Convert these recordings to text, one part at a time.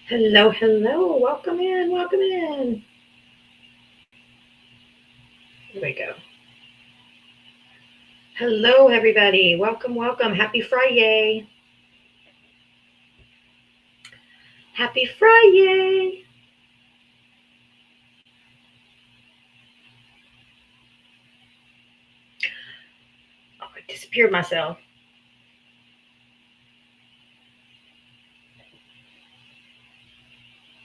Hello, hello. Welcome in, welcome in. Here we go. Hello, everybody. Welcome, welcome. Happy Friday. Happy Friday. Oh, I disappeared myself.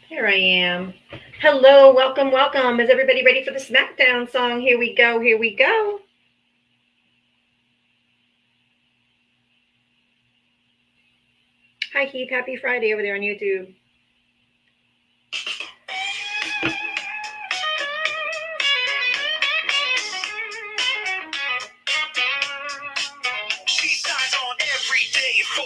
Here I am. Hello, welcome, welcome. Is everybody ready for the SmackDown song? Here we go, here we go. Hi, Heath. Happy Friday over there on YouTube. She signs on every day at 4,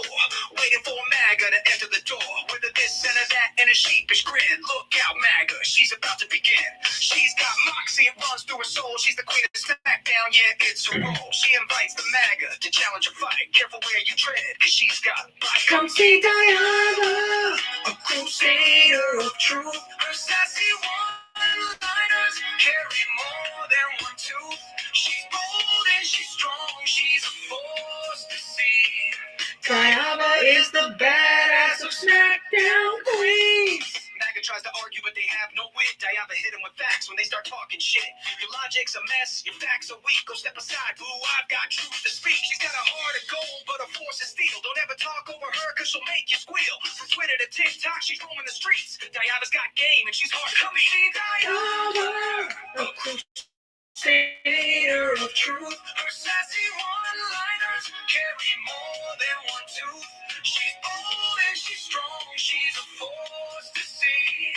waiting for MAGA to enter the door. With a this and a that and a sheepish grin. Look out, MAGA, she's about to begin. She's got moxie, it runs through her soul. She's the queen of SmackDown, yeah, it's her role. She invites the MAGA to challenge a fight. Careful where you tread, cause she's got bite. Come see Diana, a crusader of truth. Her sassy one-liners carry more than one tooth. She's bold and she's strong, she's a force to see. Diana is the badass of SmackDown Queens. MAGA tries to argue, but they have no wit. Diana hit him with facts when they start talking shit. Your logic's a mess, your facts are weak. Go step aside, boo, I've got truth to speak. She's got a heart of gold, but a force of steel. Don't ever talk over her, cause she'll make you squeal. From Twitter to TikTok, she's roaming the streets. Diana's got game, and she's hard to beat. See Diana, a crusader of truth. Her sassy one-liners carry more than one tooth. She's bold and she's strong, she's a force to see.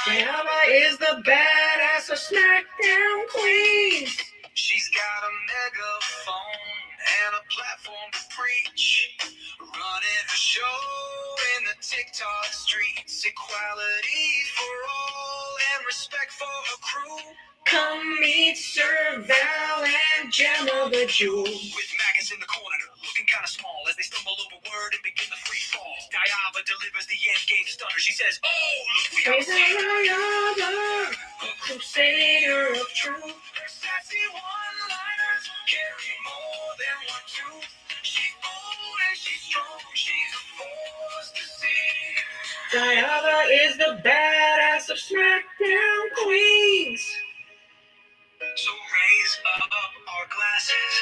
Diana is the badass of SmackDown Queens. She's got a megaphone and a platform to preach. Running her show in the TikTok streets. Equality for all and respect for her crew. Come meet Sir Val and Gemma the Jewel. With Magus in the corner, looking kind of small as they stumble over word and begin the free fall. Diava delivers the end game stunner. She says, "Oh, look, we have Diava, a crusader of truth. Her sassy one-liners carry more than one tooth. She's bold and she's strong. She's a force to see. Diava is the badass of SmackDown Queens." So raise up our glasses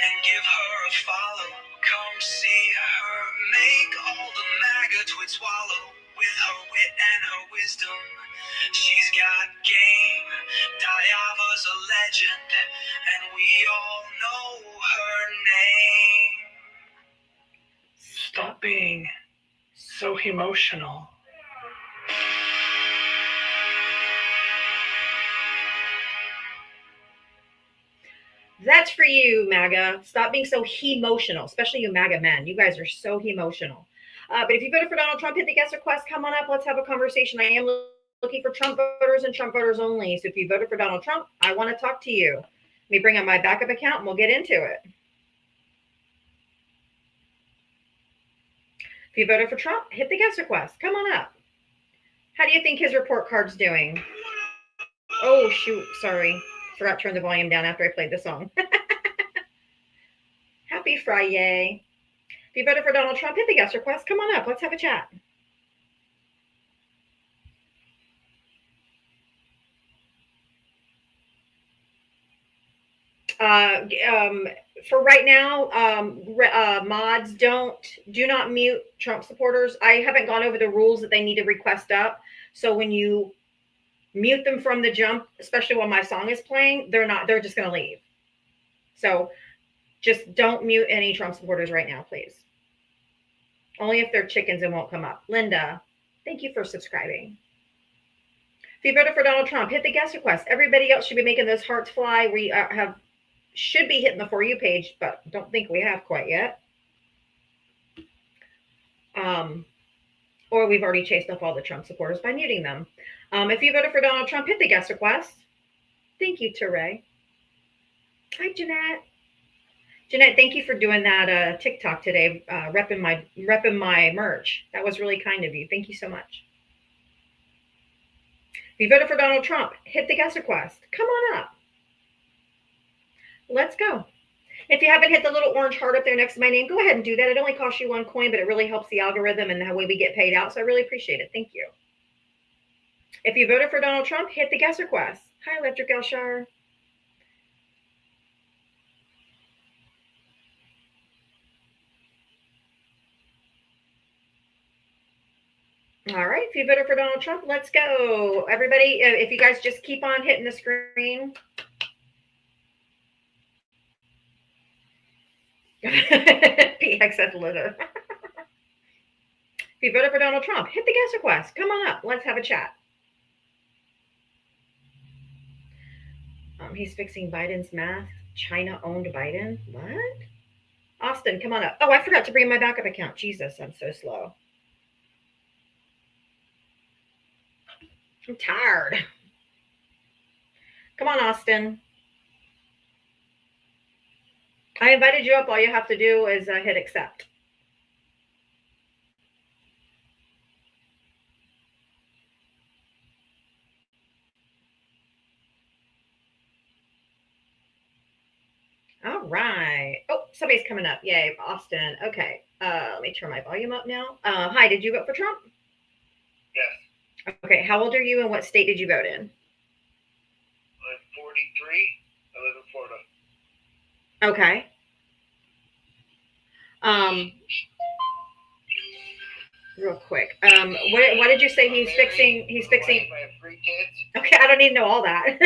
and give her a follow. Come see her make all the MAGA twits swallow. With her wit and her wisdom, she's got game. Diava's a legend, and we all know her name. Stop being so emotional. That's for you, MAGA. Stop being so emotional, especially you MAGA men. You guys are so emotional. But if you voted for Donald Trump, hit the guest request. Come on up. Let's have a conversation. I am looking for Trump voters and Trump voters only. So if you voted for Donald Trump, I want to talk to you. Let me bring up my backup account and we'll get into it. If you voted for Trump, hit the guest request. Come on up. How do you think his report card's doing? Oh, shoot. Sorry. Forgot to turn the volume down after I played the song. Happy Friday. If you voted for Donald Trump, hit the guest request. Come on up. Let's have a chat. For right now, mods do not mute Trump supporters. I haven't gone over the rules that they need to request up. So when you mute them from the jump, especially while my song is playing, they're just going to leave. So just don't mute any Trump supporters right now, please. Only if they're chickens and won't come up. Linda, thank you for subscribing. If you voted for Donald Trump, hit the guest request. Everybody else should be making those hearts fly. We should be hitting the For You page, but don't think we have quite yet. Or we've already chased up all the Trump supporters by muting them. If you voted for Donald Trump, hit the guest request. Thank you, Teray. Hi, Jeanette. Jeanette, thank you for doing that TikTok today, repping my merch. That was really kind of you. Thank you so much. If you voted for Donald Trump, hit the guest request. Come on up. Let's go. If you haven't hit the little orange heart up there next to my name, go ahead and do that. It only costs you 1 coin, but it really helps the algorithm and the way we get paid out. So I really appreciate it. Thank you. If you voted for Donald Trump, hit the guest request. Hi, Electric Elshar. All right. If you voted for Donald Trump, let's go. Everybody, if you guys just keep on hitting the screen. PXF litter. If you voted for Donald Trump, hit the guest request. Come on up. Let's have a chat. He's fixing Biden's math. China owned Biden. What? Austin, come on up. Oh, I forgot to bring my backup account. Jesus, I'm so slow. I'm tired. Come on, Austin. I invited you up. All you have to do is hit accept. All right. Oh, somebody's coming up. Yay, Austin. Okay. Let me turn my volume up now. Hi, did you vote for Trump? Yes. Okay. How old are you and what state did you vote in? I'm 43. I live in Florida. Okay. Real quick. What did you say he's fixing? He's fixing. I have 3 kids. Okay, I don't need to know all that.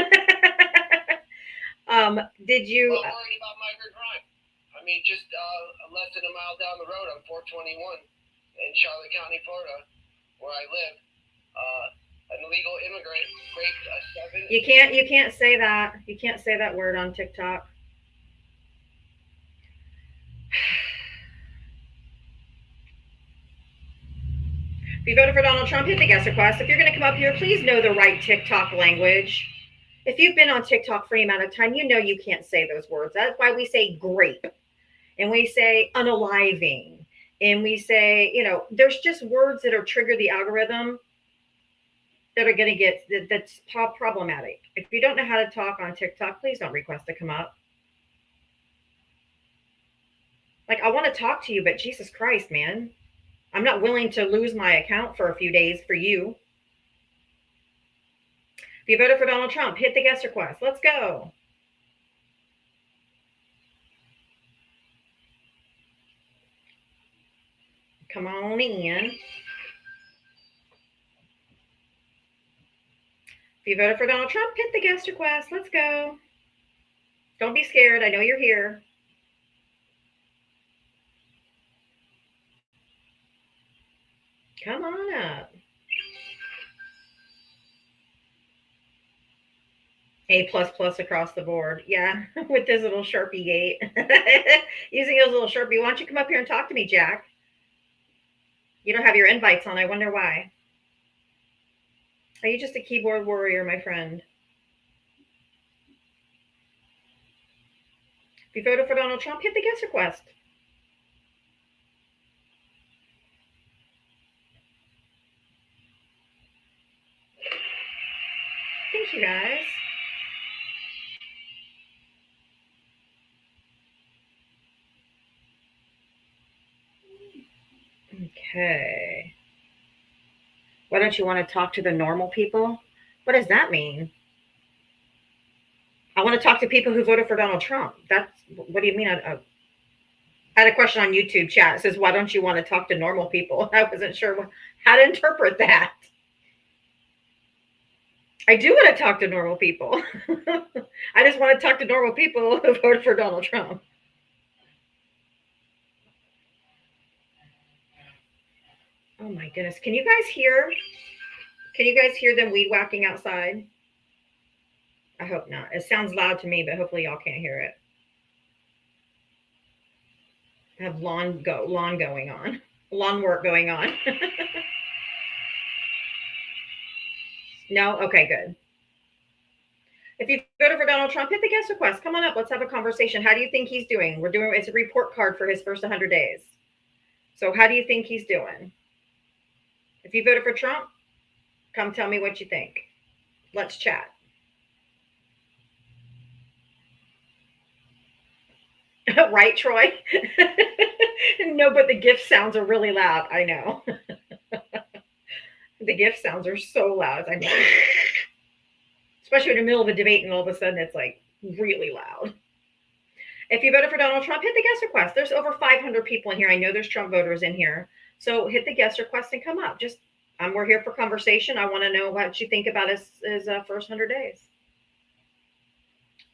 Did you? I'm worried about migrant crime. I mean, just less than a mile down the road on 421 in Charlotte County, Florida, where I live, an illegal immigrant raped a 7. You can't say that. You can't say that word on TikTok. If you voted for Donald Trump, hit the guest request. If you're going to come up here, please know the right TikTok language. If you've been on TikTok for any amount of time, you know you can't say those words. That's why we say grape, and we say unaliving, and we say, there's just words that are trigger the algorithm that are going to get that's problematic. If you don't know how to talk on TikTok, please don't request to come up. Like, I want to talk to you, but Jesus Christ, man, I'm not willing to lose my account for a few days for you. If you voted for Donald Trump, hit the guest request. Let's go. Come on in. If you voted for Donald Trump, hit the guest request. Let's go. Don't be scared. I know you're here. Come on up. A++ across the board. Yeah, with this little Sharpie gate. Using his little Sharpie. Why don't you come up here and talk to me, Jack? You don't have your invites on. I wonder why. Are you just a keyboard warrior, my friend? If you voted for Donald Trump, hit the guest request. Thank you, guys. Okay. Why don't you want to talk to the normal people? What does that mean? I want to talk to people who voted for Donald Trump. What do you mean? I had a question on YouTube chat. It says, why don't you want to talk to normal people? I wasn't sure how to interpret that. I do want to talk to normal people. I just want to talk to normal people who voted for Donald Trump. Oh my goodness. Can you guys hear? Can you guys hear them weed whacking outside? I hope not. It sounds loud to me, but hopefully y'all can't hear it. I have lawn going on. Lawn work going on. No? Okay, good. If you voted for Donald Trump, hit the guest request. Come on up. Let's have a conversation. How do you think he's doing? It's a report card for his first 100 days. So how do you think he's doing? If you voted for Trump, come tell me what you think. Let's chat. Right, Troy? No, but the gift sounds are really loud. I know. The gift sounds are so loud. I mean, especially in the middle of a debate and all of a sudden it's like really loud. If you voted for Donald Trump, hit the guest request. There's over 500 people in here. I know there's Trump voters in here. So hit the guest request and come up. Just we're here for conversation. I want to know what you think about his first 100 days.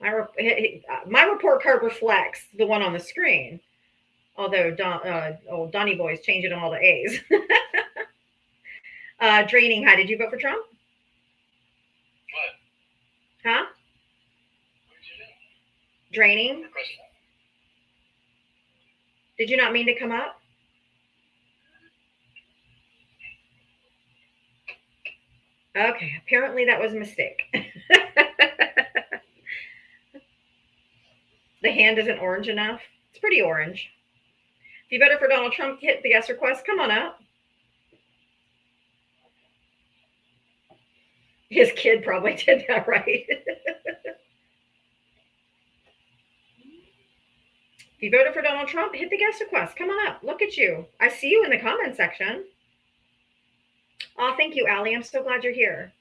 My report card reflects the one on the screen. Although Donnie Boy's changing all the A's. Draining. Hi, did you vote for Trump? What? Huh? What did you do? Draining. Did you not mean to come up? Okay, apparently that was a mistake. The hand isn't orange enough. It's pretty orange. If you voted for Donald Trump, hit the guest request. Come on up. His kid probably did that right. If you voted for Donald Trump, hit the guest request. Come on up. Look at you. I see you in the comment section. Oh, thank you, Allie. I'm so glad you're here.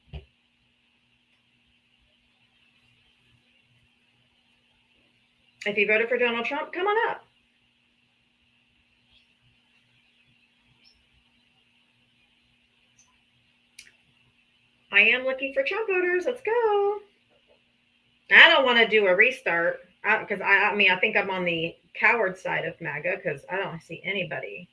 If you voted for Donald Trump, come on up. I am looking for Trump voters. Let's go. I don't want to do a restart because I mean, I think I'm on the coward side of MAGA because I don't see anybody.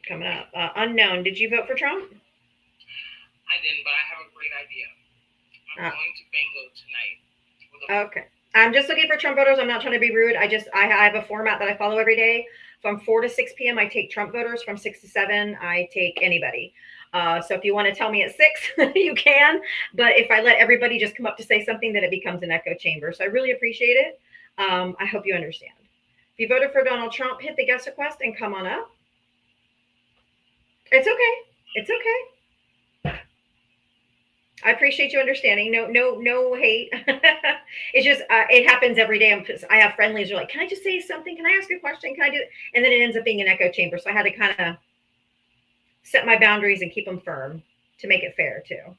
Coming up. Unknown. Did you vote for Trump? I didn't, but I have a great idea. I'm going to bingo tonight. Okay. I'm just looking for Trump voters. I'm not trying to be rude. I have a format that I follow every day. From 4 to 6 p.m., I take Trump voters. From 6 to 7, I take anybody. So if you want to tell me at 6, you can. But if I let everybody just come up to say something, then it becomes an echo chamber. So I really appreciate it. I hope you understand. If you voted for Donald Trump, hit the guest request and come on up. It's okay. It's okay. I appreciate you understanding. No hate. It's just it happens every day. I have friendlies who are like, "Can I just say something? Can I ask a question? Can I do it?" And then it ends up being an echo chamber. So I had to kind of set my boundaries and keep them firm to make it fair too.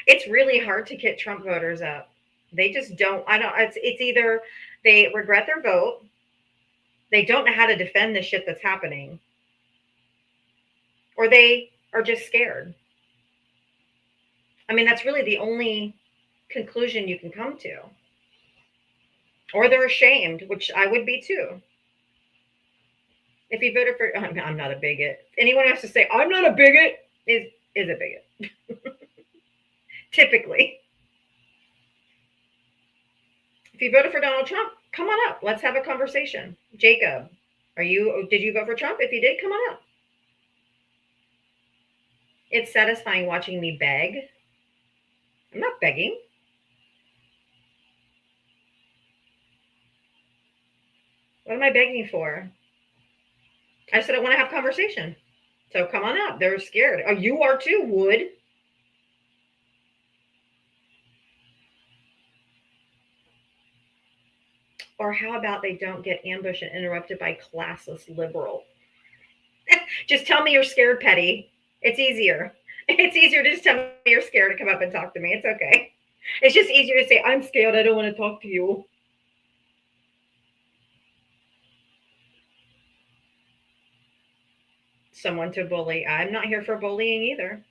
It's really hard to get Trump voters up. They just don't. I don't. It's either they regret their vote, they don't know how to defend the shit that's happening, or they are just scared. I mean, that's really the only conclusion you can come to. Or they're ashamed, which I would be too. If you voted for, I'm not a bigot. Anyone who has to say I'm not a bigot is a bigot. Typically. If you voted for Donald Trump, come on up. Let's have a conversation. Jacob, did you vote for Trump? If you did, come on up. It's satisfying watching me beg. I'm not begging. What am I begging for? I said I want to have conversation. So come on up. They're scared. Oh, you are too, Wood. Or how about they don't get ambushed and interrupted by classless liberal? Just tell me you're scared, Petty. It's easier. It's easier to just tell me you're scared to come up and talk to me. It's okay. It's just easier to say, I'm scared. I don't want to talk to you. Someone to bully. I'm not here for bullying either.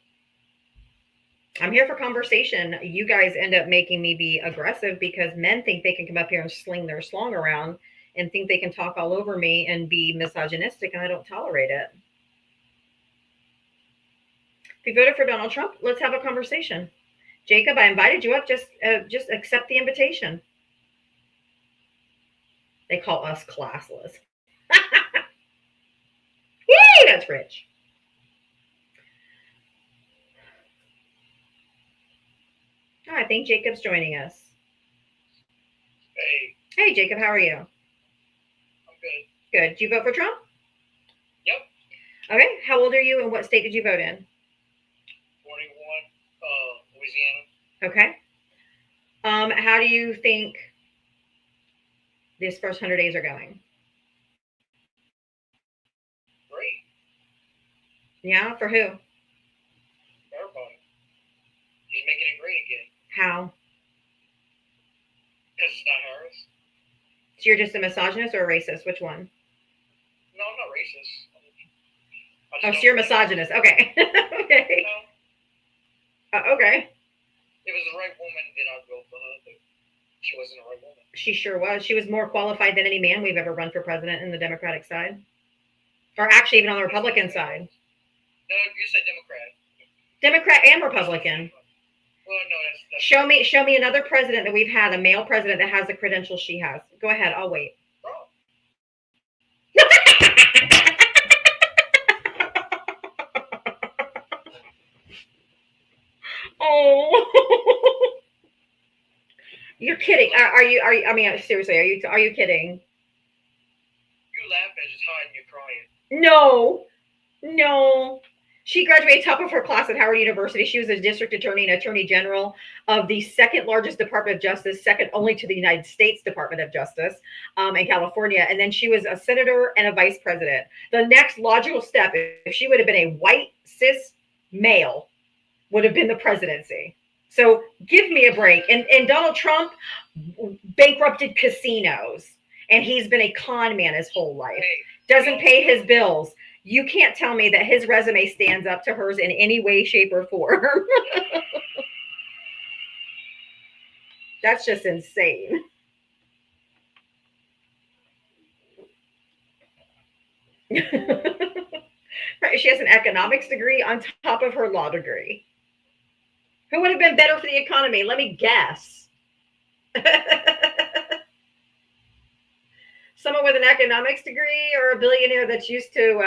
I'm here for conversation. You guys end up making me be aggressive because men think they can come up here and sling their slong around and think they can talk all over me and be misogynistic, and I don't tolerate it. If you voted for Donald Trump, let's have a conversation. Jacob, I invited you up. Just accept the invitation. They call us classless. Yay, that's rich. Oh, I think Jacob's joining us. Hey. Hey, Jacob, how are you? good. Good. Did you vote for Trump? Yep. Okay. How old are you and what state did you vote in? 41, Louisiana. Okay. How do you think these first 100 days are going? Great. Yeah, for who? Everybody. He's making it great again. How? Because it's not Harris. So you're just a misogynist or a racist? Which one? No, I'm not racist. Oh, so you're a misogynist. Okay. Okay. No, Okay. if it was the right woman, then I'd go for her, but she wasn't the right woman. She sure was. She was more qualified than any man we've ever run for president in the Democratic side. Or actually even on the Republican side. No, you said Democrat. Democrat and Republican. Well, no, that's Show me another president that we've had, a male president that has the credentials she has. Go ahead, I'll wait. wrong. Oh. You're kidding. Are you I mean seriously, are you kidding? You laughing is just hiding, you're crying. No. She graduated top of her class at Howard University. She was a district attorney and attorney general of the second largest Department of Justice, second only to the United States Department of Justice in California. And then she was a senator and a vice president. The next logical step, if she would have been a white cis male, would have been the presidency. So give me a break. And Donald Trump bankrupted casinos, and he's been a con man his whole life. Doesn't pay his bills. You can't tell me that his resume stands up to hers in any way, shape, or form. That's just insane. She has an economics degree on top of her law degree. Who would have been better for the economy? Let me guess. Someone with an economics degree or a billionaire that's used to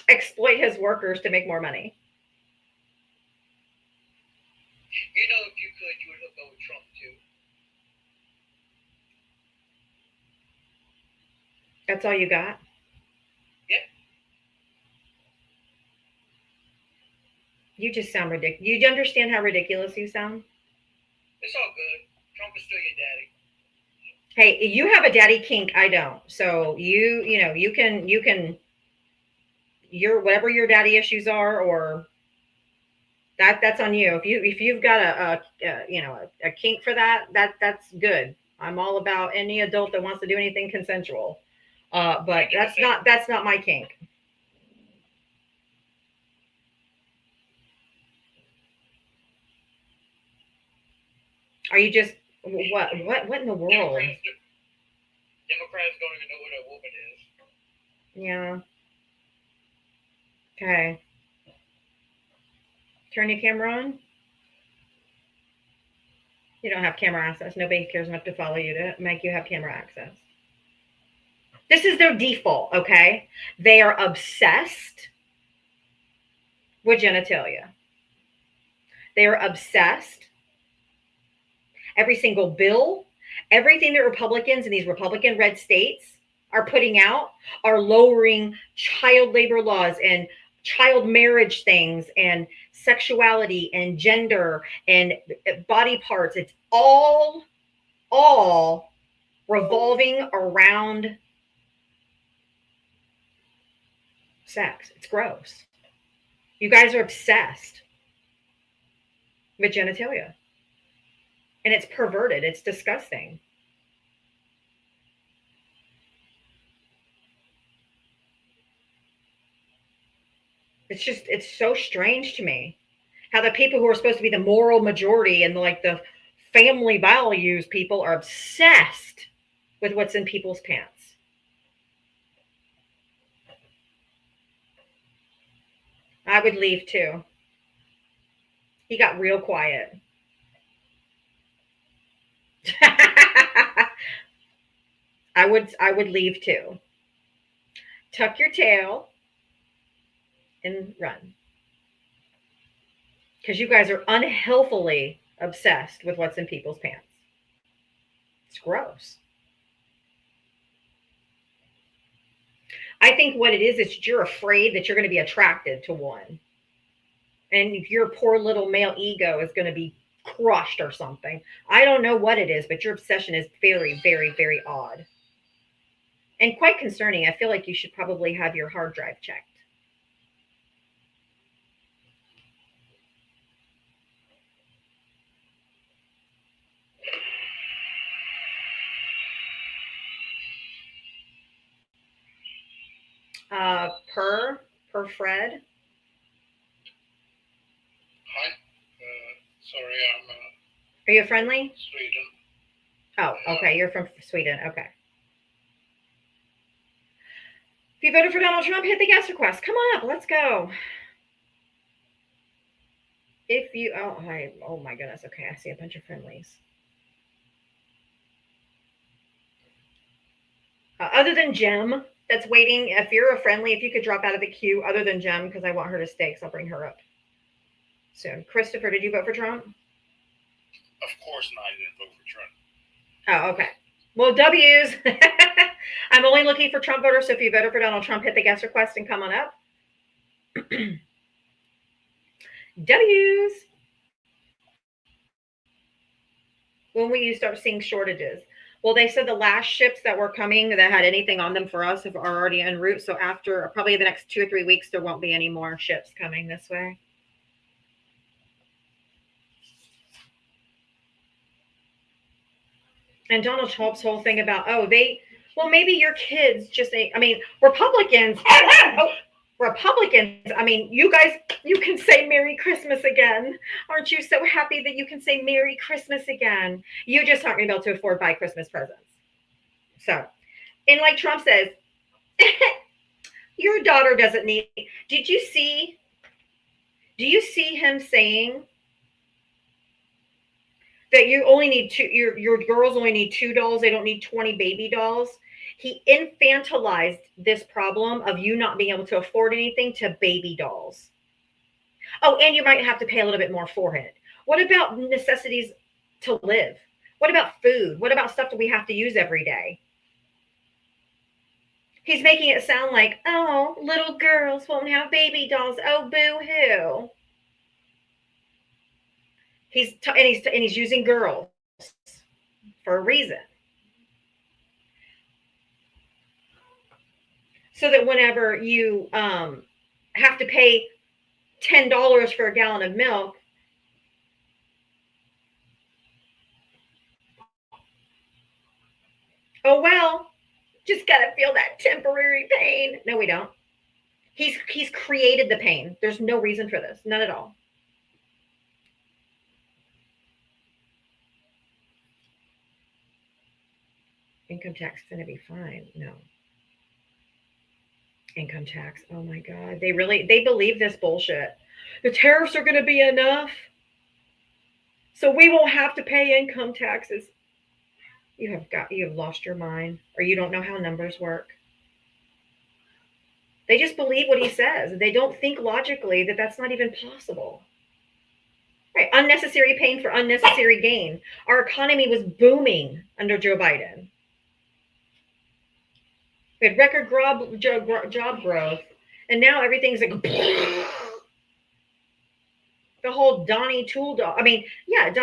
exploit his workers to make more money. You know, if you could, you would go with Trump too. That's all you got? Yeah. You just sound ridiculous. You understand how ridiculous you sound? It's all good. Trump is still your daddy. Hey, you have a daddy kink. I don't. So you can your whatever your daddy issues are, or that's on you. If you've got a kink for that's good. I'm all about any adult that wants to do anything consensual. But that's not my kink. Are you just what in the world? Democrats don't even know what a woman is. Yeah. Okay. Turn your camera on. You don't have camera access. Nobody cares enough to follow you to make you have camera access. This is their default, okay? They are obsessed with genitalia. They are obsessed. Every single bill, everything that Republicans in these Republican red states are putting out are lowering child labor laws and child marriage things and sexuality and gender and body parts. It's all revolving around sex. It's gross. You guys are obsessed with genitalia. And it's perverted. It's disgusting. It's so strange to me how the people who are supposed to be the moral majority and like the family values people are obsessed with what's in people's pants. I would leave too. He got real quiet. I would leave too. Tuck your tail and run. Because you guys are unhealthily obsessed with what's in people's pants. It's gross. I think what it is you're afraid that you're going to be attracted to one. And your poor little male ego is going to be crushed or something. I don't know what it is, but your obsession is very, very, very odd and quite concerning. I feel like you should probably have your hard drive checked. Per Fred. Hi. Sorry, I'm Are you friendly? Sweden. Oh, okay. You're from Sweden. Okay. If you voted for Donald Trump, hit the guest request. Come on up. Let's go. If you, oh, hi, oh my goodness. Okay. I see a bunch of friendlies. Other than Jem, that's waiting. If you're a friendly, if you could drop out of the queue, other than Jem, because I want her to stay, because I'll bring her up soon. Christopher, did you vote for Trump? Of course not. I didn't vote for Trump. Oh, okay. Well, W's. I'm only looking for Trump voters, so if you voted for Donald Trump, hit the guest request and come on up. W's. When will you start seeing shortages? Well, they said the last ships that were coming that had anything on them for us are already en route. So after probably the next 2 or 3 weeks, there won't be any more ships coming this way. And Donald Trump's whole thing about, well, maybe your kids just ain't, I mean, Republicans, I mean, you guys, you can say Merry Christmas again. Aren't you so happy that you can say Merry Christmas again? You just aren't going to be able to afford buy Christmas presents. So, and like Trump says, your daughter doesn't need, do you see him saying that you only need your girls only need 2 dolls, they don't need 20 baby dolls? He infantilized this problem of you not being able to afford anything to baby dolls. Oh, and you might have to pay a little bit more for it. What about necessities to live? What about food? What about stuff that we have to use every day? He's making it sound like, oh, little girls won't have baby dolls. Oh, boo-hoo. He's using girls for a reason. So that whenever you have to pay $10 for a gallon of milk, oh well, just gotta feel that temporary pain. No, we don't. He's created the pain. There's no reason for this. None at all. Income tax is gonna be fine. No. Income tax. Oh my God. They believe this bullshit. The tariffs are gonna be enough. So we won't have to pay income taxes. You have lost your mind, or you don't know how numbers work. They just believe what he says. They don't think logically that that's not even possible. Right. Unnecessary pain for unnecessary gain. Our economy was booming under Joe Biden. We had record job growth, and now everything's like the whole Donnie Tool dog. I mean, yeah.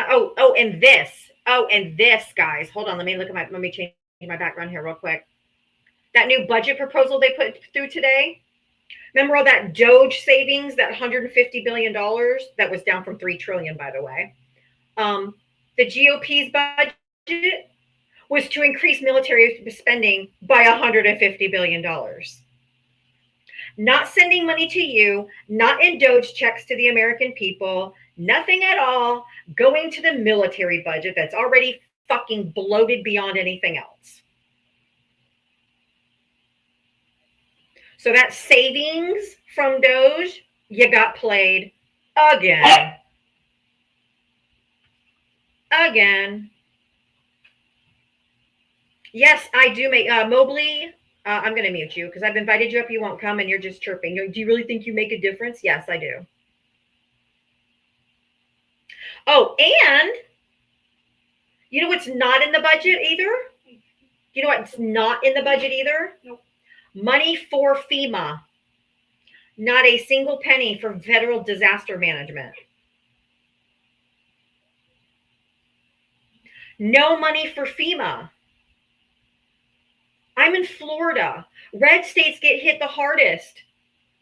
And this, guys. Hold on. Let me change my background here real quick. That new budget proposal they put through today. Remember all that Doge savings, that $150 billion that was down from $3 trillion, by the way. The GOP's budget was to increase military spending by $150 billion. Not sending money to you, not in Doge checks to the American people, nothing at all, going to the military budget that's already fucking bloated beyond anything else. So that savings from Doge, you got played again. Again. Yes, I do make Mobley. I'm going to mute you because I've invited you up. You won't come and you're just chirping. Do you really think you make a difference? Yes, I do. Oh, and You know what's not in the budget either? You know what's not in the budget either? Nope. Money for FEMA. Not a single penny for federal disaster management. No money for FEMA. I'm in Florida. Red states get hit the hardest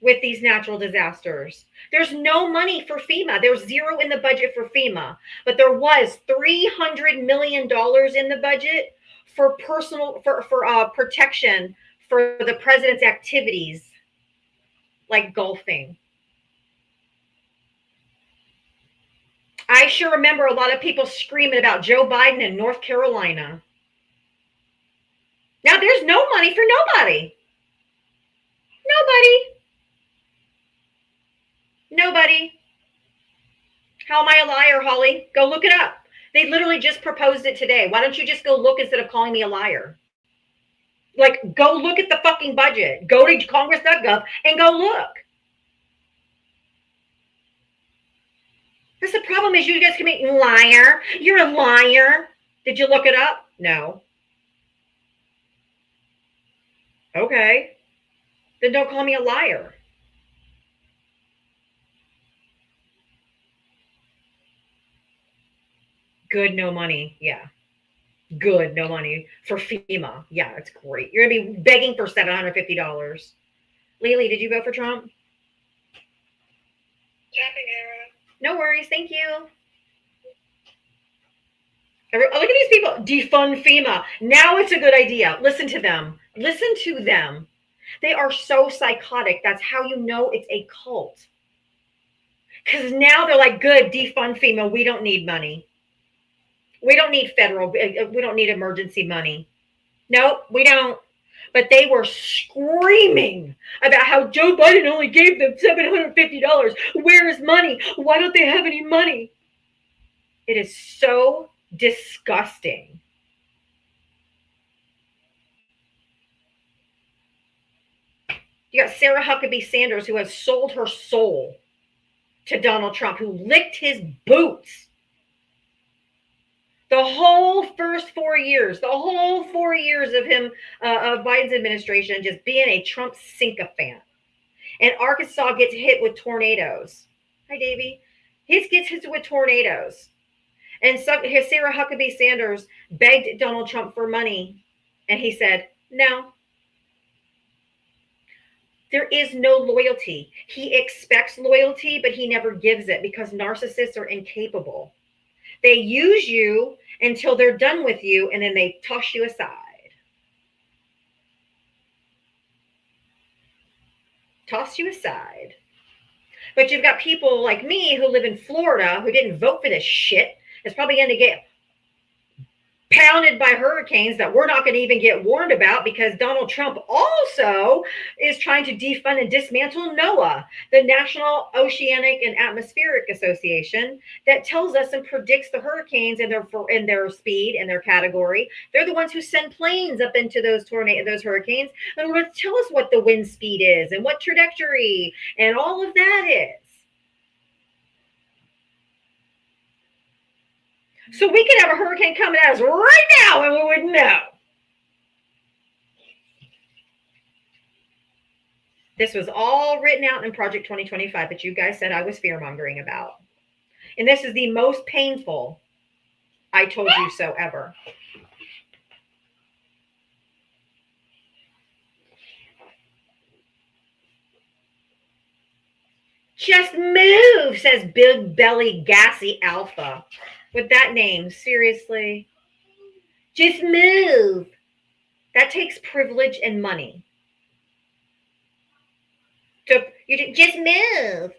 with these natural disasters. There's no money for FEMA. There's zero in the budget for FEMA, but there was $300 million in the budget for protection for the president's activities, like golfing. I sure remember a lot of people screaming about Joe Biden in North Carolina. Now there's no money for nobody. Nobody. How am I a liar, Holly? Go look it up. They literally just proposed it today. Why don't you just go look instead of calling me a liar? Like, go look at the fucking budget. Go to congress.gov and go look. Because the problem is you guys can be liar. You're a liar. Did you look it up? No. Okay. Then don't call me a liar. Good, no money. Yeah. Good, no money for FEMA. Yeah, it's great. You're going to be begging for $750. Lily, did you vote for Trump? Tapping error. No worries. Thank you. Look at these people. Defund FEMA. Now it's a good idea. Listen to them. Listen to them. They are so psychotic. That's how you know it's a cult. Because now they're like, good, defund FEMA. We don't need money. We don't need federal. We don't need emergency money. No, we don't. But they were screaming about how Joe Biden only gave them $750. Where is money? Why don't they have any money? It is so disgusting. You got Sarah Huckabee Sanders, who has sold her soul to Donald Trump, who licked his boots. The whole first 4 years, of him, of Biden's administration, just being a Trump sycophant. And Arkansas gets hit with tornadoes. Hi, Davey. He gets hit with tornadoes. And so Sarah Huckabee Sanders begged Donald Trump for money. And he said, no. There is no loyalty. He expects loyalty, but he never gives it because narcissists are incapable. They use you until they're done with you, and then they toss you aside. Toss you aside. But you've got people like me who live in Florida who didn't vote for this shit. It's probably going to get pounded by hurricanes that we're not going to even get warned about because Donald Trump also is trying to defund and dismantle NOAA, the National Oceanic and Atmospheric Association, that tells us and predicts the hurricanes and their speed and their category. They're the ones who send planes up into those hurricanes and will tell us what the wind speed is and what trajectory and all of that is. So we could have a hurricane coming at us right now and we wouldn't know. This was all written out in Project 2025 that you guys said I was fear-mongering about. And this is the most painful I told you so ever. Just move, says Big Belly Gassy Alpha. With that name, seriously. Just move. That takes privilege and money. So you just move.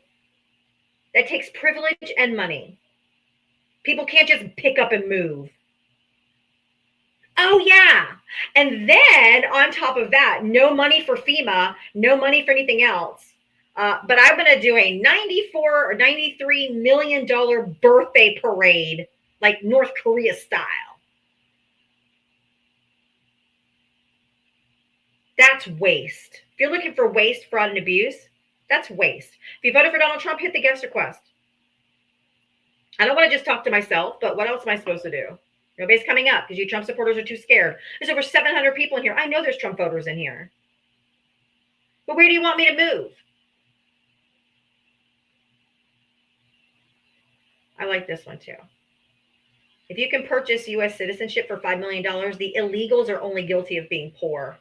That takes privilege and money. People can't just pick up and move. Oh, yeah. And then on top of that, no money for FEMA, no money for anything else. But I'm going to do a $94 or $93 million birthday parade, like North Korea style. That's waste. If you're looking for waste, fraud, and abuse, that's waste. If you voted for Donald Trump, hit the guest request. I don't want to just talk to myself, but what else am I supposed to do? Nobody's coming up because you Trump supporters are too scared. There's over 700 people in here. I know there's Trump voters in here. But where do you want me to move? I like this one too. If you can purchase U.S. citizenship for $5 million, the illegals are only guilty of being poor.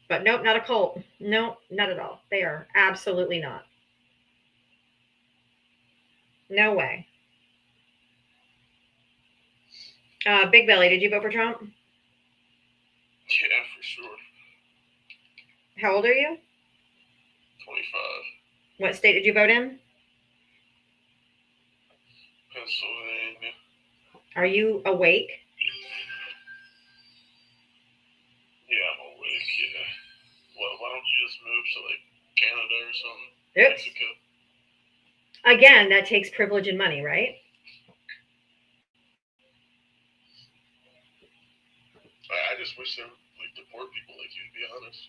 But nope, not a cult. No, not at all. They are absolutely not. No way. Big Belly, did you vote for Trump? Yeah, for sure. How old are you? 25. What state did you vote in? Pennsylvania. Are you awake? Yeah, I'm awake, yeah. Well, why don't you just move to, like, Canada or something? Oops. Mexico. Again, that takes privilege and money, right? I just wish they would, like, deport people like you, to be honest.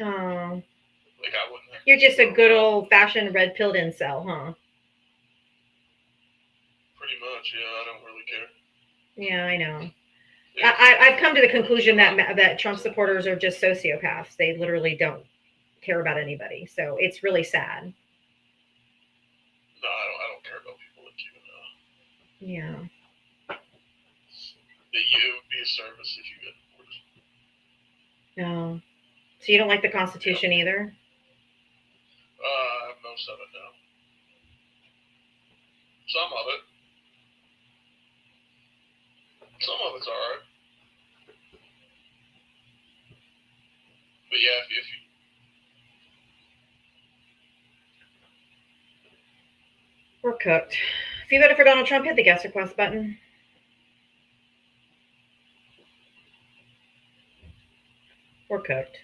Oh. Like, I wouldn't have. You're just a good old-fashioned red-pilled incel, huh? Pretty much, yeah. I don't really care. Yeah, I know. I've come to the conclusion that Trump supporters are just sociopaths. They literally don't care about anybody. So it's really sad. No, I don't care about people like you. Yeah. It would be a service if you get deported. No. So you don't like the Constitution either? Most of it now. Some of it. Some of it's alright. But yeah, if you We're cooked. If you voted for Donald Trump, hit the guest request button. We're cooked.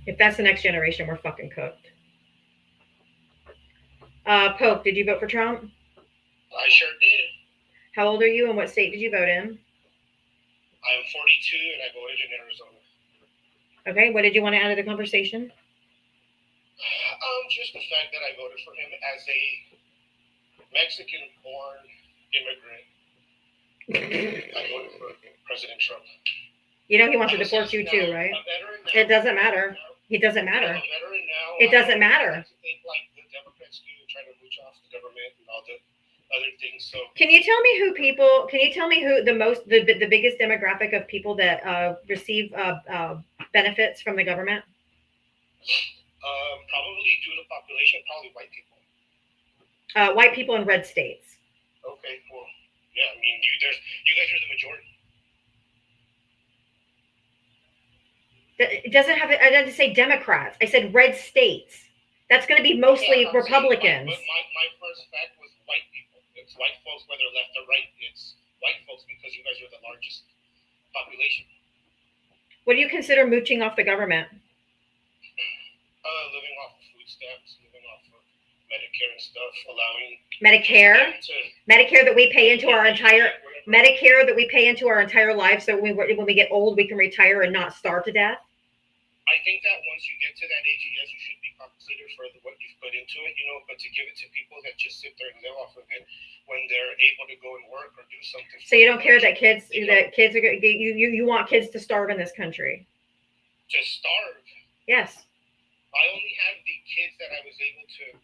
If that's the next generation, we're fucking cooked. Pope, did you vote for Trump? I sure did. How old are you and what state did you vote in? I'm 42 and I voted in Arizona. Okay, what did you want to add to the conversation? Just the fact that I voted for him as a Mexican-born immigrant. I voted for President Trump. You know he wants to deport you too, right? It doesn't matter. It doesn't matter. It doesn't matter. Like the Democrats do, trying to mooch off the government and all the other things. So can you tell me who the biggest demographic of people that receive benefits from the government? Probably due to population, probably white people. White people in red states. Okay, well, yeah, I mean, you guys are the majority. It doesn't have. I didn't say Democrats. I said red states. That's going to be mostly Republicans. But my first fact was white people. It's white folks, whether left or right. It's white folks because you guys are the largest population. What do you consider mooching off the government? Living off of food stamps, living off of Medicare and stuff, allowing Medicare that we pay into our entire Medicare that we pay into our entire life, so when we get old, we can retire and not starve to death. I think that once you get to that age, yes, you should be compensated for what you've put into it, but to give it to people that just sit there and live off of it when they're able to go and work or do something. So you don't care that kids are you want kids to starve in this country? To starve? Yes. I only have the kids that I was able to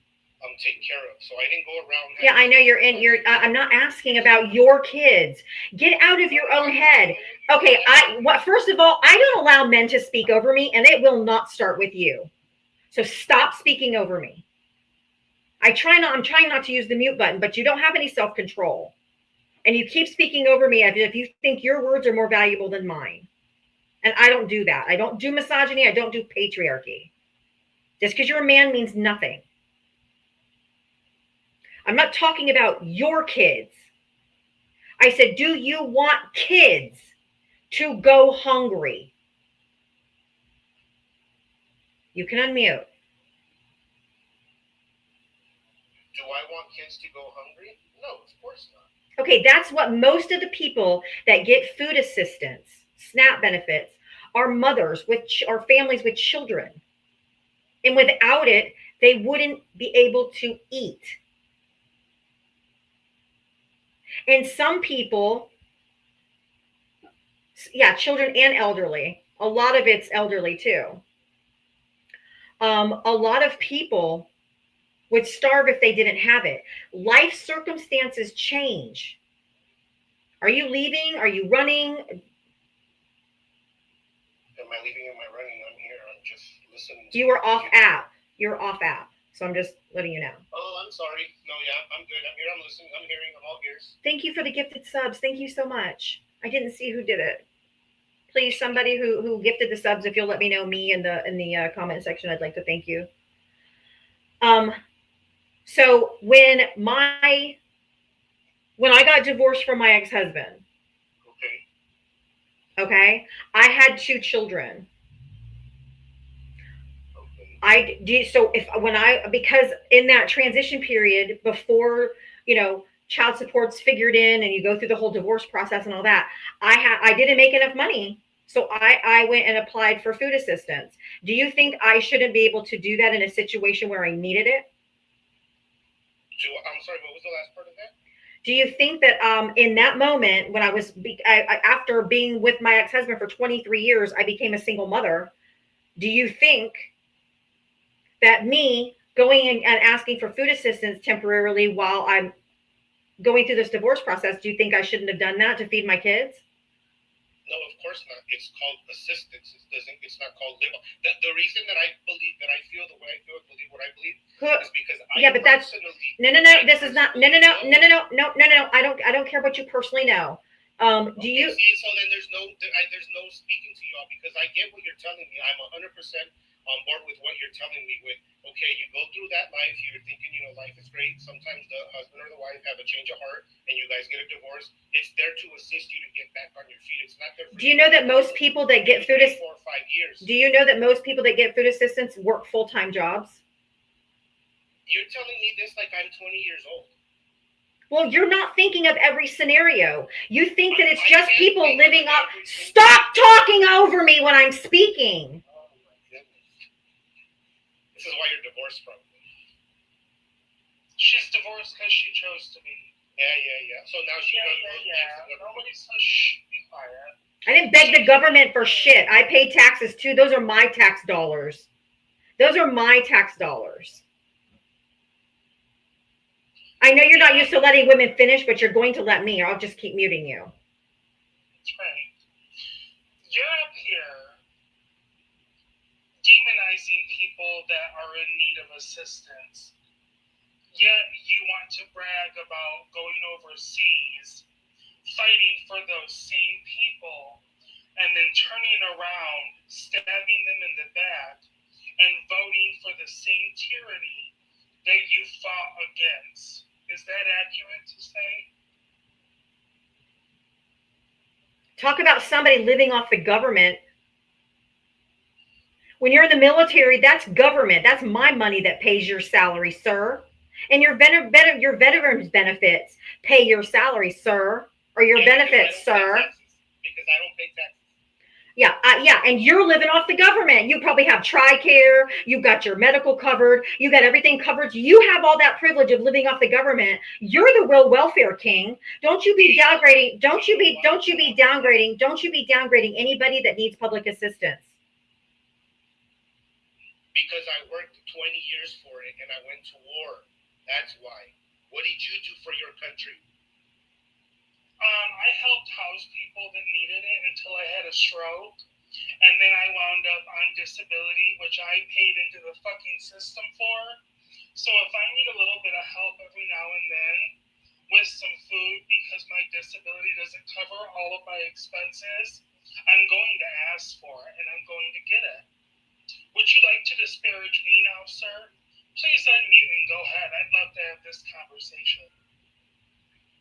take care of, so I didn't go around. Yeah, I know I'm not asking about your kids. Get out of your own head. Okay, first of all, I don't allow men to speak over me, and it will not start with you. So stop speaking over me. I'm trying not to use the mute button, but you don't have any self-control. And you keep speaking over me as if you think your words are more valuable than mine. And I don't do that. I don't do misogyny. I don't do patriarchy. Just because you're a man means nothing. I'm not talking about your kids. I said, do you want kids to go hungry? You can unmute. Do I want kids to go hungry? No, of course not. Okay, that's what most of the people that get food assistance, SNAP benefits, are mothers or families with children. And without it, they wouldn't be able to eat. And some people, yeah, children and elderly, a lot of it's elderly too. A lot of people would starve if they didn't have it. Life circumstances change. Are you leaving? Are you running? Am I leaving? Am I running? I'm here. I'm just listening. You were off app. You're off app. So I'm just letting you know. Oh, I'm sorry. No, yeah, I'm good. I'm here. I'm listening. I'm hearing. I'm all ears. Thank you for the gifted subs. Thank you so much. I didn't see who did it. Please, somebody who gifted the subs, if you'll let me know, me in the comment section, I'd like to thank you. So when I got divorced from my ex-husband, okay, I had 2 children. I do so because in that transition period before, child support's figured in and you go through the whole divorce process and all that, I didn't make enough money. So I went and applied for food assistance. Do you think I shouldn't be able to do that in a situation where I needed it? I'm sorry, what was the last part of that? Do you think that in that moment when after being with my ex-husband for 23 years, I became a single mother? Do you think that me going and asking for food assistance temporarily while I'm going through this divorce process, do you think I shouldn't have done that to feed my kids? No, of course not. It's called assistance. It's not called live. The reason that I believe that I feel the way I feel, believe what I believe, is because but that's no. This is not no. I don't care what you personally know. Do you see? So then there's no speaking to y'all because I get what you're telling me. I'm 100% on board with what you're telling me. With okay, you go through that life. You're thinking, life is great. Sometimes the husband or the wife have a change of heart, and you guys get a divorce. It's there to assist you to get back on your feet. It's not there. Do you know that most people that get food 4 or 5 years? Do you know that most people that get food assistance work full-time jobs? You're telling me this like I'm 20 years old. Well, you're not thinking of every scenario. You think that it's just people living up. Stop talking over me when I'm speaking. Oh my goodness. This is why you're divorced from me. She's divorced because she chose to be. Yeah. So now she Nobody says shh, be quiet. I didn't beg the government for shit. I pay taxes too. Those are my tax dollars. Those are my tax dollars. I know you're not used to letting women finish, but you're going to let me, or I'll just keep muting you. That's right. You're up here demonizing people that are in need of assistance. Yet you want to brag about going overseas, fighting for those same people, and then turning around, stabbing them in the back, and voting for the same tyranny that you fought against. Is that accurate to say? Talk about somebody living off the government. When you're in the military, that's government. That's my money that pays your salary, sir. And your veterans benefits pay your salary, sir, or your benefits, sir. Because I don't pay taxes. Yeah, and you're living off the government. You probably have TRICARE. You've got your medical covered. You got everything covered. You have all that privilege of living off the government. You're the real welfare king. Don't you be downgrading. Don't you be downgrading anybody that needs public assistance. Because I worked 20 years for it and I went to war. That's why. What did you do for your country? I helped house people that needed it until I had a stroke. And then I wound up on disability, which I paid into the fucking system for. So if I need a little bit of help every now and then with some food because my disability doesn't cover all of my expenses, I'm going to ask for it and I'm going to get it. Would you like to disparage me now, sir? Please unmute and go ahead. I'd love to have this conversation.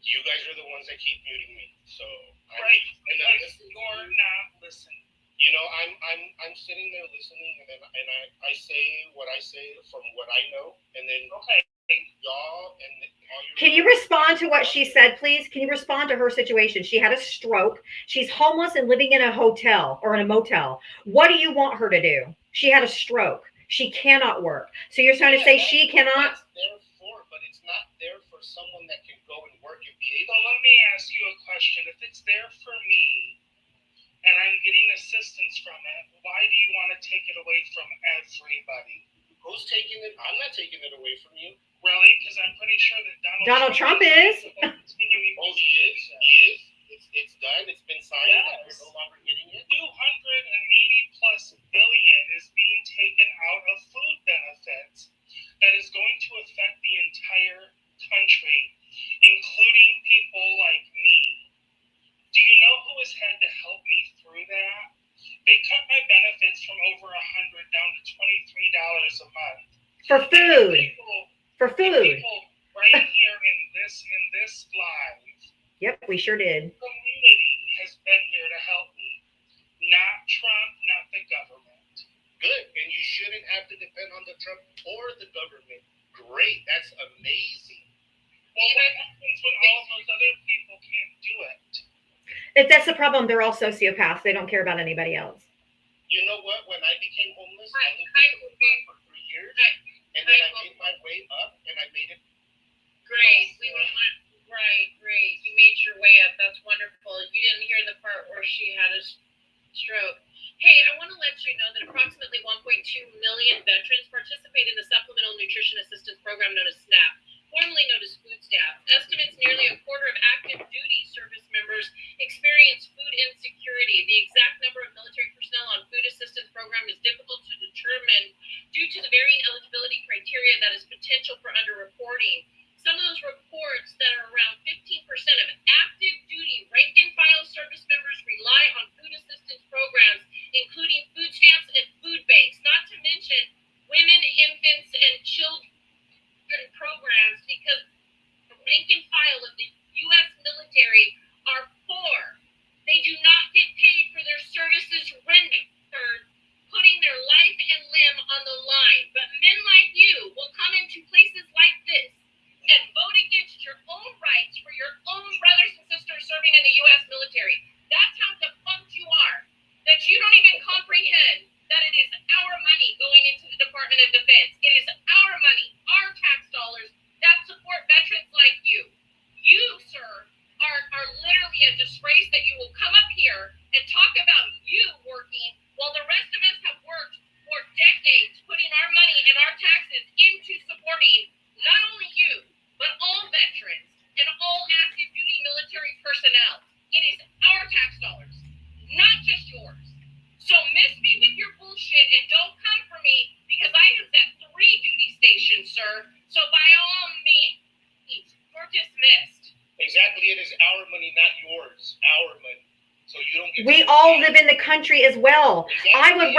You guys are the ones that keep muting me, so right. Because you're not listening. I'm sitting there listening, and I say what I say from what I know, and then okay, y'all and all your. Can you respond to what she said, please? Can you respond to her situation? She had a stroke. She's homeless and living in a hotel or in a motel. What do you want her to do? She had a stroke. She cannot work. So you're trying to say she cannot? That's there for, but it's not there for someone that can go and work and be able. So let me ask you a question. If it's there for me and I'm getting assistance from it, why do you want to take it away from everybody? Who's taking it? I'm not taking it away from you. Really? Because I'm pretty sure that Donald Trump is. Oh, he is? He is? It's done. It's been signed. Yes. We're no longer getting it. 280 plus billion is being taken out of food benefits that is going to affect the entire country, including people like me. Do you know who has had to help me through that? They cut my benefits from over $100 down to $23 a month. For food. For food. People right here in this live. Yep, we sure did. Community has been here to help me. Not Trump, not the government. Good, and you shouldn't have to depend on the Trump or the government. Great, that's amazing. Well, what happens when all of those other people can't do it? That's the problem. They're all sociopaths. They don't care about anybody else. You know what? When I became homeless, I lived with the for 3 years, and then I made my way up, and I made it. Great. Great. You made your way up. That's wonderful. You didn't hear the part where she had a stroke. Hey, I want to let you know that approximately 1.2 million veterans participate in the Supplemental Nutrition Assistance Program known as SNAP, formerly known as food stamps. Estimates nearly a quarter of active duty service members experience food insecurity. The exact number of military personnel on food assistance program is difficult to determine due to the varying eligibility criteria that is potential for underreporting. Some of those reports that are around 15% of active duty rank and file service members rely on food assistance programs, including food stamps and food banks, not to mention women, infants, and children programs, because the rank and file of the U.S. military are poor. They do not get paid for their services rendered, putting their life and limb on the line. But men like you will come into places like this and vote against your own rights for your own brothers and sisters serving in the U.S. military. That's how defunct you are, that you don't even comprehend that it is our money going into the Department of Defense. It is our money, our tax dollars that support veterans like you. You, sir, are literally a disgrace that you will come up here and talk about you working while the rest of us have worked for decades, putting our money and our taxes into supporting not only you, but all veterans and all active duty military personnel. It is our tax dollars, not just yours. So miss me with your bullshit and don't come for me, because I was at 3 duty stations, sir. So by all means, you're dismissed. Exactly, it is our money, not yours. Our money. So you don't get. We all live in the country as well. Exactly.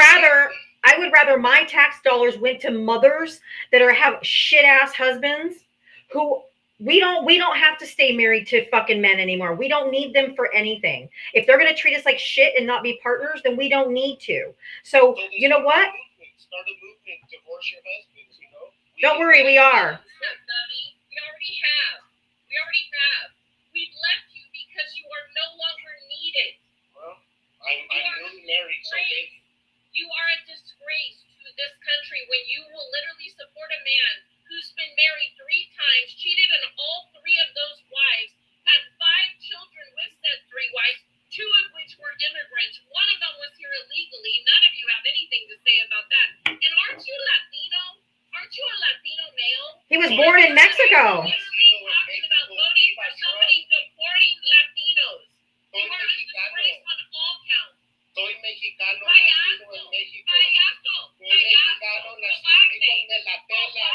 I would rather my tax dollars went to mothers that have shit ass husbands who we don't have to stay married to fucking men anymore. We don't need them for anything. If they're going to treat us like shit and not be partners, then we don't need to. So you know what? Start a movement, divorce your husbands, you know? Don't worry, we are. We already have. We've left you because you are no longer needed. Well, I'm newly married, so maybe. You are a disgrace to this country when you will literally support a man who's been married 3 times, cheated on all 3 of those wives, had 5 children with said 3 wives, 2 of which were immigrants. 1 of them was here illegally. None of you have anything to say about that. And aren't you Latino? Aren't you a Latino male? He was born in Mexico. Talking about voting for somebody supporting Latinos. You are a disgrace on all counts. Soy mexicano, nacido en México. Soy mexicano, nacido de la pela.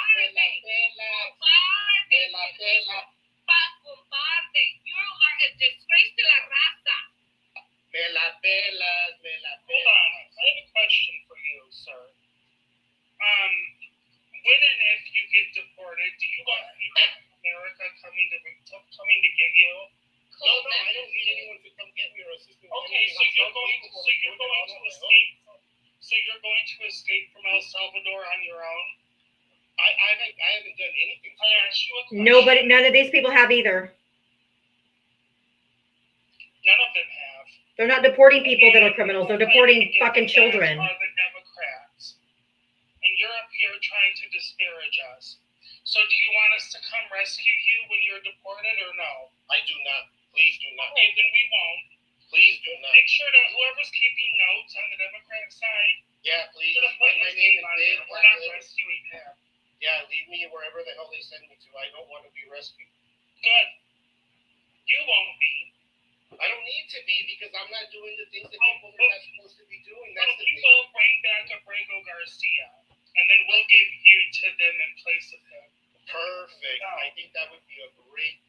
You are a disgrace to la raza. Me la pelas. Hold on, I have a question for you, sir. When and if you get deported, do you want people from America coming to get you? No, I don't need anyone to come get me or assist me. Okay, so you're going to escape from El Salvador on your own? I haven't done anything. I asked you a question. None of these people have either. None of them have. They're not deporting people that are criminals. They're deporting fucking children. Are the Democrats. And you're trying to disparage us. So do you want us to come rescue you when you're deported or no? I do not. Please do not. Okay, then we won't. Please do not. Make sure that whoever's keeping notes on the Democrat side, Yeah, please. put a put My his name name is on Dave. there. We're not rescuing him. Yeah, leave me wherever the hell they send me to. I don't want to be rescued. Good. You won't be. I don't need to be because I'm not doing the things that Oh, people are not supposed to be doing. That's But the we thing. will bring back Abrego Garcia, and then we'll give you to them in place of him. Perfect. I think that would be a great.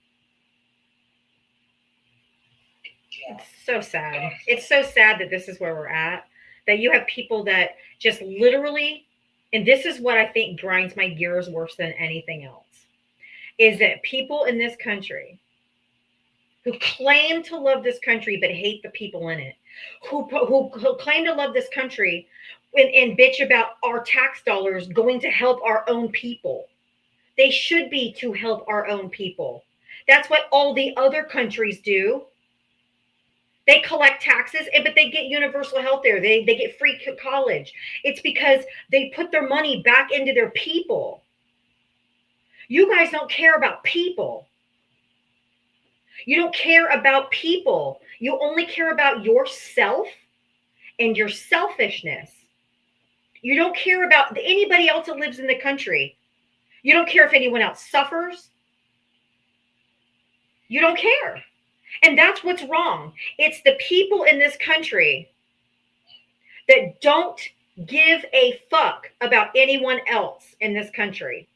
It's so sad. It's so sad that this is where we're at. That you have people that just literally, and this is what I think grinds my gears worse than anything else, is that people in this country who claim to love this country but hate the people in it, who claim to love this country and bitch about our tax dollars going to help our own people. They should be to help our own people. That's what all the other countries do. They collect taxes, but they get universal health care. They get free college. It's because they put their money back into their people. You guys don't care about people. You don't care about people. You only care about yourself and your selfishness. You don't care about anybody else that lives in the country. You don't care if anyone else suffers. You don't care. And that's what's wrong. It's the people in this country that don't give a fuck about anyone else in this country.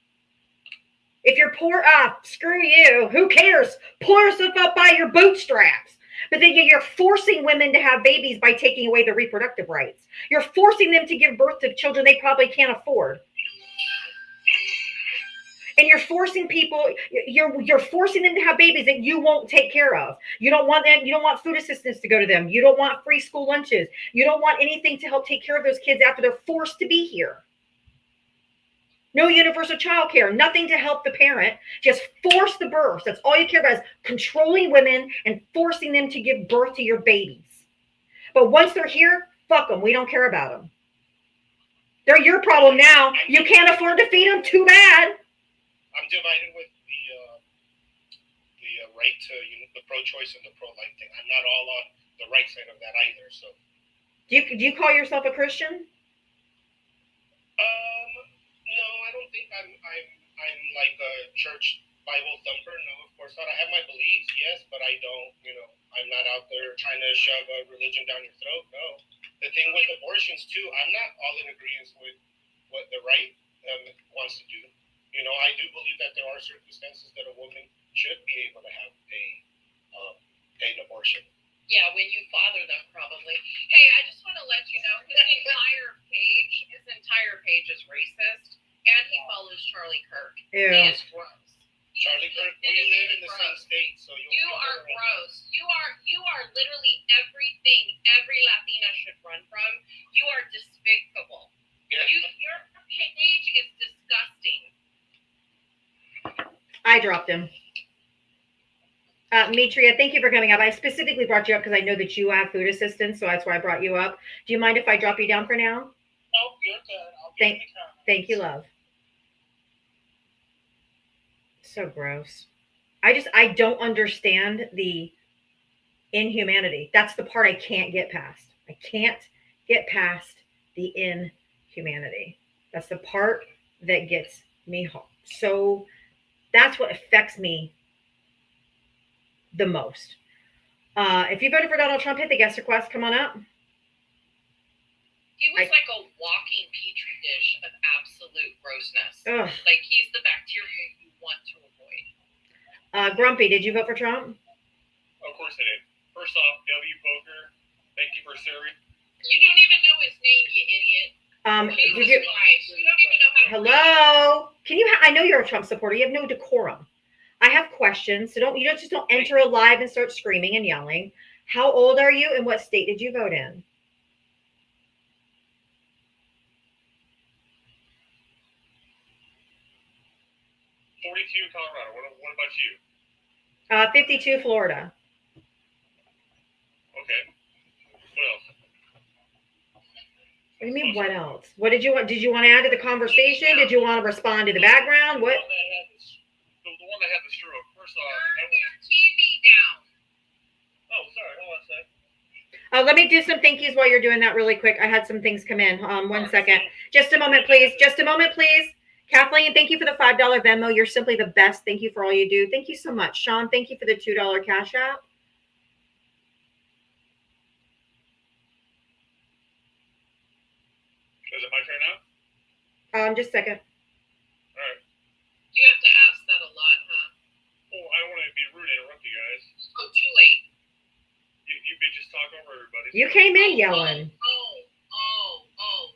If you're poor, screw you. Who cares? Pull yourself up by your bootstraps. But then you're forcing women to have babies by taking away their reproductive rights. You're forcing them to give birth to children they probably can't afford. And you're forcing people, you're forcing them to have babies that you won't take care of. You don't want them, you don't want food assistance to go to them. You don't want free school lunches. You don't want anything to help take care of those kids after they're forced to be here. No universal child care, nothing to help the parent. Just force the birth. That's all you care about is controlling women and forcing them to give birth to your babies. But once they're here, fuck them. We don't care about them. They're your problem now. You can't afford to feed them. Too bad. I'm divided with the right to the pro-choice and the pro-life thing. I'm not all on the right side of that either. So, do you call yourself a Christian? No, I don't think I'm like a church Bible thumper. No, of course not. I have my beliefs, yes, but I don't. I'm not out there trying to shove a religion down your throat. No. The thing with abortions too, I'm not all in agreement with what the right wants to do. I do believe that there are circumstances that a woman should be able to have an abortion. Yeah, when you father them, probably. Hey, I just want to let you know his entire page is racist, and he follows Charlie Kirk. Yeah. He is gross. Charlie Kirk, we live in the same state, so you are gross. You are literally everything every Latina should run from. You are despicable. Yeah. Your page is disgusting. I dropped him. Mitria, thank you for coming up. I specifically brought you up because I know that you have food assistance, so that's why I brought you up. Do you mind if I drop you down for now? No, you're good. I'll be in the comments. Thank you, love. So gross. I don't understand the inhumanity. That's the part I can't get past. I can't get past the inhumanity. That's the part that gets me so. That's what affects me the most. If you voted for Donald Trump, hit the guest request. Come on up. He was like a walking petri dish of absolute grossness. Ugh. Like he's the bacteria you want to avoid. Grumpy, did you vote for Trump? Of course I did. First off, W. Poker, thank you for serving. You don't even know his name, you idiot. Jesus Christ. You don't even know how to Hello? Can you? I know you're a Trump supporter. You have no decorum. I have questions, so don't enter a live and start screaming and yelling. How old are you, and what state did you vote in? .42 Colorado. What about you? 52 Florida. Okay. What else? What do you mean, what else? What did you want? Did you want to add to the conversation? Did you want to respond to the background? What? The one that had the stroke. First off, Turn your TV down. oh, sorry. Hold on a sec. Let me do some thank yous while you're doing that really quick. I had some things come in. 1 second. Just a moment, please. Just a moment, please. Kathleen, thank you for the $5 Venmo. You're simply the best. Thank you for all you do. Thank you so much. Sean, thank you for the $2 Cash App. Is it my turn now? Just a second. All right. You have to ask that a lot, huh? Oh, I don't want to be rude and interrupt you guys. Oh, too late. You bitches talk over everybody. You came in yelling. Oh.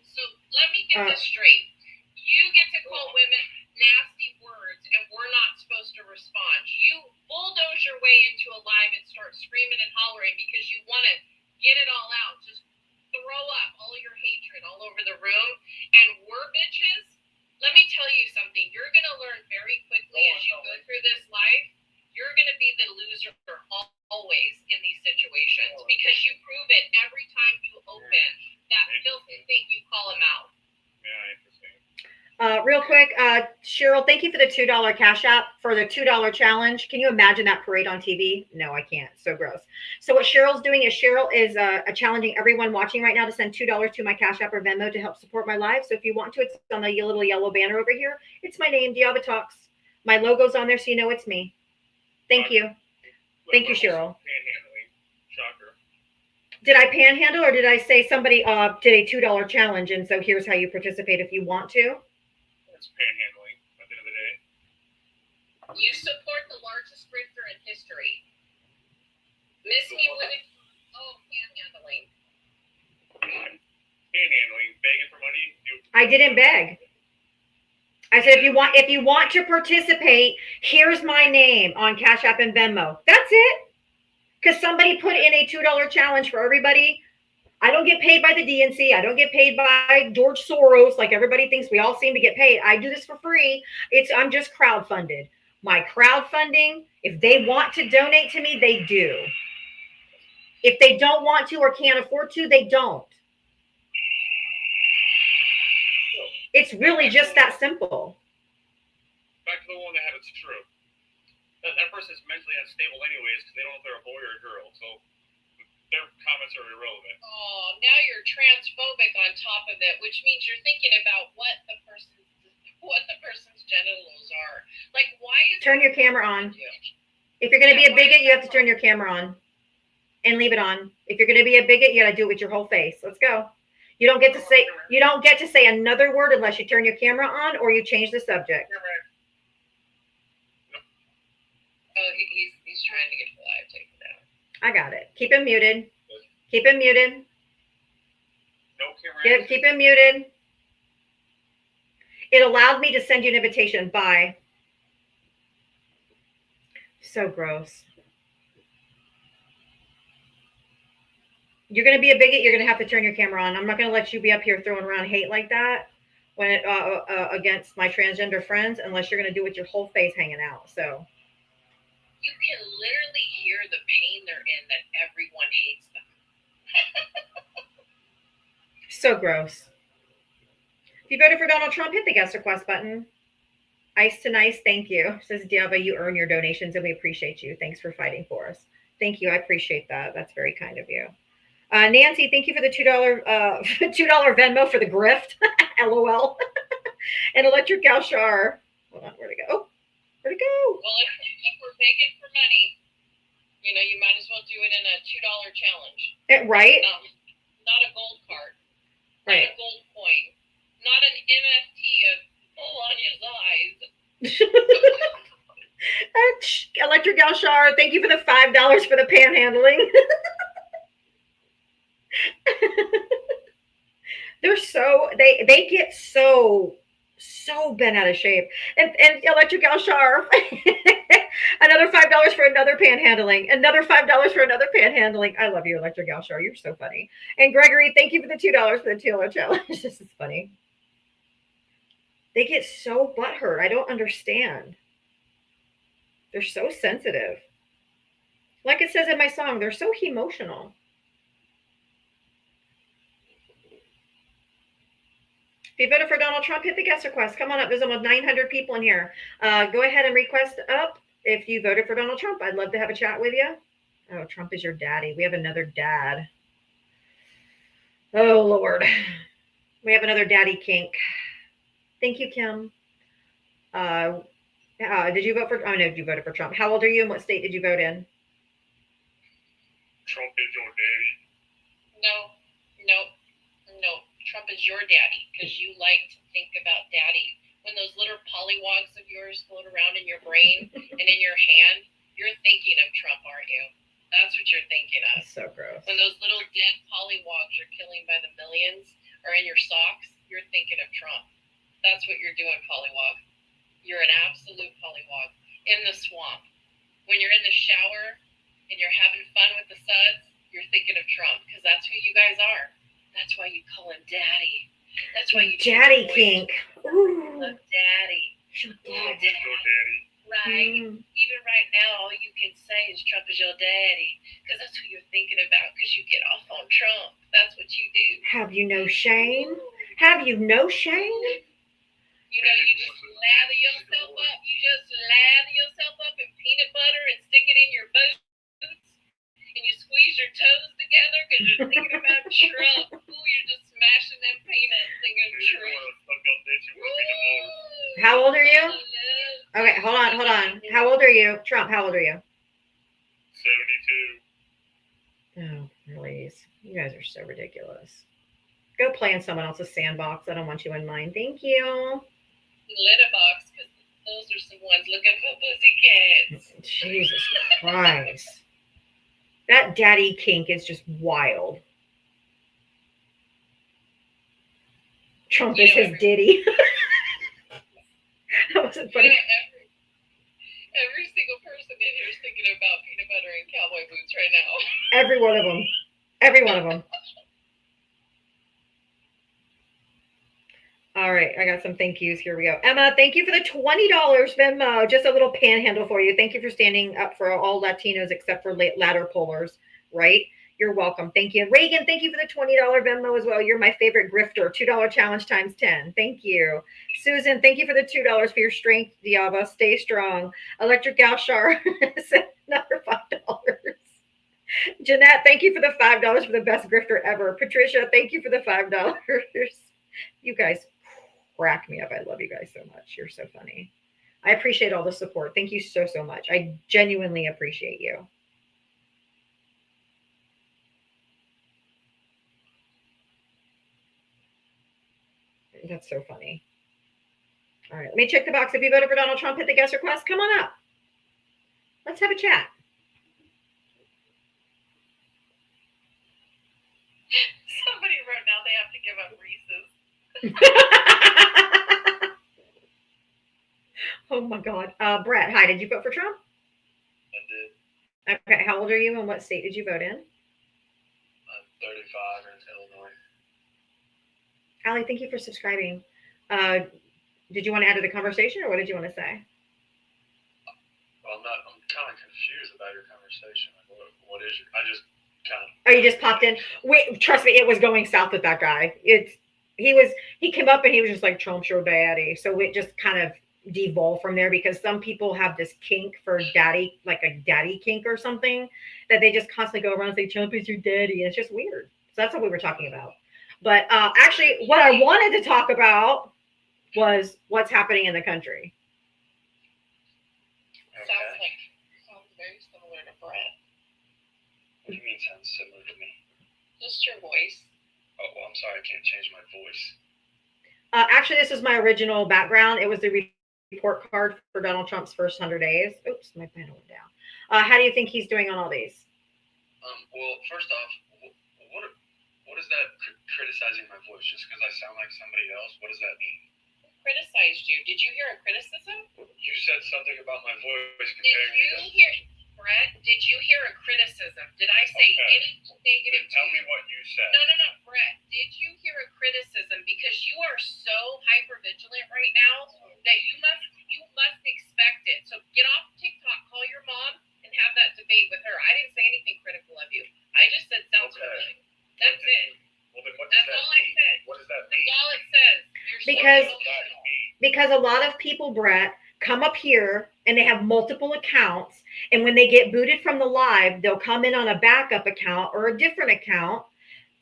So let me get this straight. You get to call women nasty words, and we're not supposed to respond. You bulldoze your way into a live and start screaming and hollering because you want to get it all out. Just throw up all your hatred all over the room. And we're bitches. Let me tell you something. You're going to learn very quickly as you go through this life. You're going to be the loser always in these situations because you prove it every time you open that filthy thing you call them out. Yeah, interesting. Real quick, Cheryl, thank you for the $2 Cash App for the $2 challenge. Can you imagine that parade on TV? No, I can't. So gross. So what Cheryl's doing is Cheryl is challenging everyone watching right now to send $2 to my Cash App or Venmo to help support my live. So if you want to, it's on the little yellow banner over here. It's my name, Diavatalks. My logo's on there, so you know it's me. Thank you. Thank you, Cheryl. Panhandling. Shocker. Did I panhandle or did I say somebody did a $2 challenge and so here's how you participate if you want to? That's panhandling at the end of the day. You support the largest sprinter in history. Miss me with it. Oh, panhandling. Panhandling, begging for money. I didn't beg. I said if you want to participate, here's my name on Cash App and Venmo. That's it. Because somebody put in a $2 challenge for everybody. I don't get paid by the DNC. I don't get paid by George Soros like everybody thinks we all seem to get paid. I do this for free. I'm just crowdfunded. My crowdfunding, if they want to donate to me, they do. If they don't want to or can't afford to, they don't. It's really just that simple. Back to the one that had its stroke. That person's mentally unstable anyways because they don't know if they're a boy or a girl. So their comments are irrelevant. Oh, now you're transphobic on top of it, which means you're thinking about what the person's genitals are. Like, why is turn your camera on? If you're going to be a bigot, you have to turn your camera on and leave it on. If you're going to be a bigot, you got to do it with your whole face. Let's go. You don't get to say another word unless you turn your camera on or you change the subject. Oh, he's trying to get the live taken down. I got it. Keep him muted. Keep him muted. No camera. Keep him muted. It allowed me to send you an invitation. Bye. So gross. You're going to be a bigot. You're going to have to turn your camera on. I'm not going to let you be up here throwing around hate like that when against my transgender friends unless you're going to do it with your whole face hanging out. So you can literally hear the pain they're in that everyone hates them. So gross. If you voted for Donald Trump, hit the guest request button. Ice to nice, thank you. Says Diava, you earn your donations and we appreciate you. Thanks for fighting for us. Thank you. I appreciate that. That's very kind of you. Nancy, thank you for the $2 Venmo for the grift. LOL. And Electric Gal Shar. Hold on, where'd it go? Oh, where'd it go? Well, if we're begging for money, you know, you might as well do it in a $2 challenge. Right? Not a gold card. Right. Not a gold coin. Not an NFT of Melania's eyes. Electric Gal Shar, thank you for the $5 for the panhandling. They're so they get so bent out of shape. And Electric Gal Shar, another $5 for another panhandling. Another $5 for another panhandling. I love you, Electric Gal Shar. You're so funny. And Gregory, thank you for the $2 for the $2 challenge. This is funny. They get so butthurt. I don't understand. They're so sensitive. Like it says in my song, they're so emotional. If you voted for Donald Trump, hit the guest request. Come on up. There's almost 900 people in here. Go ahead and request up if you voted for Donald Trump. I'd love to have a chat with you. Oh, Trump is your daddy. We have another dad. Oh, Lord. We have another daddy kink. Thank you, Kim. Did you vote for? Oh no, you voted for Trump. How old are you, and what state did you vote in? Trump is your daddy. No. Trump is your daddy because you like to think about daddy. When those little pollywogs of yours float around in your brain and in your hand, you're thinking of Trump, aren't you? That's what you're thinking of. That's so gross. When those little dead pollywogs you're killing by the millions are in your socks, you're thinking of Trump. That's what you're doing, pollywog. You're an absolute pollywog in the swamp. When you're in the shower and you're having fun with the suds, you're thinking of Trump because that's who you guys are. That's why you call him daddy. That's why you daddy kink. Ooh. Love daddy. Your Trump is your daddy. Right. Even right now, all you can say is Trump is your daddy because that's who you're thinking about because you get off on Trump. That's what you do. Have you no shame? Have you no shame? You know, you just lather yourself up. You just lather yourself up in peanut butter and stick it in your boots. And you squeeze your toes together because you're thinking about Trump. Ooh, you're just smashing them peanuts thinking of Trump. How old are you? Okay, hold on. How old are you? Trump, how old are you? 72. Oh, please. You guys are so ridiculous. Go play in someone else's sandbox. I don't want you in mine. Thank you. Litter box, because those are some ones looking for pussycats. Jesus Christ. That daddy kink is just wild. Trump is his ditty. That wasn't funny. Every single person in here is thinking about peanut butter and cowboy boots right now. Every one of them. Every one of them. All right, I got some thank yous. Here we go. Emma, thank you for the $20 Venmo. Just a little panhandle for you. Thank you for standing up for all Latinos except for ladder pullers, right? You're welcome. Thank you. Reagan, thank you for the $20 Venmo as well. You're my favorite grifter. $2 challenge times 10. Thank you. Susan, thank you for the $2 for your strength, Diava. Stay strong. Electric Galshar, another $5. Jeanette, thank you for the $5 for the best grifter ever. Patricia, thank you for the $5. You guys crack me up. I love you guys so much. You're so funny. I appreciate all the support. Thank you so, so much. I genuinely appreciate you. That's so funny. All right, let me check the box. If you voted for Donald Trump, hit the guest request. Come on up. Let's have a chat. Somebody wrote now they have to give up Reese's. Oh my God. Brett, hi. Did you vote for Trump? I did. Okay. How old are you and what state did you vote in? I'm 35 in Illinois. Allie, thank you for subscribing. Did you want to add to the conversation or what did you want to say? Well, I'm kind of confused about your conversation. What is your, I just kind of. Oh, you just popped in? Wait, trust me, it was going south with that guy. He came up and he was just like, Trump's your daddy. So it just kind of devolved from there because some people have this kink for daddy, like a daddy kink or something, that they just constantly go around and say, Trump is your daddy. And it's just weird. So that's what we were talking about. But actually, what I wanted to talk about was what's happening in the country. Okay. Sounds very similar to Brett. What do you mean sounds similar to me? Just your voice. Oh, well, I'm sorry, I can't change my voice. Actually, this is my original background. It was the report card for Donald Trump's first 100 days. Oops, my pen went down. How do you think he's doing on all these? Well, first off, what is that criticizing my voice just because I sound like somebody else? What does that mean? Criticized you. Did you hear a criticism? You said something about my voice Did comparing me to. Brett, did you hear a criticism? Did I say any negative? Tell me what you said. No, Brett. Did you hear a criticism? Because you are so hyper vigilant right now that you must expect it. So get off TikTok, call your mom, and have that debate with her. I didn't say anything critical of you. I just said sounds good. That's it. Well, then what does That's that all mean? I said. What does that That's mean? all it says. Because a lot of people, Brett, come up here and they have multiple accounts, and when they get booted from the live, they'll come in on a backup account or a different account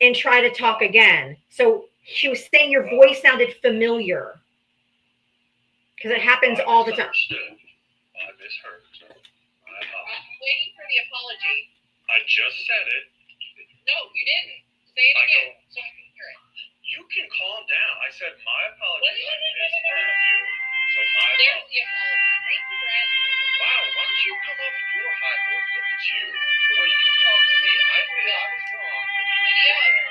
and try to talk again. So she was saying your voice sounded familiar because it happens all the time. I misheard. I'm waiting for the apology. I just said it. No, you didn't. Say it again so I can hear it. You can calm down. I said my apology. What? I misheard you. So my There's apology. the apology. Thank you, Brett. Wow, why don't you come off of your high horse? Look at you. The way you talk to me. I knew I was wrong. But you Lydia.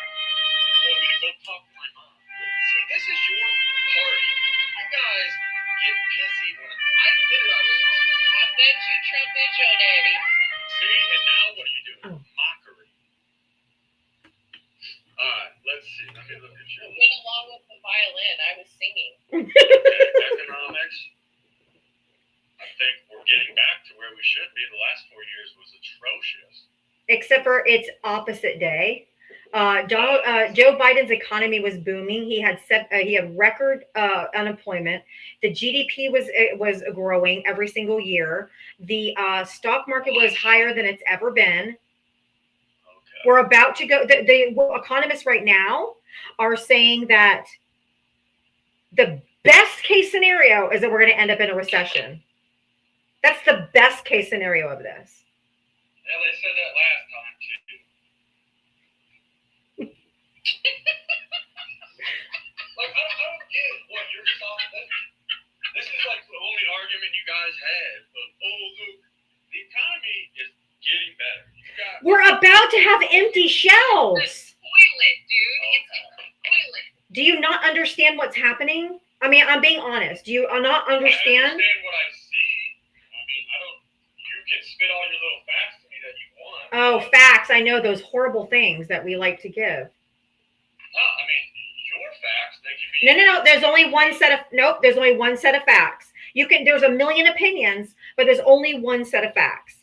told me to go talk to my mom. See, this is your party. You guys get pissy when I admitted I was wrong. I bet you Trump is your daddy. See, and now what are you doing? Mockery. Alright, let's see. Let me look at you. Went along with the violin. I was singing. Okay, economics. I think we're getting back to where we should be. The last 4 years was atrocious. Except for it's opposite day. Joe Biden's economy was booming. He had record unemployment. The GDP was growing every single year. The stock market was higher than it's ever been. Okay. We're about to go. The economists right now are saying that the best case scenario is that we're going to end up in a recession. That's the best case scenario of this. Yeah, they said that last time too. Like, I don't get what you're talking. This is like the only argument you guys had. Of, look, the economy is getting better. We're about to have empty shelves. It's a toilet, dude. It's a toilet. Do you not understand what's happening? I mean, I'm being honest. Do you not understand? I understand what I see. I mean, you can spit all your little facts to me that you want. Oh, facts. I know those horrible things that we like to give. No, I mean, your facts, they can be... No. There's only one set of facts. There's a million opinions, but there's only one set of facts.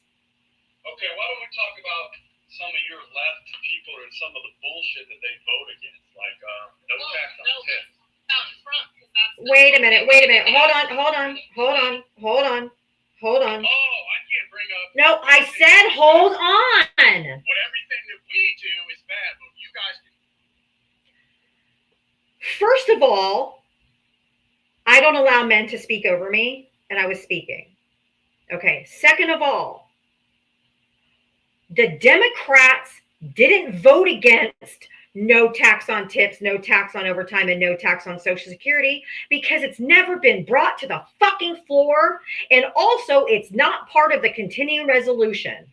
Okay, why don't we talk about some of your left people and some of the bullshit that they vote against, like no tax on tips. Wait a minute. Hold on. Oh, I can't bring up... No, I said hold on. What everything that we do is bad, but you guys can... First of all, I don't allow men to speak over me, and I was speaking. Okay. Second of all, the Democrats didn't vote against no tax on tips, no tax on overtime, and no tax on Social Security because it's never been brought to the fucking floor. And also, it's not part of the continuing resolution.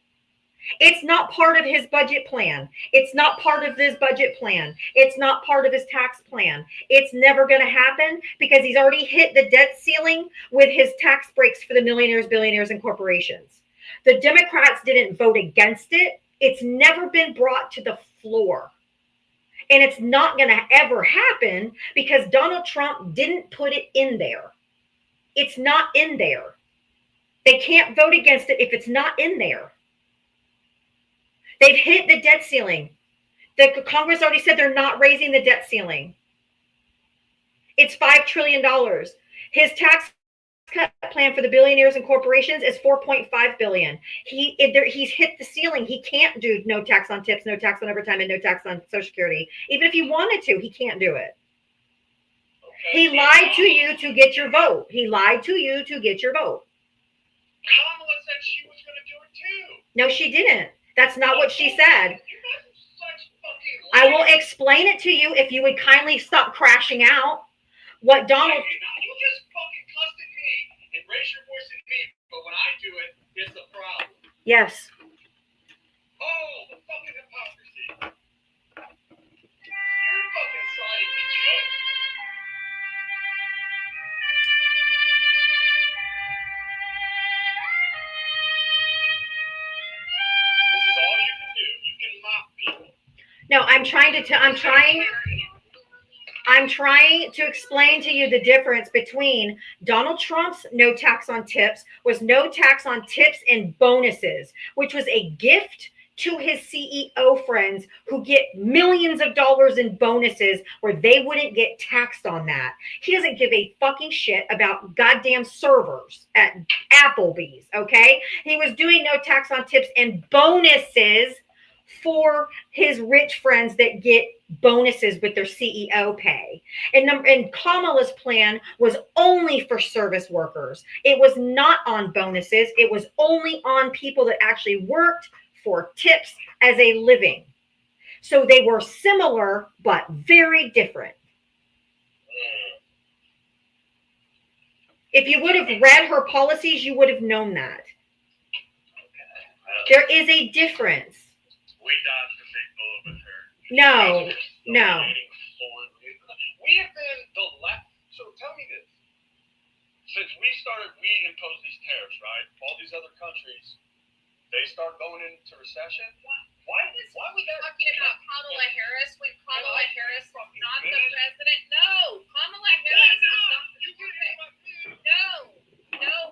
It's not part of his budget plan. It's not part of this budget plan. It's not part of his tax plan. It's never going to happen because he's already hit the debt ceiling with his tax breaks for the millionaires, billionaires, and corporations. The Democrats didn't vote against it. It's never been brought to the floor. And it's not going to ever happen because Donald Trump didn't put it in there. It's not in there. They can't vote against it if it's not in there. They've hit the debt ceiling. The Congress already said they're not raising the debt ceiling. It's $5 trillion. His tax cut plan for the billionaires and corporations is $4.5 billion. He's hit the ceiling. He can't do no tax on tips, no tax on overtime, and no tax on Social Security. Even if he wanted to, he can't do it. Okay. He lied to you to get your vote. Kamala said she was going to do it too. No, she didn't. That's not what she said. I will explain it to you if you would kindly stop crashing out. What Donald... You just fucking cussed at me and raise your voice at me, but when I do it, it's a problem. Yes. Oh, the fucking hypocrisy. You're fucking siding with Joe. This is all you can do. You can mock people. No, I'm trying to explain to you the difference between Donald Trump's no tax on tips was no tax on tips and bonuses, which was a gift to his CEO friends who get millions of dollars in bonuses where they wouldn't get taxed on that. He doesn't give a fucking shit about goddamn servers at Applebee's, okay? He was doing no tax on tips and bonuses for his rich friends that get bonuses with their CEO pay. And Kamala's plan was only for service workers. It was not on bonuses. It was only on people that actually worked for tips as a living. So they were similar, but very different. If you would have read her policies, you would have known that. There is a difference. We dodged a big bullet with her. No. We have been the left. So tell me this. Since we imposed these tariffs, right? All these other countries, they start going into recession. Why we talking about Kamala Harris when Kamala Harris was not the president? No, Kamala Harris is not the president. No,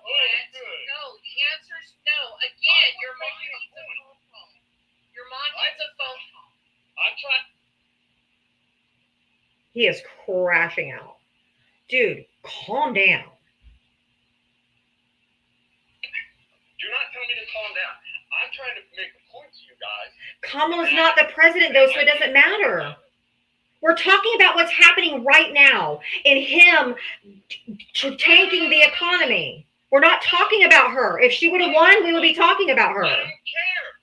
Brett. No, the answer is no. Again, your mom needs a phone call. Your mom needs a phone call. I'm trying. He is crashing out. Dude, calm down. Do not tell me to calm down. I'm trying to make a point to you guys. Kamala's not the president, though, so it doesn't matter. We're talking about what's happening right now and him tanking the economy. We're not talking about her. If she would have won, we would be talking about her. I don't care.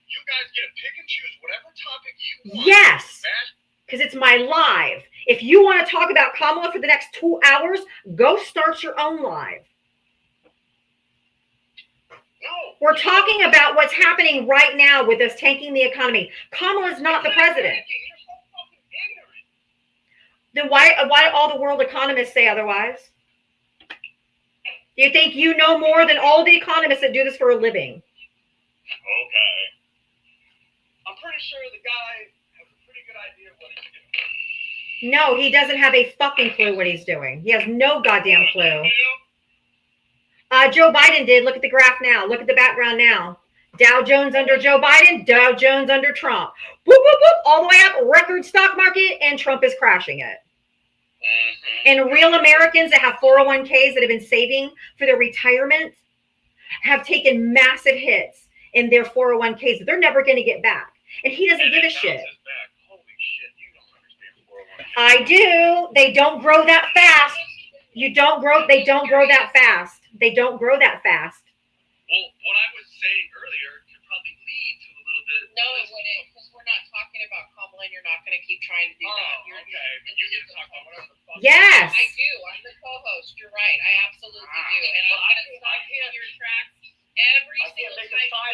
You guys get to pick and choose whatever topic you want. Yes, because it's my live. If you want to talk about Kamala for the next 2 hours, go start your own live. No. We're talking about what's happening right now with us tanking the economy. Kamala's not the president. You're so fucking ignorant. Then why all the world economists say otherwise? Do you think you know more than all the economists that do this for a living? Okay. I'm pretty sure the guy has a pretty good idea of what he's doing. No, he doesn't have a fucking clue what he's doing. He has no goddamn clue. Joe Biden did. Look at the graph now. Look at the background now. Dow Jones under Joe Biden, Dow Jones under Trump. Whoop, whoop, whoop, all the way up, record stock market, and Trump is crashing it. And real Americans that have 401ks that have been saving for their retirement have taken massive hits in their 401ks that they're never going to get back. And he doesn't give a shit. Holy shit, you don't understand 401k. I do. They don't grow that fast. They don't grow that fast. They don't grow that fast. Well, what I was saying earlier could probably lead to a little bit. No, it wouldn't, because we're not talking about Kamala, and you're not going to keep trying to do that. Okay, but you get to talk about whatever the fuck. Yes. I do. I'm the co-host. You're right. I absolutely do. And I'm going to stop you in your tracks every single time.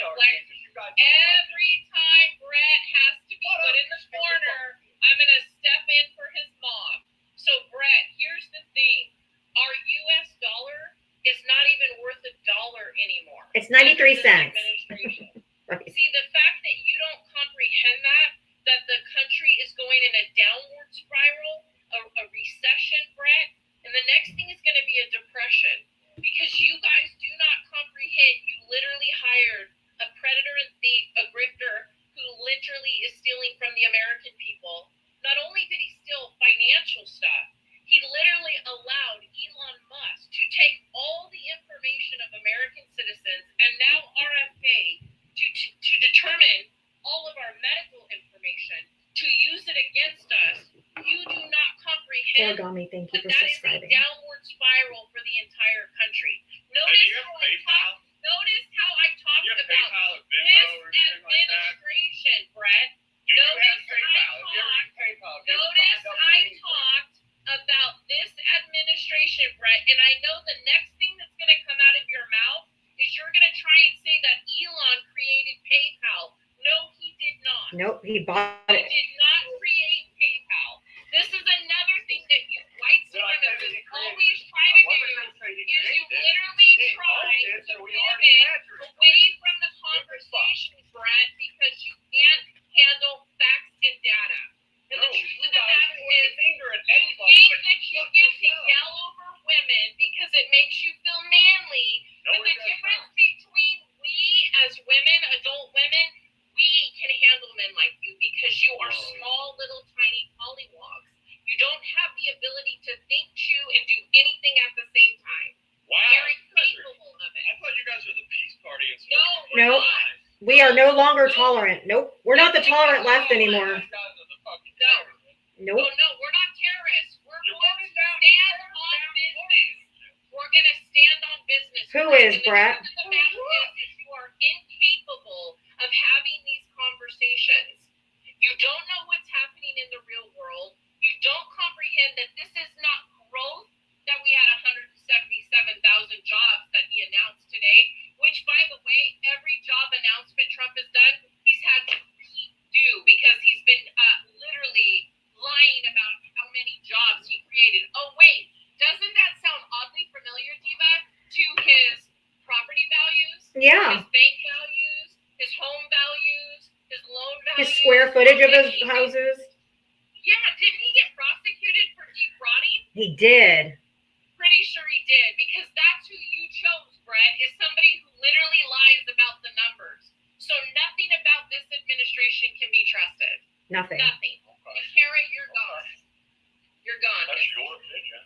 Every time Brett has to be put in the corner, I'm going to step in for his mom. So, Brett, here's the thing. Our U.S. dollar is not even worth $1 anymore. It's 93 cents. Right. See, the fact that you don't comprehend that the country is going in a downward spiral, a recession, Brett, and the next thing is going to be a depression, because you guys do not comprehend. You literally hired a predator and thief, a grifter, who literally is stealing from the American people. Not only did he steal financial stuff, he literally allowed Elon Musk to take all the information of American citizens and now RFK to determine all of our medical information, to use it against us. You do not comprehend Origami, thank you for that is a subscribing. downward spiral for the entire country. Notice how I talked about this administration, Brett. Notice I talked about this administration, Brett, and I know the next thing that's going to come out of your mouth is you're going to try and say that Elon created PayPal. No, he did not. Nope, he bought He it. did not create PayPal. This is another thing that you white supremacists always try to do, is you literally try to pivot away from the conversation, Brett, because you can't handle facts and data. And the truth of the matter is, you think that you get to yell over women because it makes you feel manly. But the difference between we as women, adult women, we ability to think, chew, and do anything at the same time. Wow. Very capable of it. I thought you guys were the peace party and stuff. No, No. we're not. We are no longer tolerant. Nope. We're not the tolerant left anymore. You guys are the fucking No. terrorists. Nope. Oh, no, we're not terrorists. We're You're going burning to down- stand on business. We're going to stand on business. Who Brett. is, And the Brett? truth of the matter is you are incapable of having these conversations. You don't know what's happening in the real world. You don't comprehend that this is not growth, that we had 177,000 jobs that he announced today, which, by the way, every job announcement Trump has done, he's had to redo because he's been literally lying about how many jobs he created. Oh, wait, doesn't that sound oddly familiar, Diva, to his property values, Yeah. his bank values, his home values, his loan values? His square footage of his houses. Yeah, didn't he get prosecuted for defrauding? He did. Pretty sure he did, because that's who you chose, Brett, is somebody who literally lies about the numbers. So nothing about this administration can be trusted. Nothing. Nothing. And Kara, you're gone. You're gone. That's your opinion.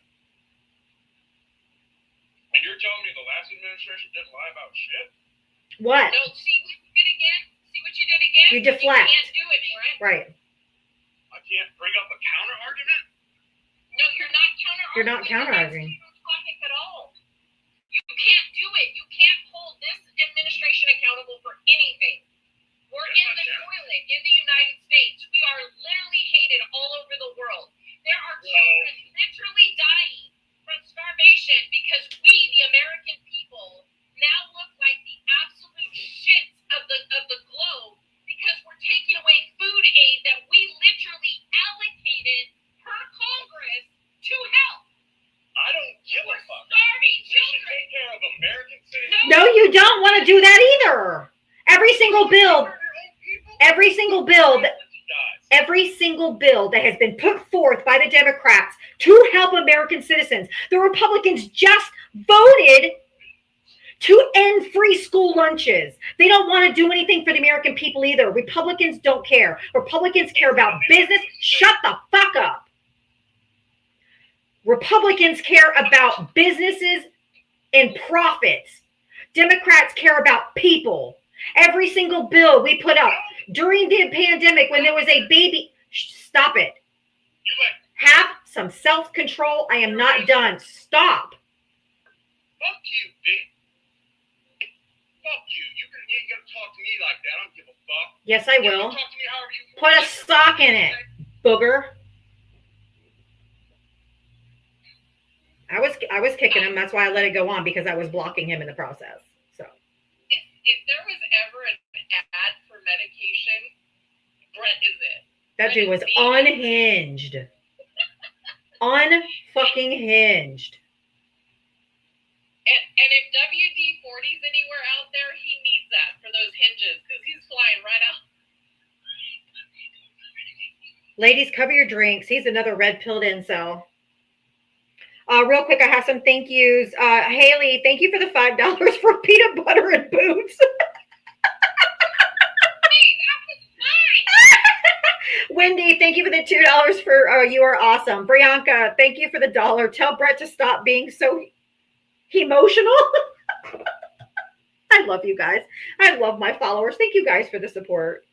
And you're telling me the last administration didn't lie about shit? What? No, see what you did again? See what you did again? You deflect. You can't do it, Brett. Right. I can't bring up a counter argument? No, you're not counter-arguing. You're not counter-arguing. That's not topic at all. You can't do it. You can't hold this administration accountable for anything. We're in the toilet in the United States. We are literally hated all over the world. There are children literally dying from starvation because we, the American people, now look like the absolute shits of the globe because we're taking away food aid that we literally allocated per Congress to help. I don't give a We're fuck. starving We should children. take care of American citizens. No, you don't want to do that either. Every single bill, every single bill that has been put forth by the Democrats to help American citizens, the Republicans just voted to end free school lunches. They don't want to do anything for the American people either. Republicans don't care. Republicans care about business. Shut the fuck up. Republicans care about businesses and profits. Democrats care about people. Every single bill we put up during the pandemic when there was a baby, stop it. Have some self-control. I am not done. Stop. Fuck you, bitch. Fuck you. You ain't gonna talk to me like that. I don't give a fuck. Yes, I You will. can talk to me however you Put a want. sock in it, booger. I was kicking him. That's why I let it go on, because I was blocking him in the process. So If there was ever an ad for medication, Brett is it. that dude was unhinged. Unfucking hinged. And if WD-40's anywhere out there, he needs that for those hinges because he's flying right out. Ladies, cover your drinks. He's another red-pilled incel. Real quick, I have some thank yous. Haley, thank you for the $5 for peanut butter and boots. Hey, that was mine. Wendy, thank you for the $2 for you are awesome. Brianka, thank you for the $1. Tell Brett to stop being so emotional. I love you guys. I love my followers. Thank you guys for the support.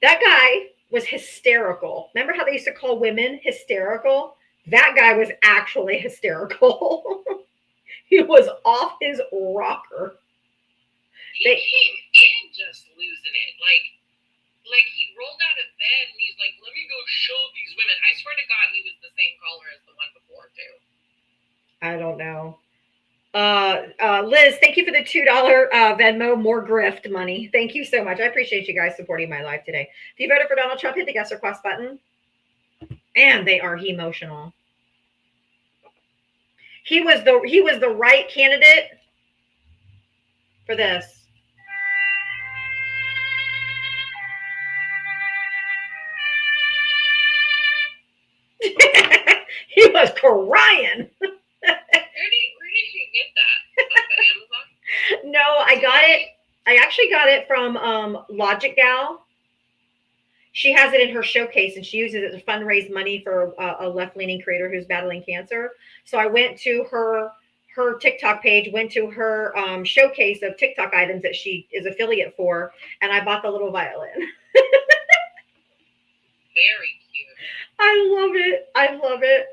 That guy was hysterical. Remember how they used to call women hysterical? That guy was actually hysterical. He was off his rocker. He came in just losing it. Like he rolled out of bed and he's like, let me go show these women. I swear to God, he was the same color as the one before, too. I don't know. Liz, thank you for the $2 Venmo, more grift money. Thank you so much. I appreciate you guys supporting my life today. If you voted for Donald Trump, hit the guest request button. And they are emotional. He was the right candidate for this. He was crying. Where did you get that? Off of Amazon? No, I actually got it from Logic Gal. she has it in her showcase, and she uses it to fundraise money for a left-leaning creator who's battling cancer. So I went to her TikTok page, went to her showcase of TikTok items that she is affiliate for, and I bought the little violin. Very cute. I love it. I love it.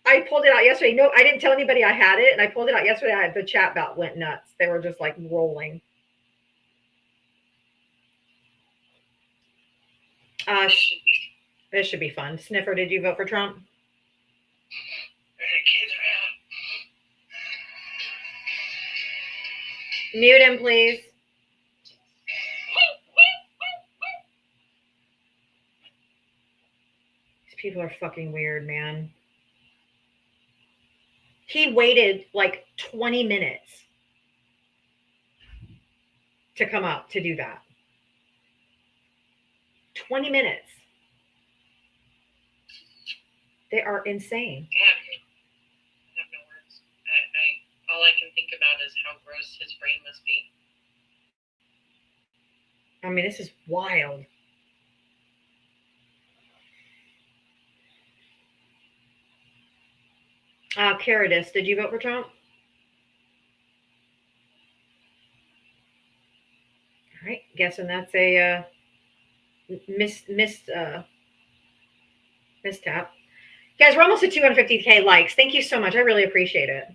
I pulled it out yesterday. No, I didn't tell anybody I had it, and I pulled it out yesterday. The chat bot went nuts. They were just like rolling. This should be fun. Sniffer, did you vote for Trump? Kids are out. Mute him, please. These people are fucking weird, man. He waited like 20 minutes to come up to do that. 20 minutes. They are insane. I have no words. All I can think about is how gross his brain must be. I mean, this is wild. Caradis, did you vote for Trump? All right, guessing that's a mistap. Guys, we're almost at 250K likes. Thank you so much. I really appreciate it.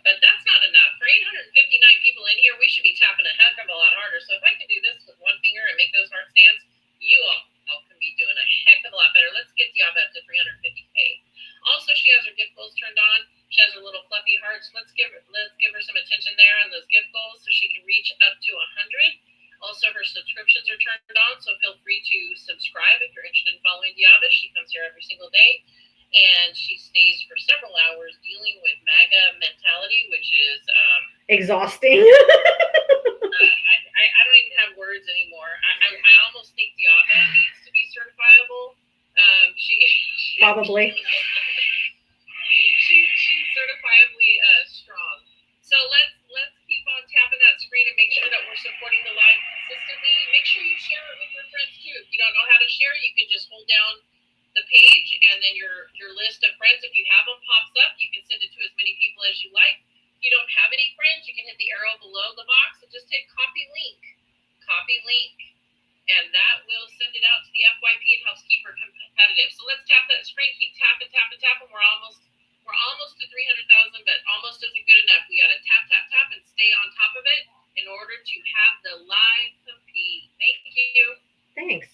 But that's not enough. For 859 people in here, we should be tapping a heck of a lot harder. So if I can do this with one finger and make those heart stands, you all can be doing a heck of a lot better. Let's get Diava up to 350K. Also, she has her gift goals turned on. She has her little fluffy hearts. Let's give her some attention there on those gift goals so she can reach up to 100. Also, her subscriptions are turned on, so feel free to subscribe if you're interested in following Diava. She comes here every single day, and she stays for several hours dealing with MAGA mentality, which is exhausting. I don't even have words anymore. I almost think Diava needs to be certifiable. She Probably. She's certifiably strong. So let's keep on tapping that screen and make sure that we're supporting the live consistently. Make sure you share it with your friends too. If you don't know how to share, you can just hold down the page, and then your list of friends, if you have them, pops up. You can send it to as many people as you like. If you don't have any friends, you can hit the arrow below the box and just hit copy link, and that will send it out to the FYP and helps keep her competitive. So let's tap that screen, keep tapping, and we're almost to 300,000, but almost isn't good enough. We got to tap, and stay on top of it in order to have the live compete. Thank you. Thanks.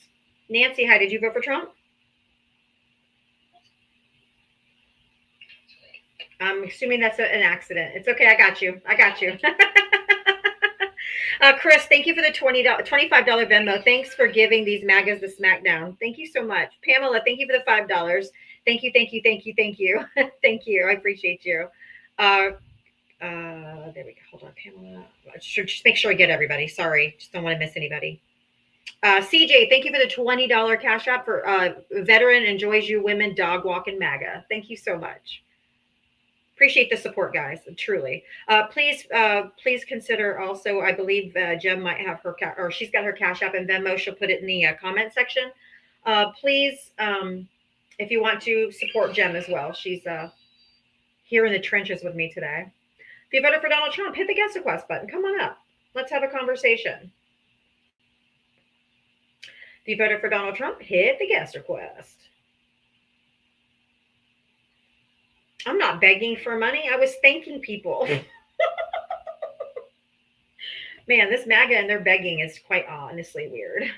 Nancy, hi, did you vote for Trump? I'm assuming that's an accident. It's okay. I got you. Chris, thank you for the $25 Venmo. Thanks for giving these MAGAs the smackdown. Thank you so much. Pamela, thank you for the $5. Thank you. Thank you. I appreciate you. There we go. Hold on, Pamela. Just make sure I get everybody. Sorry. Just don't want to miss anybody. CJ, thank you for the $20 cash app for veteran enjoys you women dog walking MAGA. Thank you so much. Appreciate the support, guys. Truly. Please consider also. I believe Jem might have her or she's got her cash app and Venmo. She'll put it in the comment section. Please, if you want to support Jem as well, she's here in the trenches with me today. If you voted for Donald Trump, hit the guest request button. Come on up. Let's have a conversation. If you voted for Donald Trump, hit the guest request. I'm not begging for money. I was thanking people. Man, this MAGA and their begging is quite honestly weird.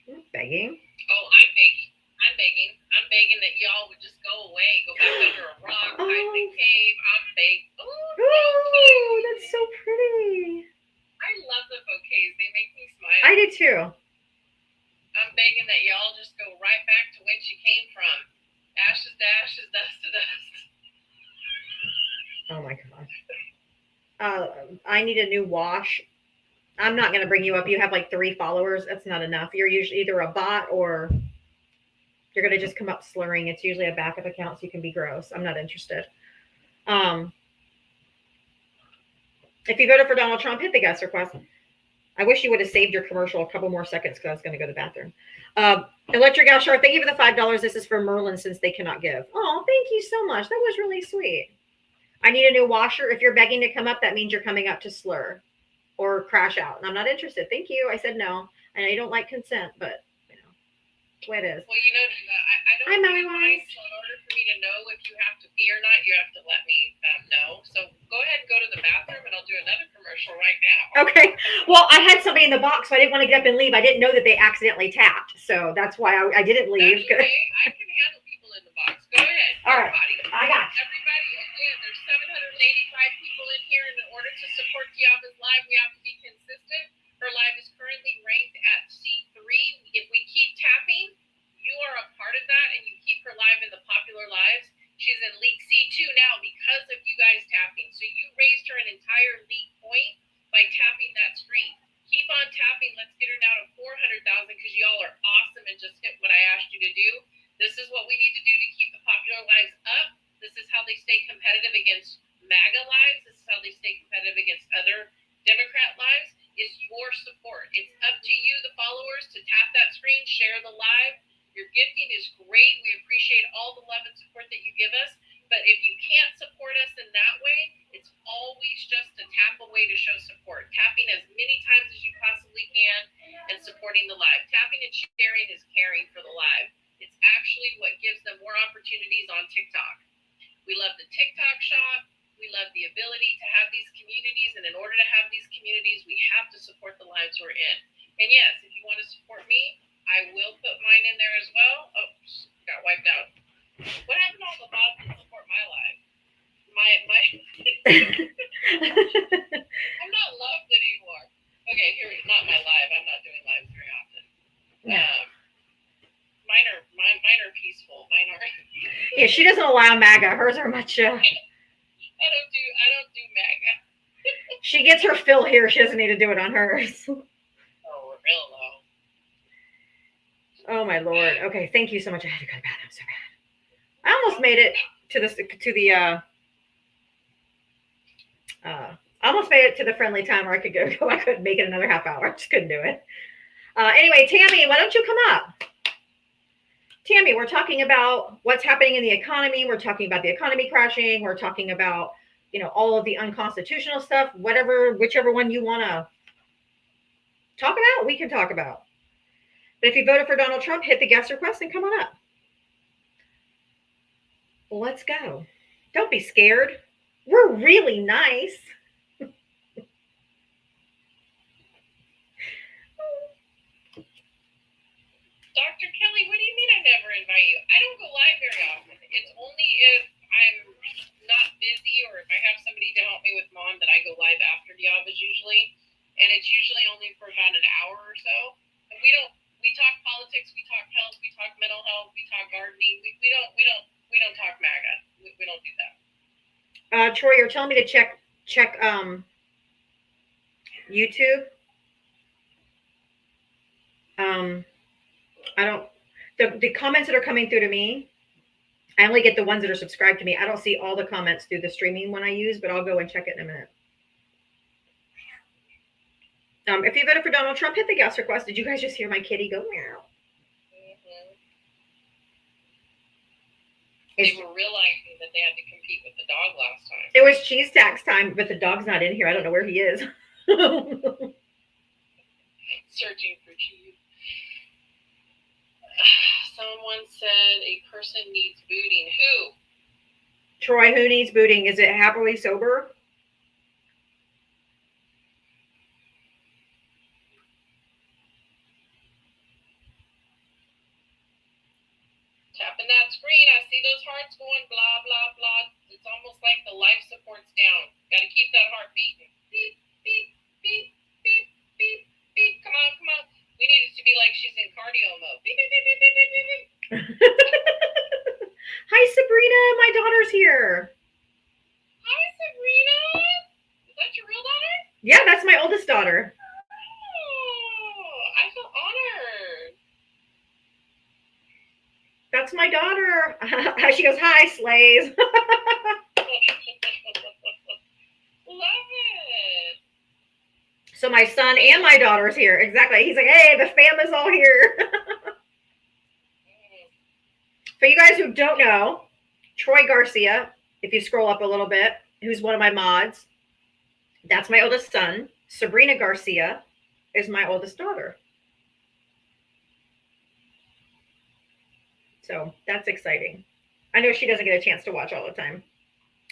I'm not begging. Oh, I'm begging that y'all would just go away, go back under a rock, hide in the cave. I'm begging. Oh, that's so pretty. I love the bouquets. They make me smile. I do too. I'm begging that y'all just go right back to whence you came from. Ashes to ashes, dust to dust. Oh my God. I need a new wash. I'm not going to bring you up. You have like 3 followers. That's not enough. You're usually either a bot or you're going to just come up slurring. It's usually a backup account, so you can be gross. I'm not interested. If you voted for Donald Trump, hit the guest request. I wish you would have saved your commercial a couple more seconds because I was going to go to the bathroom. Electric Gal Shark, thank you for the $5. This is for Merlin since they cannot give. Oh, thank you so much. That was really sweet. I need a new washer. If you're begging to come up, that means you're coming up to slur or crash out. And I'm not interested. Thank you. I said no. I know you don't like consent, but you know, that's the way it is. Well, you know, I don't really mind. So in order for me to know if you have to pee or not, you have to let me know. So go ahead and go to the bathroom, and I'll do another commercial right now. Okay. Well, I had somebody in the box, so I didn't want to get up and leave. I didn't know that they accidentally tapped, so that's why I didn't leave. That's okay. I can handle people in the box. Go ahead. All right. I got you. Everybody, again, there's 785 people in here, and in order to support Tiava's live, we have to be consistent. Her live is currently ranked at C3. If we keep tapping, you are a part of that, and you keep her live in the popular lives. She's in League C2 now because of you guys tapping. So you raised her an entire league point by tapping that screen. Keep on tapping. Let's get her now to 400,000 because y'all are awesome and just hit what I asked you to do. This is what we need to do to keep the popular lives up. This is how they stay competitive against MAGA lives. This is how they stay competitive against other Democrat lives, is your support. It's up to you, the followers, to tap that screen, share the live. Your gifting is great. We appreciate all the love and support that you give us. But if you can't support us in that way, it's always just a tap away to show support. Tapping as many times as you possibly can and supporting the live. Tapping and sharing is caring for the live. It's actually what gives them more opportunities on TikTok. We love the TikTok shop. We love the ability to have these communities. And in order to have these communities, we have to support the lives we're in. And yes, if you want to support me, I will put mine in there as well. Oh, got wiped out. What happened to all the bots that support my live? I'm not loved anymore. Okay, here, not my live. I'm not doing lives very often. Mine are peaceful. Mine are. Yeah, she doesn't allow MAGA. Hers are much. I don't do MAGA. She gets her fill here. She doesn't need to do it on hers. Oh, we're real low. Oh my Lord. Okay, thank you so much. I had to go to the bathroom so bad. I almost made it I almost made it to the friendly time where I could go. I couldn't make it another half hour. I just couldn't do it. Anyway, Tammy, why don't you come up? Tammy, we're talking about what's happening in the economy. We're talking about the economy crashing. We're talking about, all of the unconstitutional stuff, whichever one you want to talk about, we can talk about. But if you voted for Donald Trump, hit the guest request and come on up. Let's go. Don't be scared. We're really nice. Dr. Kelly, what do you mean I never invite you? I don't go live very often. It's only if I'm not busy or if I have somebody to help me with Mom that I go live after Diava's usually. And it's usually only for about an hour or so. And we talk politics, we talk health, we talk mental health, we talk gardening. We don't talk MAGA. We don't do that. Troy, you're telling me to check YouTube. I don't, the comments that are coming through to me, I only get the ones that are subscribed to me. I don't see all the comments through the streaming one I use, but I'll go and check it in a minute. If you voted for Donald Trump, hit the guest request. Did you guys just hear my kitty go meow? They were realizing that they had to compete with the dog last time. It was cheese tax time, but the dog's not in here. I don't know where he is. Searching for cheese. Someone said a person needs booting. Who? Troy, who needs booting? Is it happily sober? Tapping that screen. I see those hearts going blah, blah, blah. It's almost like the life support's down. Got to keep that heart beating. Beep, beep, beep, beep, beep, beep. Come on, come on. We need it to be like she's in cardio mode. Beep, beep, beep, beep, beep, beep, beep. Hi, Sabrina. My daughter's here. Hi, Sabrina. Is that your real daughter? Yeah, that's my oldest daughter. Oh, I feel honored. That's my daughter. She goes, hi, slays. Love it. So my son and my daughter's here. Exactly. He's like, hey, the fam is all here. For you guys who don't know, Troy Garcia, if you scroll up a little bit, who's one of my mods, that's my oldest son. Sabrina Garcia is my oldest daughter. So that's exciting. I know she doesn't get a chance to watch all the time.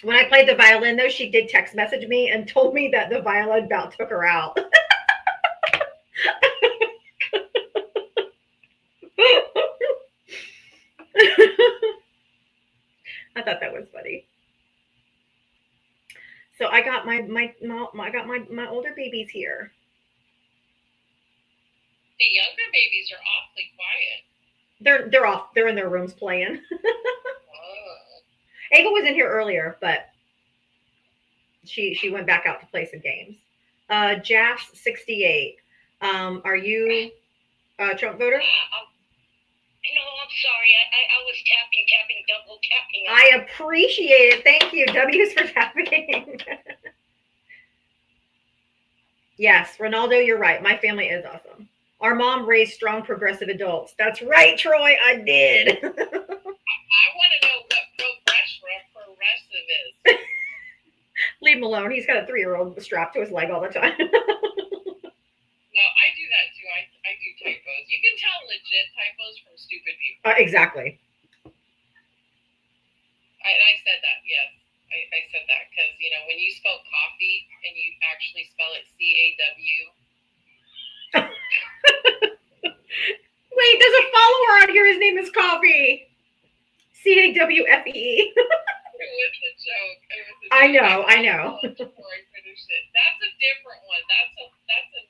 When I played the violin, though, she did text message me and told me that the violin about took her out. I thought that was funny. So I got my older babies here. The younger babies are awfully quiet. They're off. They're in their rooms playing. Ava was in here earlier, but she went back out to play some games. Jass68. Are you a Trump voter? No, I'm sorry. I was tapping, double tapping. I appreciate it. Thank you. W's for tapping. Yes, Ronaldo, you're right. My family is awesome. Our mom raised strong progressive adults. That's right, Troy. I did. I want to know what progressive is. Leave him alone. He's got a 3-year-old strapped to his leg all the time. No, I do that too. I do typos. You can tell legit typos from stupid people. Exactly. I said that, yes. I said that because, when you spell coffee and you actually spell it C-A-W. Wait, there's a follower on here. His name is Coffee. C-A-W-F-E. It was a joke. I know. Before I finished it. That's a different one. That's a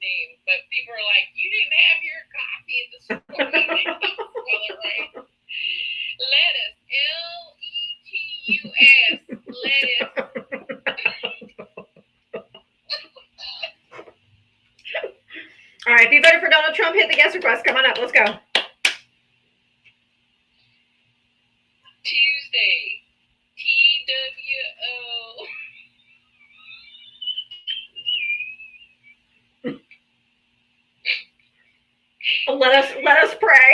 name. But people are like, you didn't have your coffee this morning. They can't spell it right. Lettuce. L-E-T-U-S. Lettuce. All right, if you voted for Donald Trump, hit the guest request. Come on up. Let's go. Tuesday. T-W-O. Let us pray.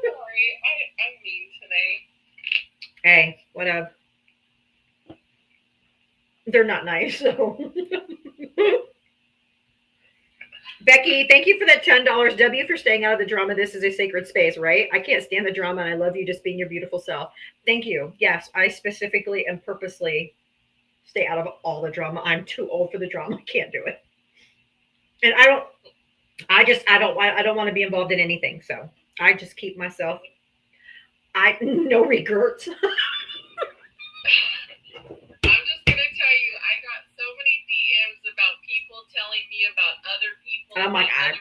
Sorry, I'm mean today. Hey, whatever. They're not nice, so. Becky, thank you for that $10. W for staying out of the drama. This is a sacred space, right? I can't stand the drama, and I love you just being your beautiful self. Thank you. Yes, I specifically and purposely stay out of all the drama. I'm too old for the drama. I can't do it. And I don't want to be involved in anything. So I just keep myself. No regrets. I'm just gonna tell you, I got so many DMs about people telling me about other people, Oh my God.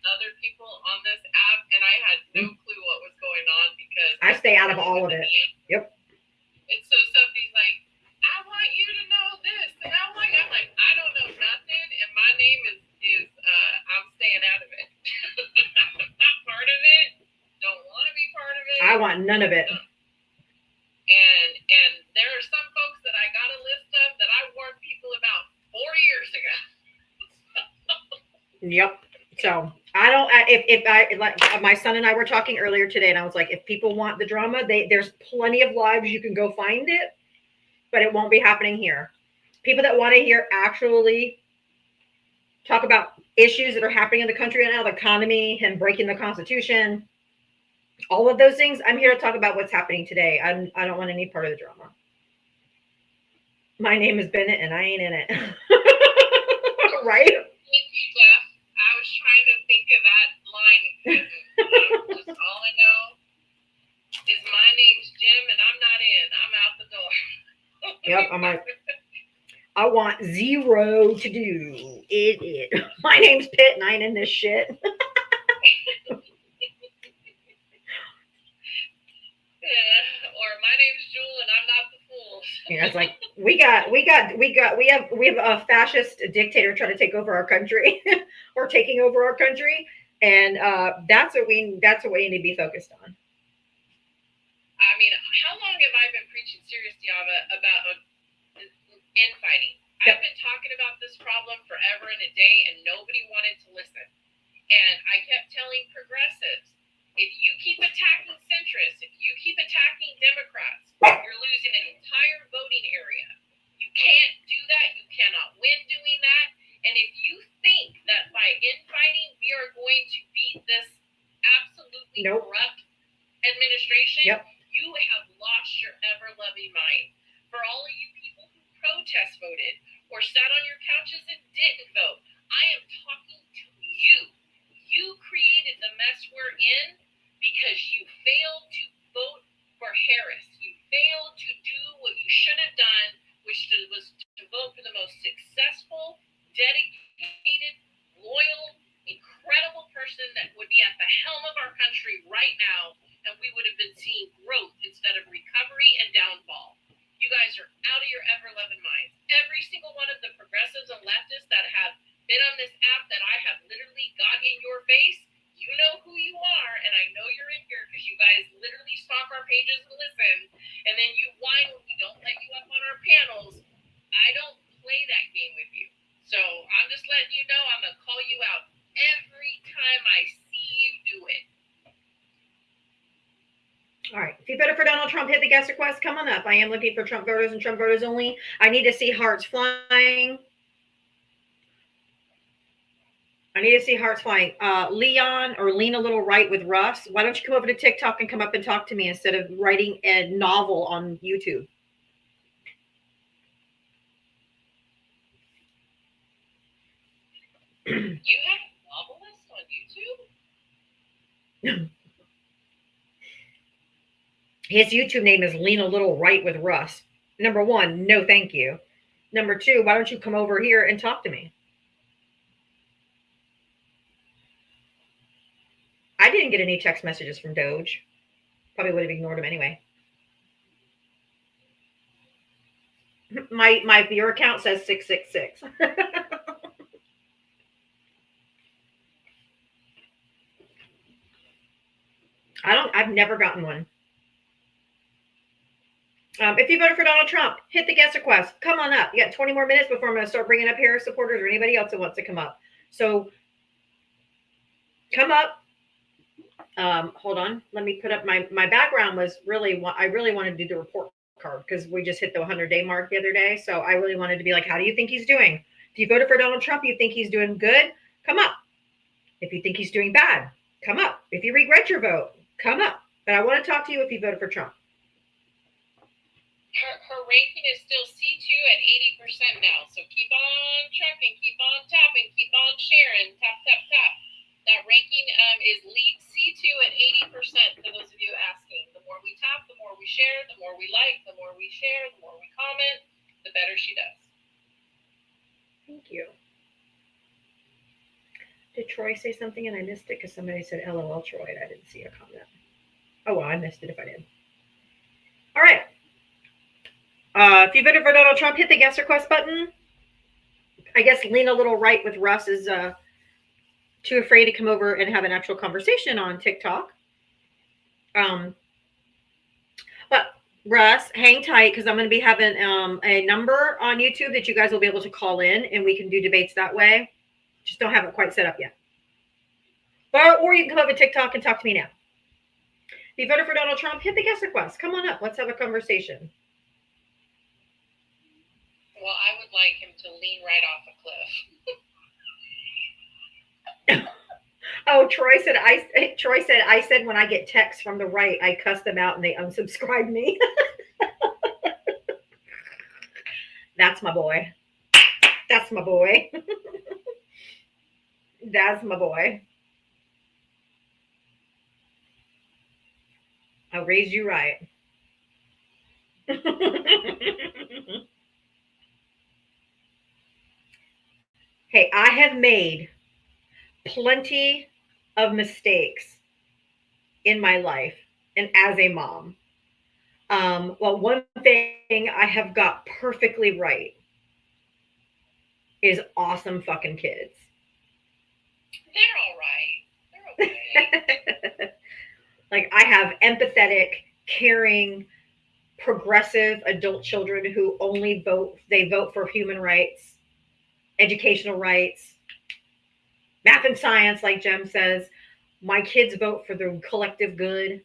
other people on this app, and I had no clue what was going on because I stay out of all of it. Yep. And so somebody's like, I want you to know this, and I'm like, I don't know nothing, and my name is I'm staying out of it. Not part of it. Don't want to be part of it. I want none of it. And there are some folks that I got a list of that I warned people about 4 years ago. Yep. So I don't. If I like my son and I were talking earlier today, and I was like, if people want the drama, there's plenty of lives you can go find it, but it won't be happening here. People that want to hear actually talk about issues that are happening in the country right now, the economy, him breaking the Constitution, all of those things. I'm here to talk about what's happening today. I don't want any part of the drama. My name is Bennett, and I ain't in it. Right? Thank you, Jeff. I was trying to think of that line. Just all I know is my name's Jim, and I'm not in. I'm out the door. Yep. I'm like, I want zero to do. It. My name's Pitt, and I ain't in this shit. Or my name's Jewel, and I'm not the fool. Yeah, it's like we have a fascist dictator trying to take over our country, or taking over our country, and that's what we need to be focused on. I mean, how long have I been preaching serious, Diava, about infighting? Yep. I've been talking about this problem forever and a day, and nobody wanted to listen. And I kept telling progressives, if you keep attacking centrists, if you keep attacking Democrats, you're losing an entire voting area. You can't do that. You cannot win doing that. And if you think that by infighting we are going to beat this absolutely corrupt administration, you have lost your ever-loving mind. For all of you people who protest voted or sat on your couches and didn't vote, I am talking to you. You created the mess we're in because you failed to vote for Harris. You failed to do what you should have done, which was to vote for the most successful, dedicated, loyal, incredible person that would be at the helm of our country right now, and we would have been seeing growth instead of recovery and downfall. You guys are out of your ever-loving minds. Every single one of the progressives and leftists that have been on this app that I have literally got in your face, you know who you are, and I know you're in here because you guys literally stalk our pages and listen, and then you whine when we don't let you up on our panels. I don't play that game with you. So I'm just letting you know I'm going to call you out every time I see you do it. All right. If you voted for Donald Trump, hit the guest request. Come on up. I am looking for Trump voters and Trump voters only. I need to see hearts flying. I need to see hearts flying. Leon or Lean a Little Right with Russ. Why don't you come over to TikTok and come up and talk to me instead of writing a novel on YouTube? You have a novelist on YouTube? His YouTube name is Lean a Little Right with Russ. Number one, no thank you. Number two, why don't you come over here and talk to me? I didn't get any text messages from Doge. Probably would have ignored him anyway. My viewer account says 666. I've never gotten one. If you voted for Donald Trump, hit the guest request. Come on up. You got 20 more minutes before I'm going to start bringing up Harris supporters or anybody else that wants to come up. So come up. Hold on. Let me put up my background was really, I really wanted to do the report card because we just hit the 100-day mark the other day. So I really wanted to be like, how do you think he's doing? If you voted for Donald Trump, you think he's doing good? Come up. If you think he's doing bad, come up. If you regret your vote, come up. But I want to talk to you if you voted for Trump. Her ranking is still C2 at 80% now. So keep on trucking, keep on tapping, keep on sharing. Tap, tap, tap. That ranking is lead C2 at 80% for those of you asking. The more we tap, the more we share, the more we like, the more we share, the more we comment, the better she does. Thank you. Did Troy say something and I missed it because somebody said LOL Troy and I didn't see a comment? Oh, well, I missed it if I did. All right. If you voted for Donald Trump, hit the guest request button. I guess Lean a Little Right with Russ is too afraid to come over and have an actual conversation on TikTok. But Russ, hang tight because I'm going to be having a number on YouTube that you guys will be able to call in and we can do debates that way. Just don't have it quite set up yet. Or you can come over to TikTok and talk to me now. If you voted for Donald Trump, hit the guest request. Come on up. Let's have a conversation. Well, I would like him to lean right off a cliff. Oh, Troy said I said when I get texts from the right, I cuss them out and they unsubscribe me. That's my boy. That's my boy. That's my boy. I'll raise you right. Hey, I have made plenty of mistakes in my life and as a mom. Well, one thing I have got perfectly right is awesome fucking kids. They're all right. They're okay. Like I have empathetic, caring, progressive adult children who only vote for human rights, educational rights, math and science, like Jem says. My kids vote for the collective good.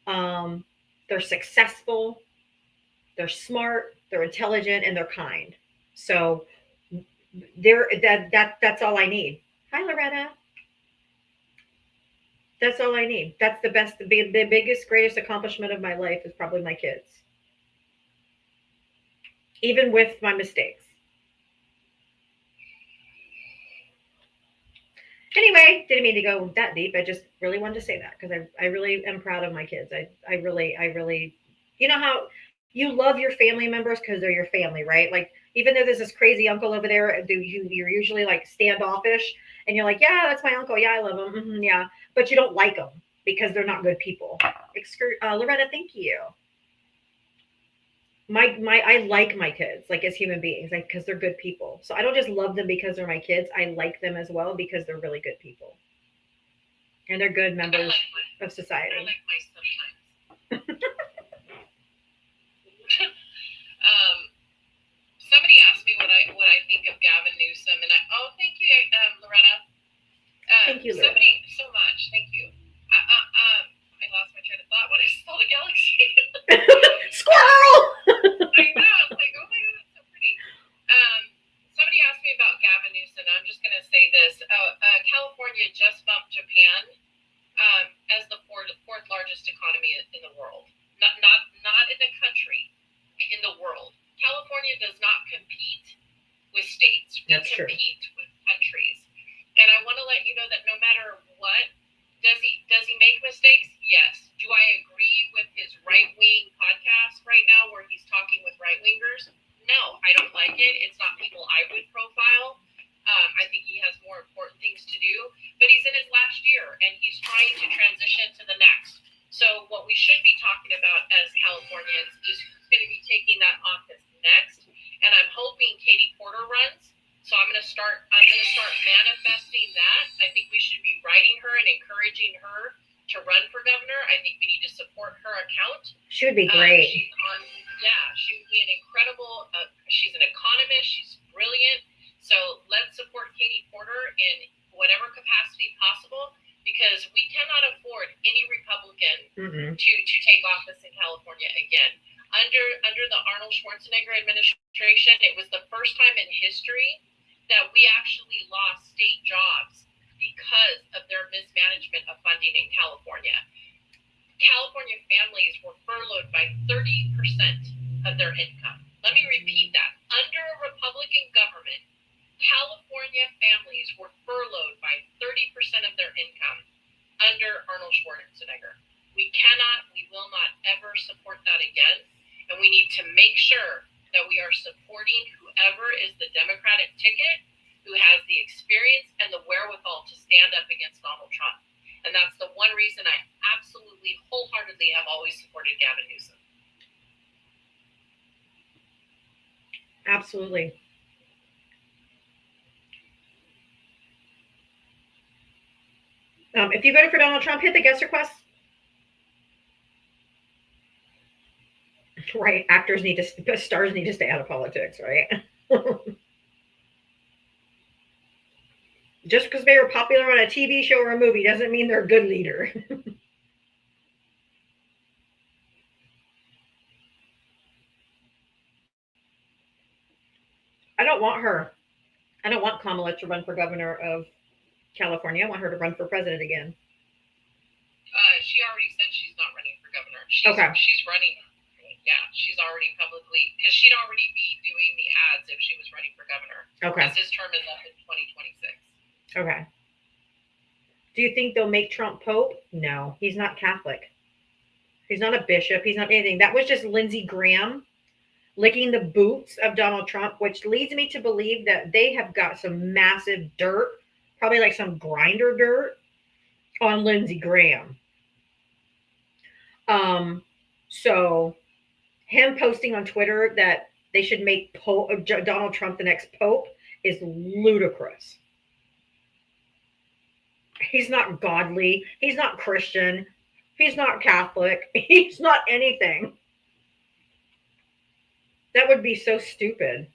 They're successful, they're smart, they're intelligent, and they're kind. So that's all I need. Hi, Loretta. That's all I need. That's the biggest, greatest accomplishment of my life is probably my kids, even with my mistakes. Anyway, didn't mean to go that deep. I just really wanted to say that because I really am proud of my kids. I really, you know how you love your family members because they're your family, right? Like, even though there's this crazy uncle over there, you're usually like standoffish and you're like, yeah, that's my uncle. Yeah, I love him. Yeah. But you don't like them because they're not good people. Loretta, thank you. I like my kids like as human beings, like because they're good people. So I don't just love them because they're my kids. I like them as well because they're really good people and they're good members of society. I like my sometimes. Somebody asked me what I think of Gavin Newsom, and thank you, Loretta. Thank you, Loretta. Somebody so much. Thank you. I lost my train of thought when I saw the galaxy. Squirrel. I know. I was like, oh my god, that's so pretty. Somebody asked me about Gavin Newsom. I'm just gonna say this. California just bumped Japan as the fourth largest economy in the world. Not in the country, in the world. California does not compete with states. We compete with countries. And I want to let you know that no matter what, does he make mistakes? Yes. Do I agree with his right-wing podcast right now where he's talking with right-wingers? No, I don't like it. It's not people I would profile. I think he has more important things to do. But he's in his last year, and he's trying to transition to the next. So what we should be talking about as Californians is who's going to be taking that office next. And I'm hoping Katie Porter runs. So I'm going to start manifesting that. I think we should be writing her and encouraging her to run for governor. I think we need to support her account. She would be great. She would be an incredible, she's an economist. She's brilliant. So let's support Katie Porter in whatever capacity possible, because we cannot afford any Republican to take office in California again. Under the Arnold Schwarzenegger administration, it was the first time in history that we actually lost state jobs because of their mismanagement of funding in California. California families were furloughed by 30% of their income. Let me repeat that. Under a Republican government, California families were furloughed by 30% of their income under Arnold Schwarzenegger. We will not ever support that again. And we need to make sure that we are supporting whoever is the Democratic ticket who has the experience and the wherewithal to stand up against Donald Trump. And that's the one reason I absolutely, wholeheartedly have always supported Gavin Newsom. Absolutely. If you voted for Donald Trump, hit the guest request. Right, stars need to stay out of politics, right? Just because they were popular on a TV show or a movie doesn't mean they're a good leader. I don't want her. I don't want Kamala to run for governor of California. I want her to run for president again. She already said she's not running for governor. She's running. Yeah, she's already publicly, because she'd already be doing the ads if she was running for governor. Okay. Because his term is up in 2026. Okay. Do you think they'll make Trump Pope? No, he's not Catholic. He's not a bishop. He's not anything. That was just Lindsey Graham licking the boots of Donald Trump, which leads me to believe that they have got some massive dirt, probably like some grinder dirt, on Lindsey Graham. So him posting on Twitter that they should make Donald Trump the next Pope is ludicrous. He's not godly. He's not Christian. He's not Catholic. He's not anything. That would be so stupid.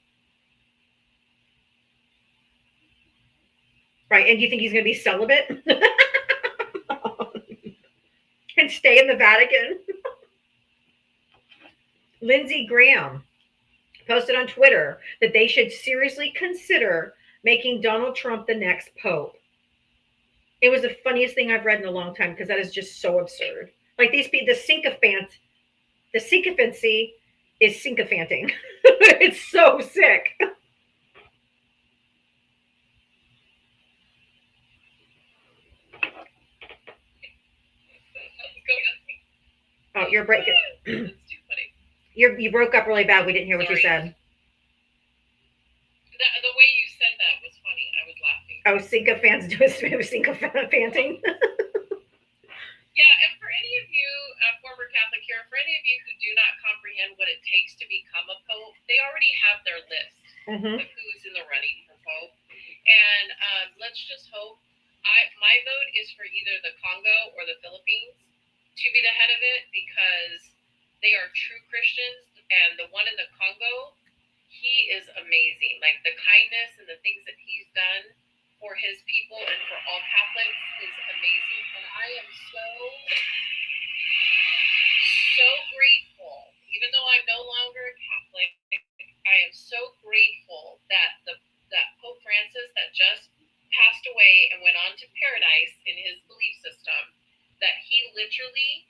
Right. And you think he's going to be celibate and stay in the Vatican? Lindsey Graham posted on Twitter that they should seriously consider making Donald Trump the next pope. It was the funniest thing I've read in a long time because that is just so absurd. Like these people, the sycophancy is sycophanting. It's so sick. Oh, you're breaking. That's too funny. You broke up really bad. We didn't hear what you said. The way you said that was funny. I was laughing. Oh, sycophanting. Yeah, and for any of you former Catholic here, for any of you who do not comprehend what it takes to become a pope, they already have their list of who's in the running for pope. And let's just hope. My vote is for either the Congo or the Philippines to be the head of it because they are true Christians. And the one in the Congo, he is amazing. Like the kindness and the things that he's done for his people and for all Catholics is amazing. And I am so grateful, even though I'm no longer a Catholic, I am so grateful that that Pope Francis that just passed away and went on to paradise in his belief system, that he literally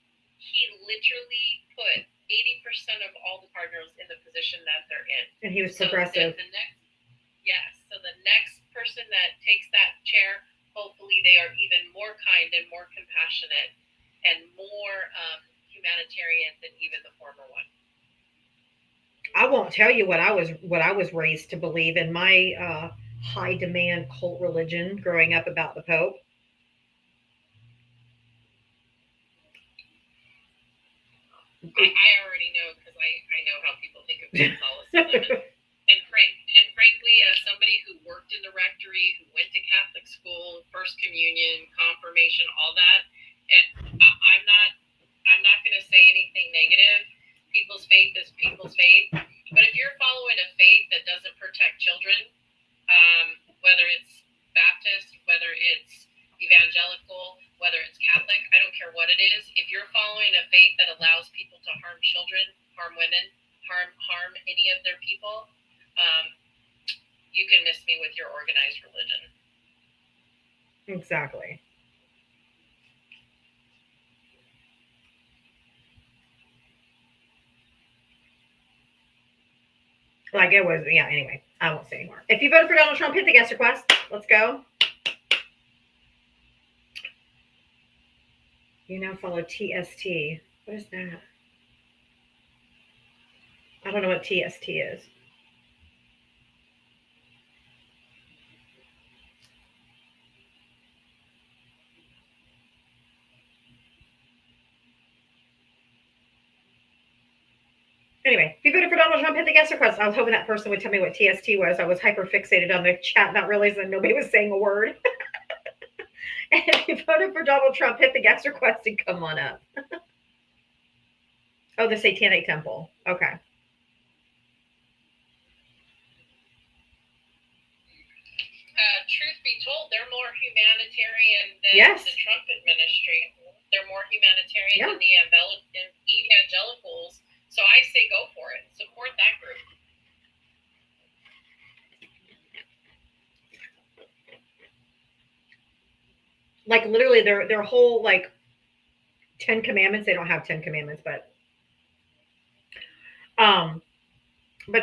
put 80% of all the cardinals in the position that they're in. And he was progressive. So the next person that takes that chair, hopefully they are even more kind and more compassionate and more humanitarian than even the former one. I won't tell you what I was raised to believe in my high demand cult religion growing up about the Pope. I already know because I know how people think of Catholicism. And frankly, as somebody who worked in the rectory, who went to Catholic school, First Communion, confirmation, all that, I'm not going to say anything negative. People's faith is people's faith. But if you're following a faith that doesn't protect children, whether it's Baptist, whether it's evangelical, whether it's Catholic, I don't care what it is. If you're following a faith that allows people to harm children, harm women, harm any of their people, you can miss me with your organized religion. Exactly. Like it was, yeah, anyway, I won't say anymore. If you voted for Donald Trump, hit the guest request. Let's go. You now follow TST. What is that? I don't know what TST is. Anyway, if you voted for Donald Trump, hit the guest request. I was hoping that person would tell me what TST was. I was hyper fixated on the chat, not realizing nobody was saying a word. And if you voted for Donald Trump, hit the guest request and come on up. Oh, the Satanic Temple. Okay. Truth be told, they're more humanitarian than the Trump administration. They're more humanitarian than the evangelicals. So I say go for it. Support that group. Like literally their whole like 10 commandments, they don't have 10 commandments, but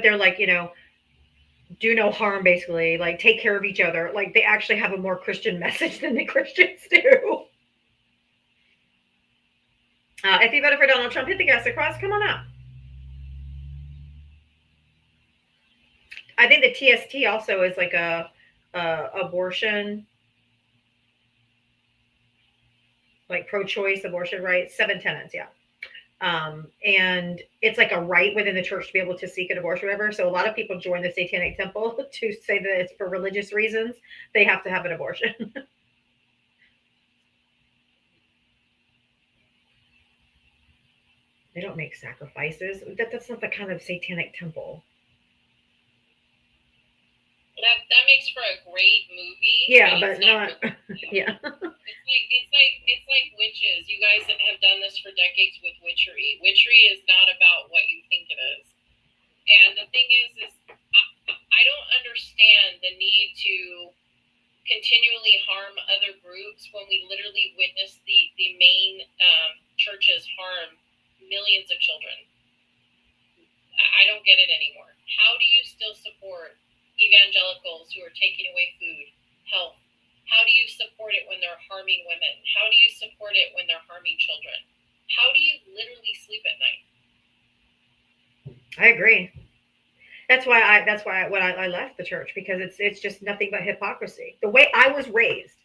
they're like, do no harm, basically, like take care of each other. Like they actually have a more Christian message than the Christians do. If you voted for Donald Trump, hit the guest request. Come on up. I think the TST also is like a abortion, like pro-choice abortion rights, 7 tenets, yeah. And it's like a right within the church to be able to seek an abortion, whatever. So a lot of people join the Satanic Temple to say that it's for religious reasons. They have to have an abortion. They don't make sacrifices. That's not the kind of satanic temple. That makes for a great movie. Yeah, but but it's not. not. Yeah. It's like witches. You guys have done this for decades with witchery. Witchery is not about what you think it is. And the thing is I don't understand the need to continually harm other groups when we literally witness the main churches harm millions of children. I don't get it anymore. How do you still support evangelicals who are taking away food, health? How do you support it when they're harming women? How do you support it when they're harming children? How do you literally sleep at night? I agree. That's why I left the church, because it's just nothing but hypocrisy. The way I was raised,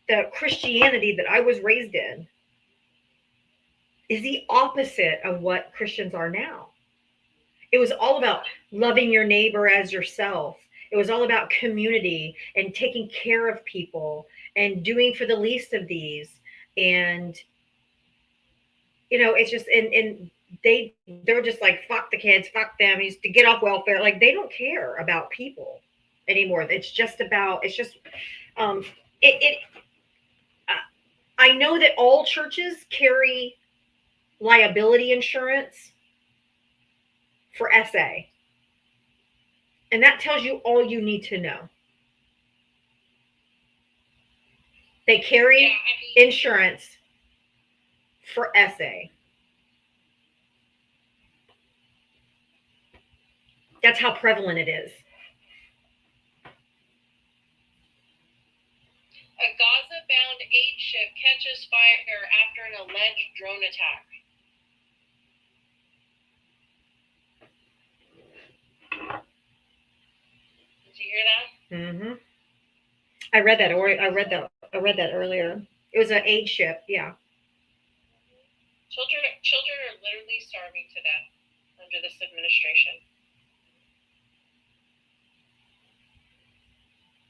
the Christianity that I was raised in, is the opposite of what Christians are now. It was all about loving your neighbor as yourself. It was all about community and taking care of people and doing for the least of these. And it's just, and they're just like, fuck the kids, fuck them, he's to get off welfare. Like, they don't care about people anymore. Um it I know that all churches carry liability insurance for SA, and that tells you all you need to know. They carry insurance for SA. That's how prevalent it is. A Gaza-bound aid ship catches fire after an alleged drone attack. Did you hear that? Mm-hmm. I read that, or I read that earlier. It was an aid ship. Yeah. Children are literally starving to death under this administration.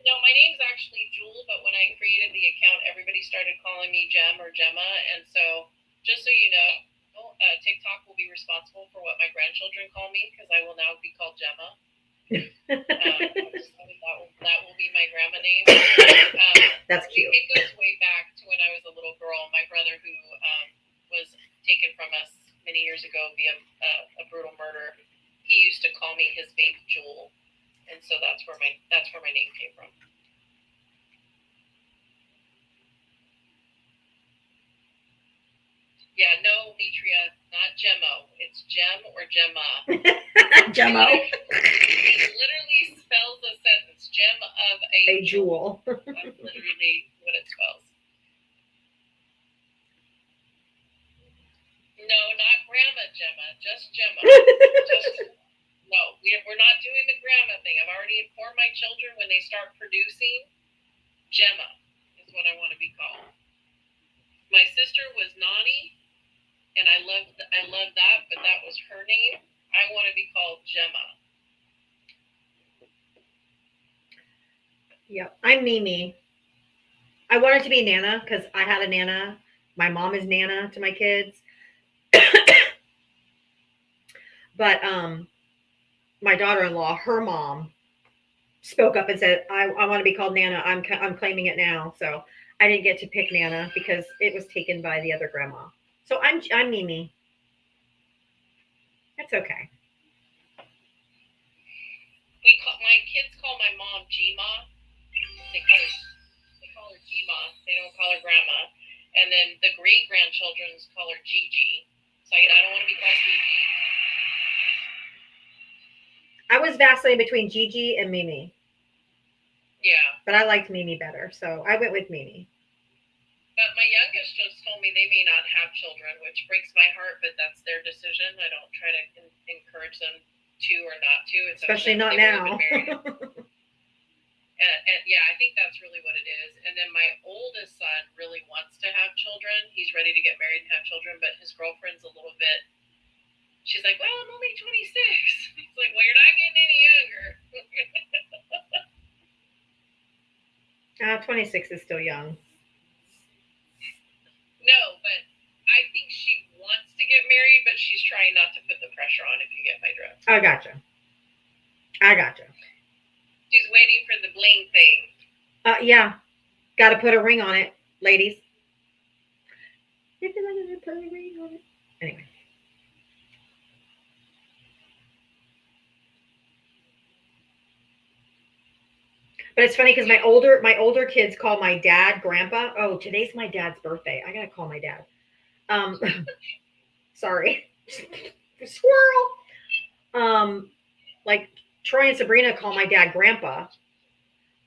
No, my name's actually Jewel, but when I created the account, everybody started calling me Jem or Gemma, and so just so you know, TikTok will be responsible for what my grandchildren call me, because I will now be called Gemma. That will be my grandma name. That's cute. It goes way back to when I was a little girl. My brother, who was taken from us many years ago via a brutal murder, he used to call me his baby Jewel, and so that's where my name came from. Yeah, no, Mitria, not Gemmo. It's Gem or Gemma. Gemmo. It literally spells a sentence. Gem of a jewel. That's literally what it spells. No, not Grandma Gemma, just Gemma. No, we're not doing the grandma thing. I've already informed my children, when they start producing, Gemma is what I want to be called. My sister was Nani, and I love that, but that was her name. I want to be called Gemma. Yeah, I'm Mimi. I wanted to be Nana because I had a Nana. My mom is Nana to my kids. But my daughter-in-law, her mom, spoke up and said, I want to be called Nana. I'm claiming it now. So I didn't get to pick Nana because it was taken by the other grandma. So I'm Mimi. That's okay. My kids call my mom Gma. They call her Gma. They don't call her grandma. And then the great grandchildren call her Gigi. So I don't want to be called Gigi. I was vacillating between Gigi and Mimi. Yeah. But I liked Mimi better, so I went with Mimi. But my youngest just told me they may not have children, which breaks my heart, but that's their decision. I don't try to encourage them to or not to. It's especially not now. And yeah, I think that's really what it is. And then my oldest son really wants to have children. He's ready to get married and have children, but his girlfriend's a little bit, she's like, well, I'm only 26. It's like, well, you're not getting any younger. 26 is still young. No, but I think she wants to get married, but she's trying not to put the pressure on, if you get my drift. I gotcha. She's waiting for the bling thing. Yeah. Got to put a ring on it, ladies. If you want to put a ring on it. Anyway. But it's funny because my older kids call my dad grandpa. Oh, today's my dad's birthday. I gotta call my dad. Sorry. Squirrel. Like Troy and Sabrina call my dad grandpa.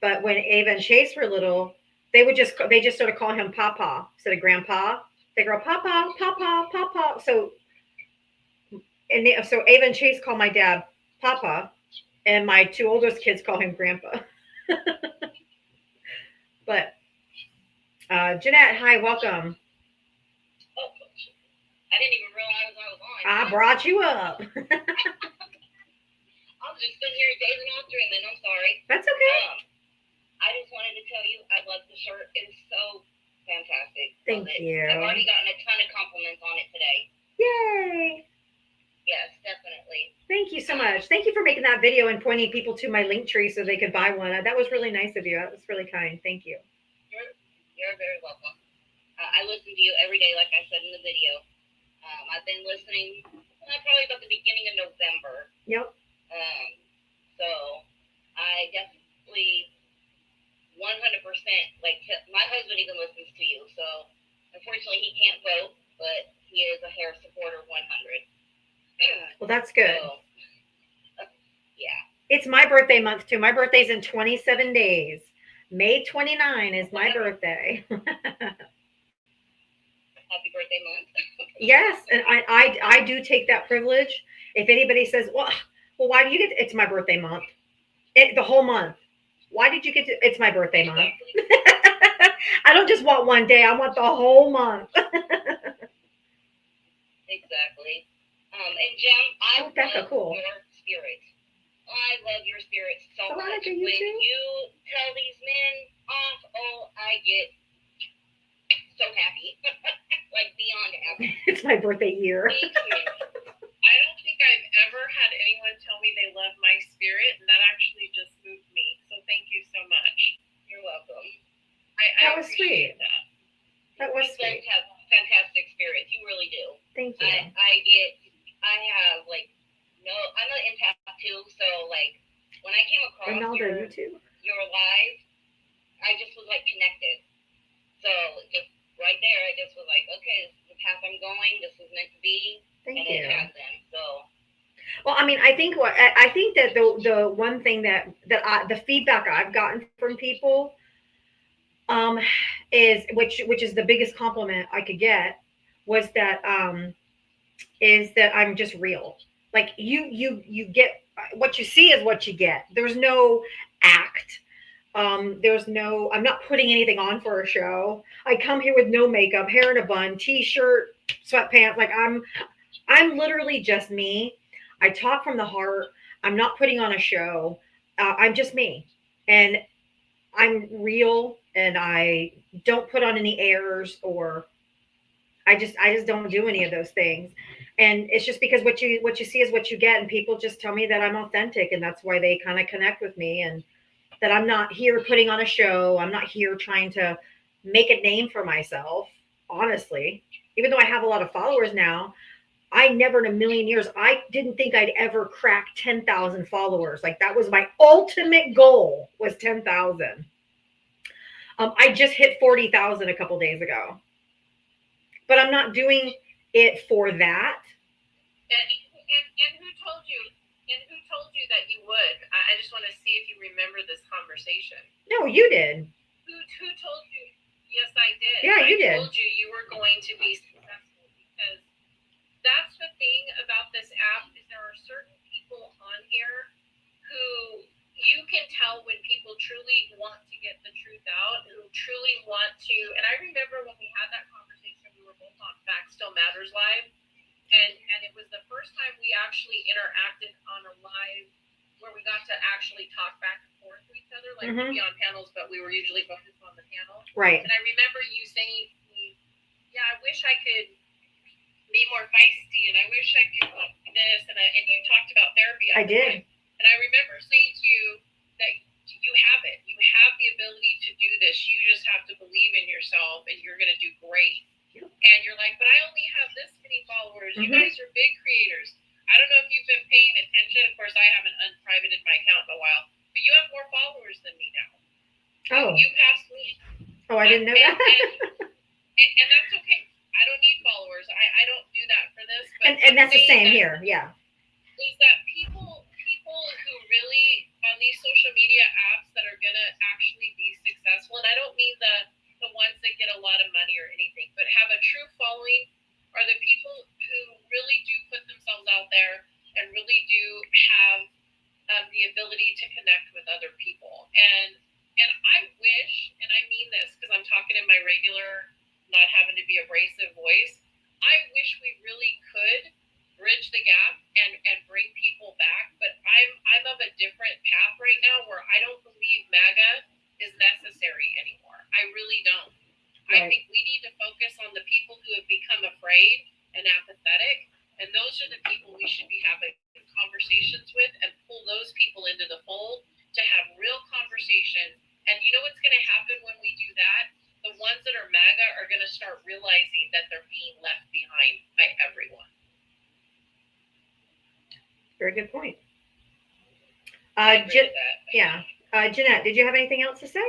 But when Ava and Chase were little, they just sort of call him Papa instead of Grandpa. They go Papa, Papa, Papa. So Ava and Chase call my dad Papa, and my two oldest kids call him Grandpa. But Jeanette, hi, welcome. Oh, I didn't even realize I was on. I brought you up. I was just sitting here gazing after him, and I'm sorry. That's okay. I just wanted to tell you, I love the shirt. It's so fantastic. Thank you. I've already gotten a ton of compliments on it today. Yay. Yes, definitely. Thank you so much. Thank you for making that video and pointing people to my link tree so they could buy one. That was really nice of you. That was really kind. Thank you. You're very welcome. I listen to you every day, like I said in the video. I've been listening probably about the beginning of November. Yep. So I definitely 100%, like, my husband even listens to you. So unfortunately he can't vote, but he is a hair supporter 100. Well, that's good. So, yeah. It's my birthday month too. My birthday's in 27 days. May 29 is my birthday. Happy birthday month. Yes, and I do take that privilege. If anybody says, well, why do you get it's my birthday month? The whole month. Why did you get to it's my birthday month? I don't just want one day, I want the whole month. Exactly. And Jem, I love cool. your spirit. I love your spirit so much. You When too? you tell these men off, I get so happy. Like beyond happy. It's my birthday year. Thank you. I don't think I've ever had anyone tell me they love my spirit, and that actually just moved me. So thank you so much. You're welcome. That was sweet. That was You sweet. guys have fantastic spirits. You really do. Thank you. I have like no. I'm an empath too, so like when I came across Ronaldo, you too? your live, I just was like connected. So just right there, I just was like, okay, this is the path I'm going. This is meant to be, Thank and you. it has been. So. Well, I mean, I think that the one thing that the feedback I've gotten from people is which is the biggest compliment I could get was that is that I'm just real. Like you get what you see is what you get. There's no act. There's no, I'm not putting anything on for a show. I come here with no makeup, hair in a bun, t-shirt, sweatpants. Like I'm literally just me. I talk from the heart. I'm not putting on a show. I'm just me, and I'm real, and I don't put on any airs, or I just don't do any of those things. And it's just because what you see is what you get, and people just tell me that I'm authentic, and that's why they kind of connect with me, and that I'm not here putting on a show. I'm not here trying to make a name for myself, honestly. Even though I have a lot of followers now, I never in a million years, I didn't think I'd ever crack 10,000 followers. Like that was my ultimate goal, was 10,000. I just hit 40,000 a couple days ago. But I'm not doing it for that. And who told you? And who told you that you would? I just want to see if you remember this conversation. No, you did. Who told you? Yes, I did. Yeah, you did. I told you were going to be successful, because that's the thing about this app is there are certain people on here who you can tell when people truly want to get the truth out, who truly want to. And I remember when we had that conversation, we were both on Fact Still Matters Live. And it was the first time we actually interacted on a live where we got to actually talk back and forth to each other. Like we'd be on panels, but we were usually focused on the panel. Right. And I remember you saying to me, yeah, I wish I could be more feisty, and I wish I could do this, and you talked about therapy. I did. And I remember saying to you that you have it. You have the ability to do this. You just have to believe in yourself, and you're going to do great. Yep. And you're like, but I only have this many followers. You guys are big creators. I don't know if you've been paying attention. Of course, I haven't unprivated my account in a while, but you have more followers than me now. Oh. You passed me. Oh, I didn't know that. And that's okay. I don't need followers. I don't do that for this. But and that's the same here. Yeah. Is that people who really on these social media apps that are gonna actually be successful, and I don't mean the ones that get a lot of money or anything, but have a true following, are the people who really do put themselves out there and really do have the ability to connect with other people. And I wish, and I mean this because I'm talking in my regular, not having to be abrasive voice, I wish we really could bridge the gap and bring people back. But I'm of a different path right now where I don't believe MAGA is necessary anymore. I really don't. Right. I think we need to focus on the people who have become afraid and apathetic, and those are the people we should be having conversations with, and pull those people into the fold to have real conversations. And you know what's going to happen when we do that? The ones that are MAGA are going to start realizing that they're being left behind by everyone. Very good point. Jeanette, did you have anything else to say?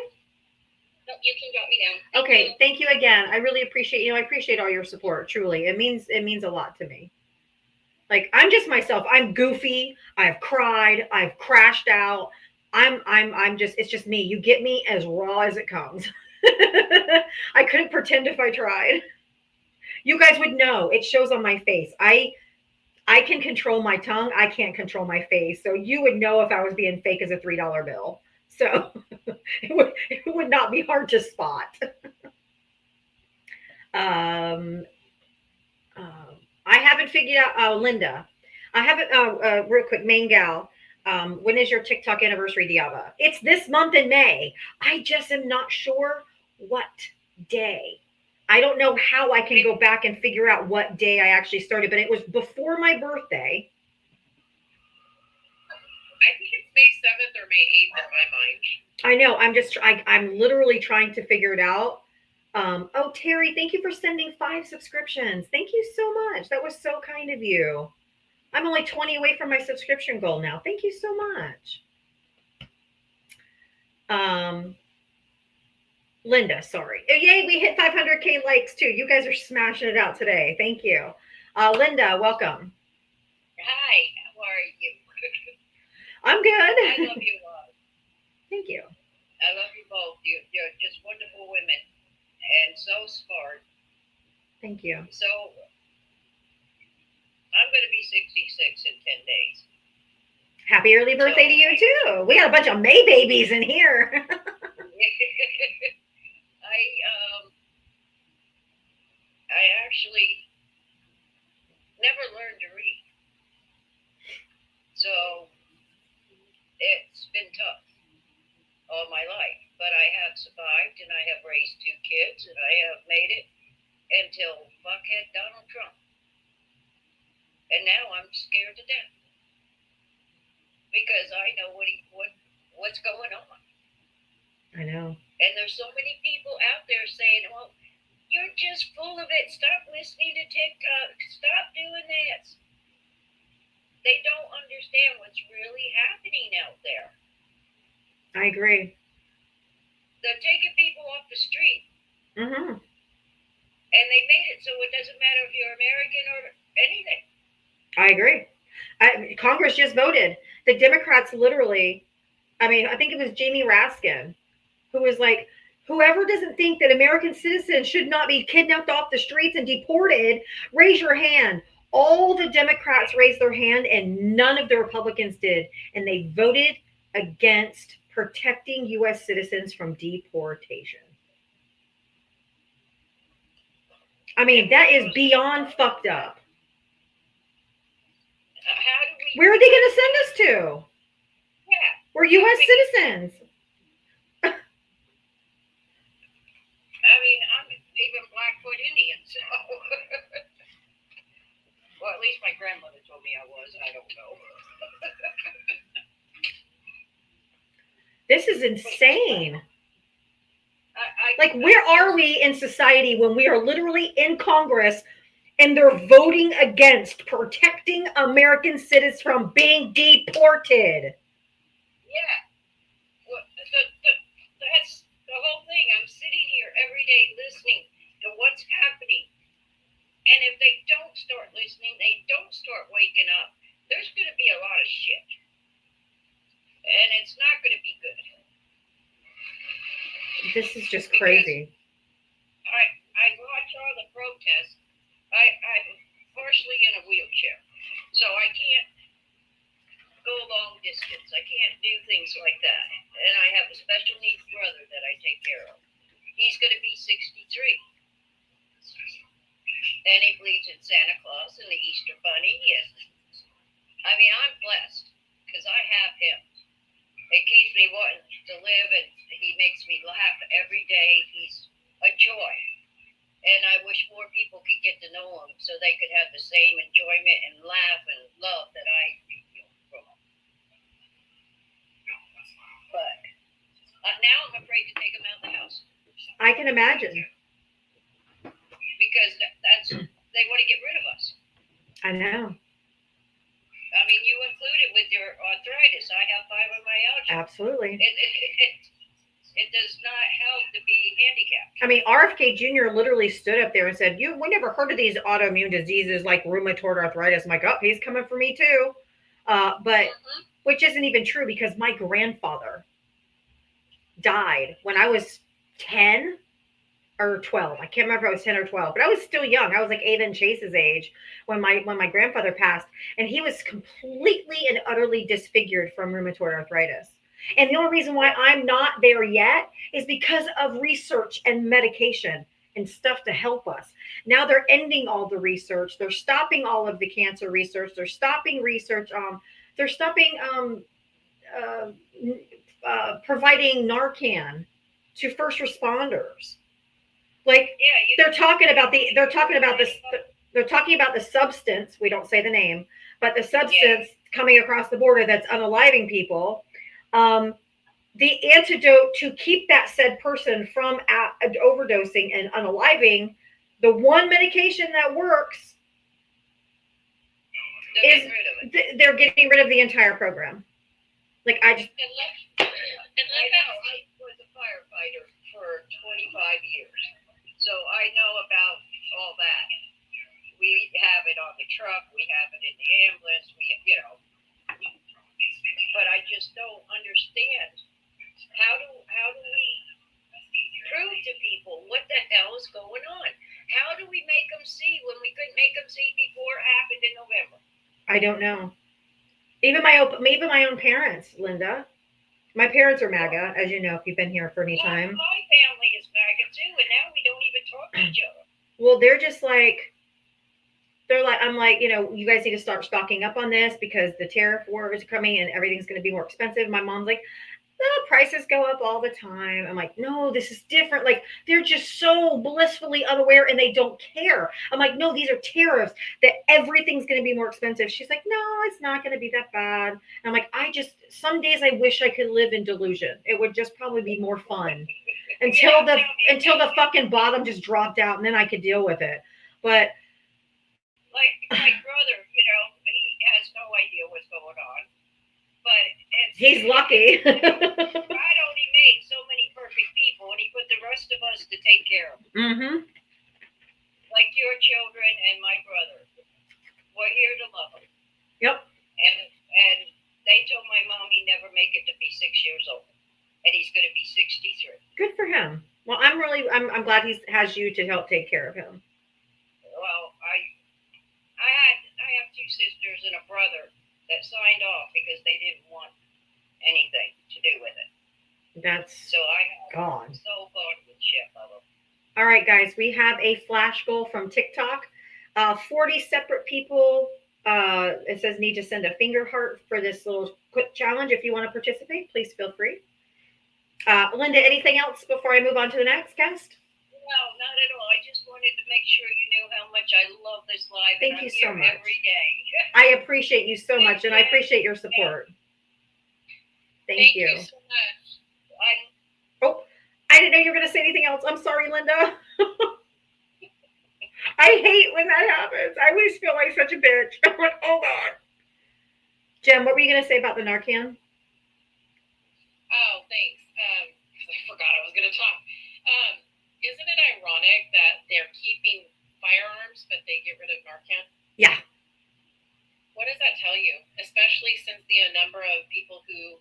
No, you can drop me down. Okay, thank you again. I really appreciate, I appreciate all your support. Truly, it means a lot to me. Like, I'm just myself. I'm goofy. I've cried. I've crashed out. I'm just, it's just me. You get me as raw as it comes. I couldn't pretend if I tried. You guys would know. It shows on my face. I can control my tongue. I can't control my face. So you would know if I was being fake as a $3 bill. So it would not be hard to spot. I haven't figured out, Linda, I haven't, real quick, main gal, when is your TikTok anniversary, Diava? It's this month in May. I just am not sure what day. I don't know how I can go back and figure out what day I actually started, but it was before my birthday. I think it's May 7th or May 8th in my mind. I know. I'm literally trying to figure it out. Oh, Terry, thank you for sending 5 subscriptions. Thank you so much. That was so kind of you. I'm only 20 away from my subscription goal now. Thank you so much. Linda, sorry. Oh, yay, we hit 500K likes too. You guys are smashing it out today. Thank you. Linda, welcome. Hi, how are you? I'm good. I love you all. Thank you. I love you both. You're just wonderful women and so smart. Thank you. So I'm going to be 66 in 10 days. Happy early birthday to you too. We got a bunch of May babies in here. I actually never learned to read. So it's been tough all my life, but I have survived, and I have raised 2 kids, and I have made it until fuckhead Donald Trump. And now I'm scared to death because I know what's going on. I know. And there's so many people out there saying, well, you're just full of it. Stop listening to TikTok. Stop doing this. They don't understand what's really happening out there. I agree. They're taking people off the street. Mm-hmm. And they made it so it doesn't matter if you're American or anything. I agree. Congress just voted. The Democrats literally, I think it was Jamie Raskin, who was like, whoever doesn't think that American citizens should not be kidnapped off the streets and deported, raise your hand. All the Democrats raised their hand and none of the Republicans did. And they voted against protecting U.S. citizens from deportation. I mean, that is beyond fucked up. Where are they going to send us to? Yeah. We're U.S. citizens. I mean, I'm even Blackfoot Indian, so. told me I was. I don't know. This is insane. I where are we in society when we are literally in Congress and they're voting against protecting American citizens from being deported? Yeah. Well, that's the whole thing. I'm sitting here every day listening to what's happening. And if they don't start listening, they don't start waking up, there's going to be a lot of shit. And it's not going to be good. This is just crazy. I watch all the protests. I'm partially in a wheelchair, so I can't go long distance. I can't do things like that. And I have a special needs brother that I take care of. He's going to be 63. And he believes in Santa Claus and the Easter Bunny. Yes. I mean, I'm blessed because I have him. It keeps me wanting to live, and he makes me laugh every day. He's a joy. And I wish more people could get to know him so they could have the same enjoyment and laugh and love that I feel from him. But now I'm afraid to take him out of the house. I can imagine. Because they want to get rid of us. I know. I mean, you include it with your arthritis. I have fibromyalgia. Absolutely. It does not help to be handicapped. I mean, RFK Jr. literally stood up there and said, we never heard of these autoimmune diseases like rheumatoid arthritis. I'm like, oh, he's coming for me too. But which isn't even true because my grandfather died when I was 10 or 12. I can't remember if I was 10 or 12, but I was still young. I was like Ava and Chase's age when my grandfather passed, and he was completely and utterly disfigured from rheumatoid arthritis. And the only reason why I'm not there yet is because of research and medication and stuff to help us. Now they're ending all the research. They're stopping all of the cancer research. They're stopping research. They're stopping providing Narcan to first responders. Like they're talking about the substance. We don't say the name, but the substance coming across the border that's unaliving people. The antidote to keep that said person from overdosing and unaliving, the one medication that works is they're getting rid of the entire program. Like I know I was a firefighter for 25 years, so I know about all that. We have it on the truck, we have it in the ambulance, but I just don't understand. How do we prove to people what the hell is going on? How do we make them see when we couldn't make them see before it happened in November? I don't know. Even my own parents, Linda. My parents are MAGA, as you know, if you've been here for any time. My family is MAGA too, and now we don't even talk to each other. Well, I'm like, you guys need to start stocking up on this because the tariff war is coming and everything's going to be more expensive. My mom's like, the prices go up all the time. I'm like, no, this is different. Like, they're just so blissfully unaware and they don't care. I'm like, no, these are tariffs that everything's going to be more expensive. She's like, no, it's not going to be that bad. And I'm like, some days I wish I could live in delusion. It would just probably be more fun until the fucking bottom just dropped out and then I could deal with it. But like my brother, he has no idea what's going on. But he's lucky. God only made so many perfect people, and he put the rest of us to take care of them. Mm-hmm. Like your children and my brother. We're here to love them. Yep. And they told my mom he'd never make it to be 6 years old, and he's going to be 63. Good for him. Well, I'm glad he has you to help take care of him. Well, I have two sisters and a brother that signed off because they didn't want anything to do with it. So I gone. So gone with shit of them. All right, guys, we have a flash goal from TikTok. 40 separate people. It says need to send a finger heart for this little quick challenge. If you want to participate, please feel free. Linda, anything else before I move on to the next guest? No, not at all. I just wanted to make sure you knew how much I love this live. Thank and you I'm so here much. every day. I appreciate you so much, and I appreciate your support. Thank you. so much. Oh, I didn't know you were going to say anything else. I'm sorry, Linda. I hate when that happens. I always feel like such a bitch. I'm like, oh God. Jen, what were you going to say about the Narcan? Oh, thanks. Because I forgot I was going to talk. Isn't it ironic that they're keeping firearms, but they get rid of Narcan? Yeah. What does that tell you? Especially since the number of people who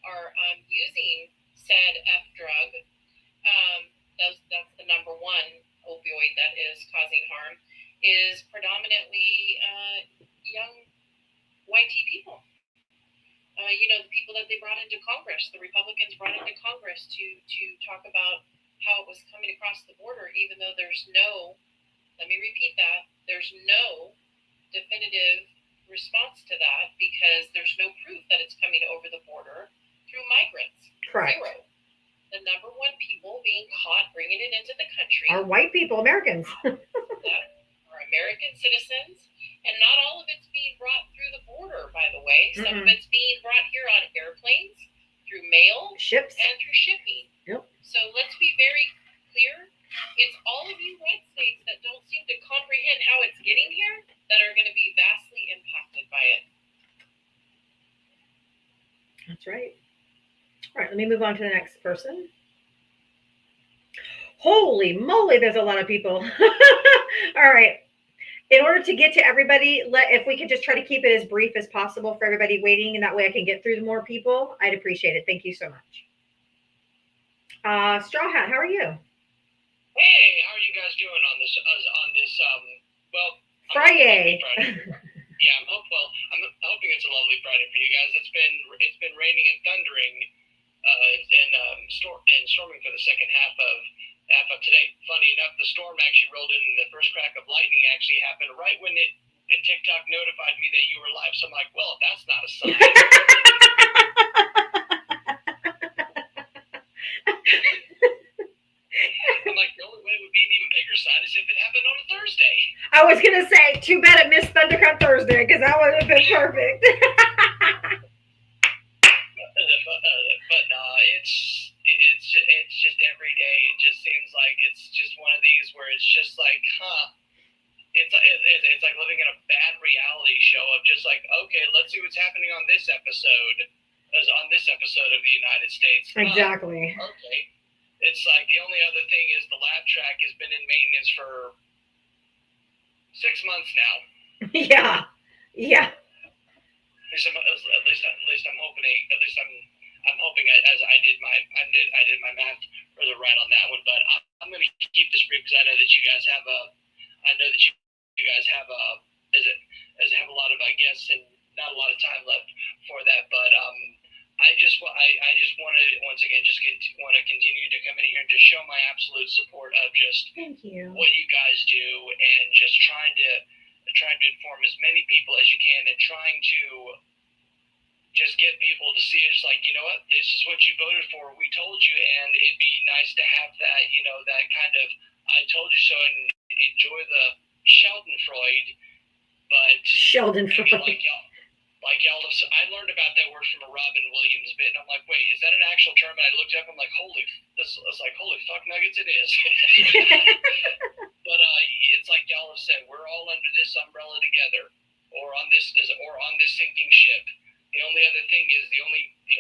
are using said F drug, that's the number one opioid that is causing harm, is predominantly young white people. The people that they brought into Congress, the Republicans brought into Congress to talk about how it was coming across the border, even though there's no, let me repeat that, there's no definitive response to that because there's no proof that it's coming over the border through migrants. Correct. Zero. The number one people being caught bringing it into the country are white people, Americans. that are American citizens, and not all of it's being brought through the border, by the way. Some of it's being brought here on airplanes, through mail, Ships, and through shipping. Yep. So let's be very clear. It's all of you red states that don't seem to comprehend how it's getting here that are going to be vastly impacted by it. That's right. All right, let me move on to the next person. Holy moly, there's a lot of people. All right. In order to get to everybody, if we could just try to keep it as brief as possible for everybody waiting, and that way I can get through more people, I'd appreciate it. Thank you so much. Straw Hat, how are you? Hey, how are you guys doing on this? Friday. Yeah, I'm hoping it's a lovely Friday for you guys. It's been raining and thundering, and storming for the second half of today. Funny enough, the storm actually rolled in, and the first crack of lightning actually happened right when TikTok notified me that you were live. So I'm like, well, if that's not a sign. I'm like, the only way it would be an even bigger sign is if it happened on a Thursday. I was gonna say, too bad it missed Thundercut Thursday because that would have been perfect. But no, it's just every day. It just seems like it's just one of these where it's just like, It's like living in a bad reality show of just like, okay, let's see what's happening on this episode of the United States. Exactly. Okay. It's like the only other thing is the laugh track has been in maintenance for 6 months now. Yeah. At least I'm hoping as I did my math further right on that one. But I'm going to keep this brief because I know that you guys have have a lot of guests and not a lot of time left for that. But I just want to once again want to continue to come in here and just show my absolute support of just Thank you. what you guys do and just trying to inform as many people as you can and trying to just get people to see it as like, you know what, this is what you voted for. We told you, and it'd be nice to have that, that kind of I told you so, and enjoy the Schadenfreude. But like y'all I learned about that word from a Robin Williams bit, and I'm like, wait, is that an actual term? And I looked it up, I'm like, holy fuck nuggets, it is. But it's like y'all have said, we're all under this umbrella together, or on this sinking ship. The only other thing is the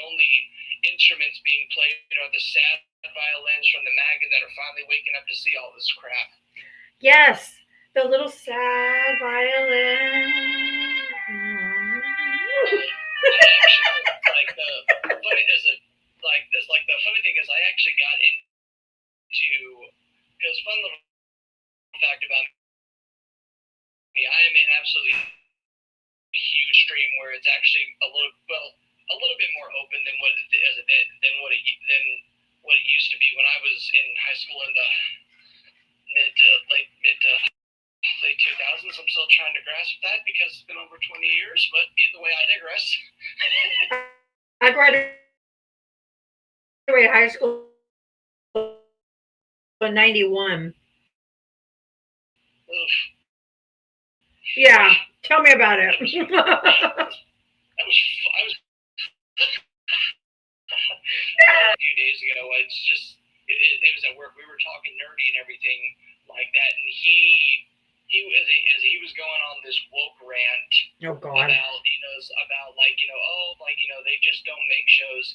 only instruments being played are the sad violins from the MAGA that are finally waking up to see all this crap. Yes, the little sad violin. The funny thing is I actually got into, because fun little fact about me, I am in absolutely huge stream where it's actually a little bit more open than what it used to be when I was in high school in the mid to late 2000s. I'm still trying to grasp that because it's been over 20 years, but either way, I digress. I graduated high school in 91. Oof. Yeah, tell me about it. I was a few days ago. It's just it was at work. We were talking nerdy and everything like that, and he was going on this woke rant Oh God. about they just don't make shows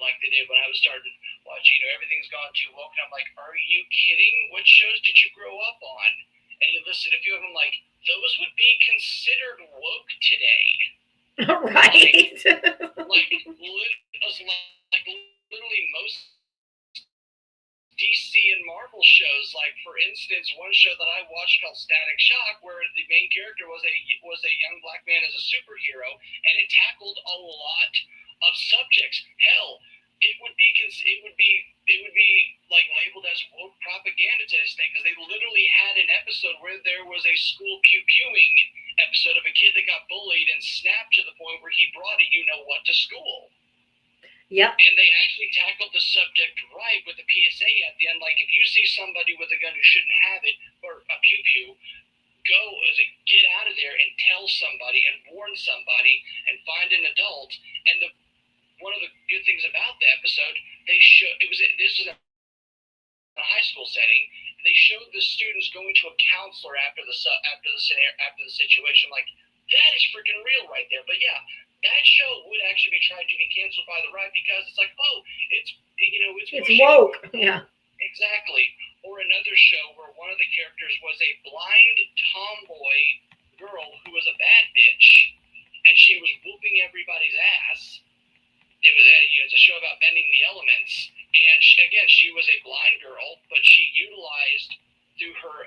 like they did when I was starting watching. Everything's gone too woke, and I'm like, are you kidding? What shows did you grow up on? And you listen to a few of them, like those would be considered woke today. Right. Literally most DC and Marvel shows. Like for instance, one show that I watched called Static Shock, where the main character was a young black man as a superhero, and it tackled a lot of subjects. Hell, it would be like labeled as woke propaganda to this thing, because they literally had an episode where there was a school pew-pewing episode of a kid that got bullied and snapped to the point where he brought a you-know-what to school. Yep. And they actually tackled the subject right with the PSA at the end. Like, if you see somebody with a gun who shouldn't have it, or a pew-pew, get out of there and tell somebody and warn somebody and find an adult. And one of the good things about the episode, this is a high school setting. They showed the students going to a counselor after the situation. Like, that is freaking real right there. But yeah, that show would actually be tried to be canceled by the right, because it's like, oh, it's woke. Yeah. Exactly. Or another show where one of the characters was a blind tomboy girl who was a bad bitch, and she was whooping everybody's ass. It's a show about bending the elements, and she was a blind girl, but she utilized through her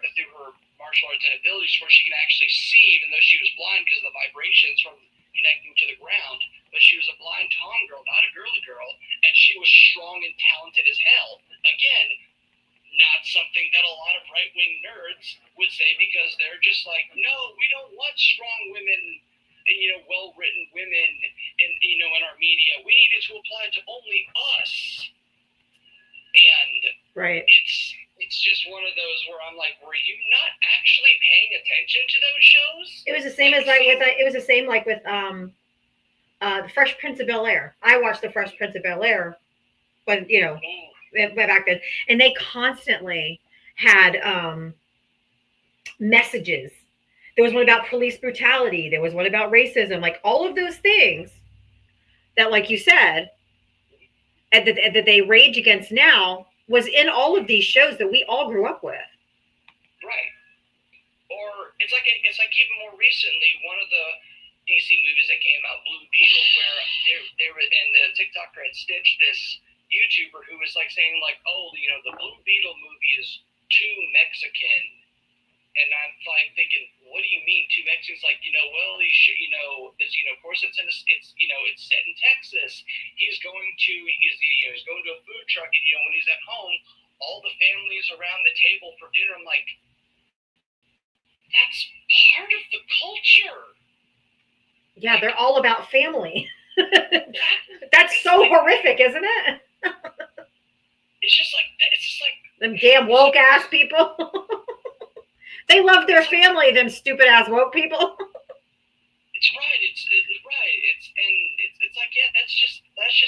martial arts and abilities where she can actually see, even though she was blind because of the vibrations from connecting to the ground. But she was a blind tom girl, not a girly girl, and she was strong and talented as hell. Again, not something that a lot of right-wing nerds would say, because they're just like, no, we don't want strong women and well-written women in our media. We need it to apply to only us. And right. It's just one of those where I'm like, were you not actually paying attention to those shows? It was the same with the Fresh Prince of Bel-Air. I watched the Fresh Prince of Bel-Air when back then, and they constantly had messages. There was one about police brutality. There was one about racism. Like all of those things that, like you said, and that they rage against now was in all of these shows that we all grew up with. Right. Or it's like even more recently, one of the DC movies that came out, Blue Beetle, where there were, and the TikToker had stitched this YouTuber who was like saying like, oh, the Blue Beetle movie is too Mexican. And I'm like thinking, what do you mean too Mexicans? Like, well, he should, of course it's it's set in Texas. He's going to a food truck, and when he's at home, all the families around the table for dinner. I'm like, that's part of the culture. Yeah, they're all about family. That's so horrific, isn't it? It's just like them damn woke ass people. They love their family, them stupid ass woke people. It's right. It's right. It's like, yeah, that's just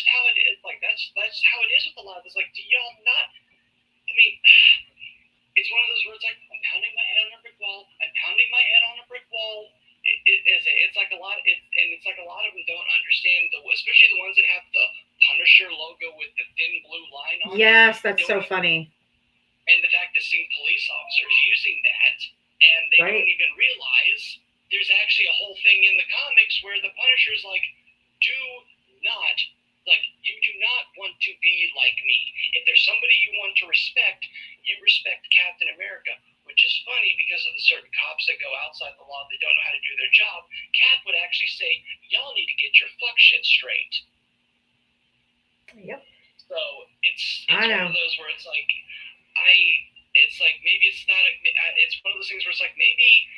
how it is. Like that's how it is with a lot of this. Like, do y'all not? I mean, it's one of those words like, I'm pounding my head on a brick wall. I'm pounding my head on a brick wall. It's like a lot. It's like a lot of them don't understand especially the ones that have the Punisher logo with the thin blue line on it. Yes, that's so funny. And the fact to see police officers using that, and they don't even realize there's actually a whole thing in the comics where the Punisher's like, you do not want to be like me. If there's somebody you want to respect, you respect Captain America. Which is funny because of the certain cops that go outside the law, they don't know how to do their job. Cap would actually say, y'all need to get your fuck shit straight. Yep. So it's one of those where it's like, maybe it's not it's one of those things where it's like, maybe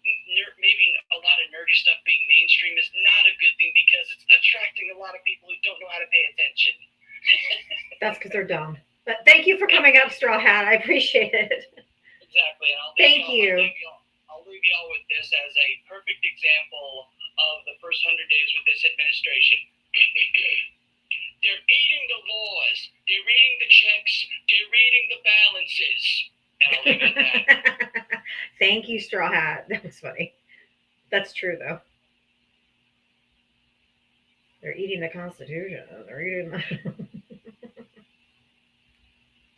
a lot of nerdy stuff being mainstream is not a good thing, because it's attracting a lot of people who don't know how to pay attention. That's because they're dumb. But thank you for coming up, Straw Hat. I appreciate it. Exactly. And Thank you. I'll leave y'all with this as a perfect example of the first 100 days with this administration. They're eating the laws. They're reading the checks. They're reading the balances. And I'll leave it at that. Thank you, Straw Hat. That was funny. That's true, though. They're eating the Constitution. They're eating the...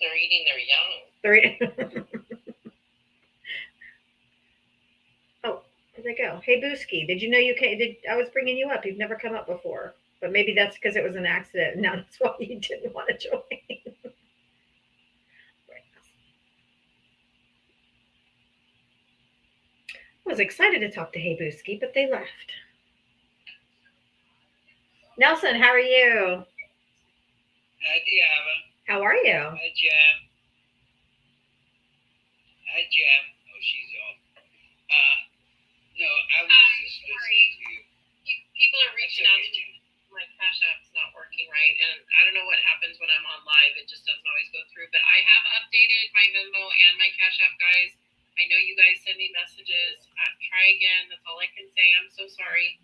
They're eating their young. They're eating... Oh, where'd they go? Hey, Booski, did you know you came? I was bringing you up. You've never come up before. But maybe that's because it was an accident. Now that's why you didn't want to join. I was excited to talk to Hey Booski, but they left. Nelson, how are you? Hi, Diava. How are you? Hi, Jam. Hi, Jam. Oh, she's off. No, I was just listening to you. People are reaching out to me. My Cash App's not working right, and I don't know what happens when I'm on live. It just doesn't always go through. But I have updated my Venmo and my Cash App, guys. I know you guys send me messages. Try again. That's all I can say. I'm so sorry.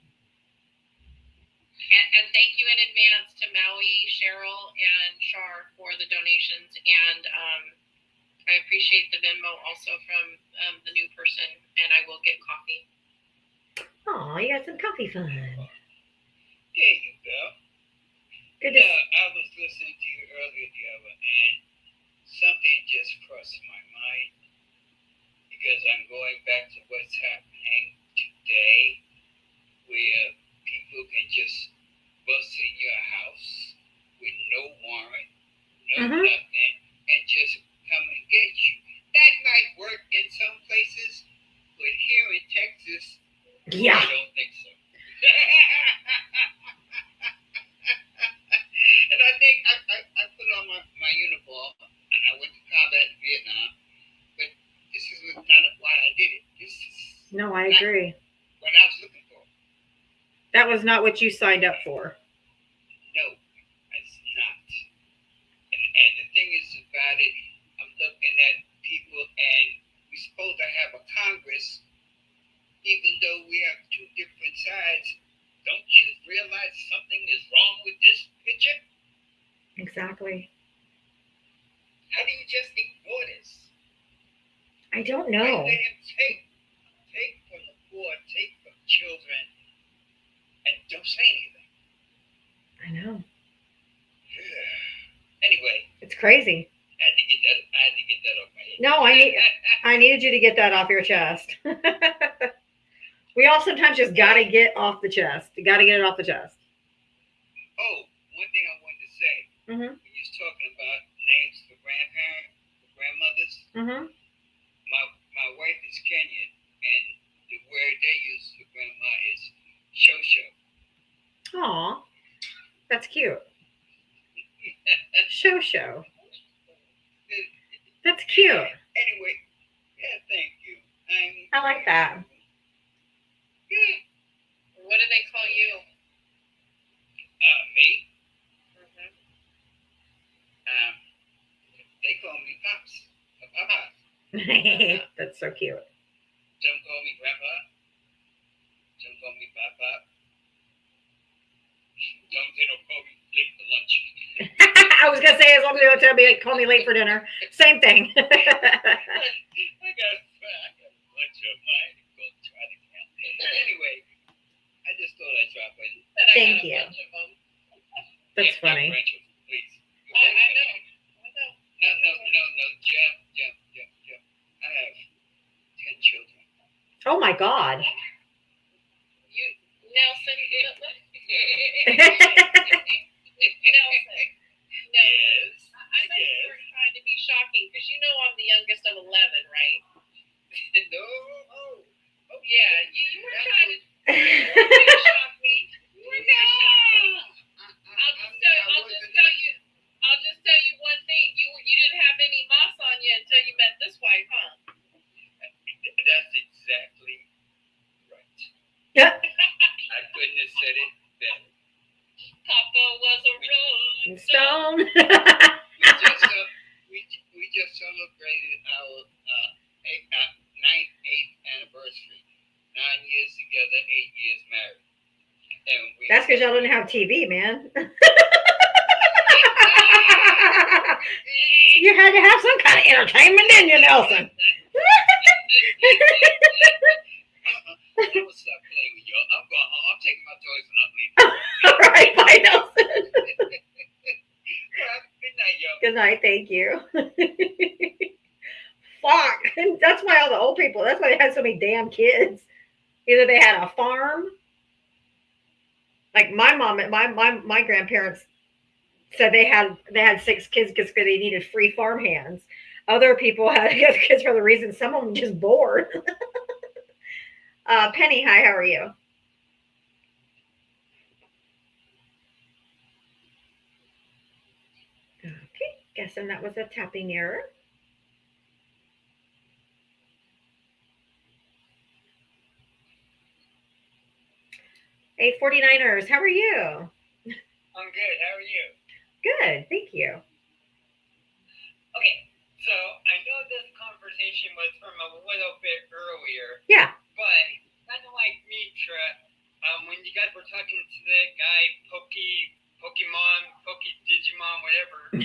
And thank you in advance to Maui, Cheryl, and Shar for the donations. And I appreciate the Venmo also from the new person, and I will get coffee. Oh, you got some coffee fun. There you go. Good to I was listening to you earlier, Diava, and something just crossed my mind because I'm going back to what's happening today, where people can just bust in your house with no warrant, no nothing, and just come and get you. That might work in some places, but here in Texas, Yeah. I don't think so. And I think I put on my uniform and I went to combat in Vietnam, but this is not why I did it. This is No, I agree. what I was looking for. That was not what you signed up for. No, it's not. And the thing is about it, I'm looking at people, and we're supposed to have a Congress, even though we have two different sides. Don't you realize something is wrong with this picture? Exactly. How do you just ignore this? I don't know. Let him take from the poor, take from children, and don't say anything. I know. Anyway, It's crazy. I had to get that off my head. No, I needed you to get that off your chest. We all sometimes just gotta get off the chest. You gotta get it off the chest. Oh, one thing I wanted to say. When you was talking about names for grandmothers, my wife is Kenyan, and the word they use for grandma is shosho. Aw, that's cute. Shosho. That's cute. Anyway, yeah, thank you. I like that. Yeah. What do they call you? Me? They call me Pops. Papa. That's so cute. Some call me Grandpa. Some call me Papa. Some they don't call me late for lunch. I was gonna say, as long as they don't tell me, call me late for dinner. Same thing. I got lunch on mine. Go try to count. Anyway, I just thought I'd drop in. Thank you. That's funny. Please. I know. No, Jam. I have 10 children. Oh my God. Nelson. Yes. I know you were trying to be shocking because you know I'm the youngest of 11, right? No. Oh, yeah. You were trying to shock me. You were trying to shock me. I'll just tell you one thing. You didn't have any moss on you until you met this wife, huh? That's exactly right. Yeah. I couldn't have said it better. Papa was a rolling Stone. We just celebrated our ninth, 8th anniversary. 9 years together, 8 years married. And That's because y'all didn't have TV, man. You had to have some kind of entertainment, didn't you, Nelson? I'm gonna stop playing with you. I'm going home. I'm taking my toys and I'm leaving. All right, bye, Nelson. Good night, yo. Good night, thank you. Fuck. That's why all the old people, that's why they had so many damn kids. Either they had a farm. Like my mom and my grandparents said they had 6 kids because they needed free farm hands. Other people had kids for the reason some of them just bored. Penny, hi, how are you? Okay, guessing that was a tapping error. Hey, 49ers, how are you? I'm good. How are you? Good, thank you. Okay, so I know this conversation was from a little bit earlier. Yeah. But kind of like Mitra, when you guys were talking to that guy, Pokemon, Digimon, whatever.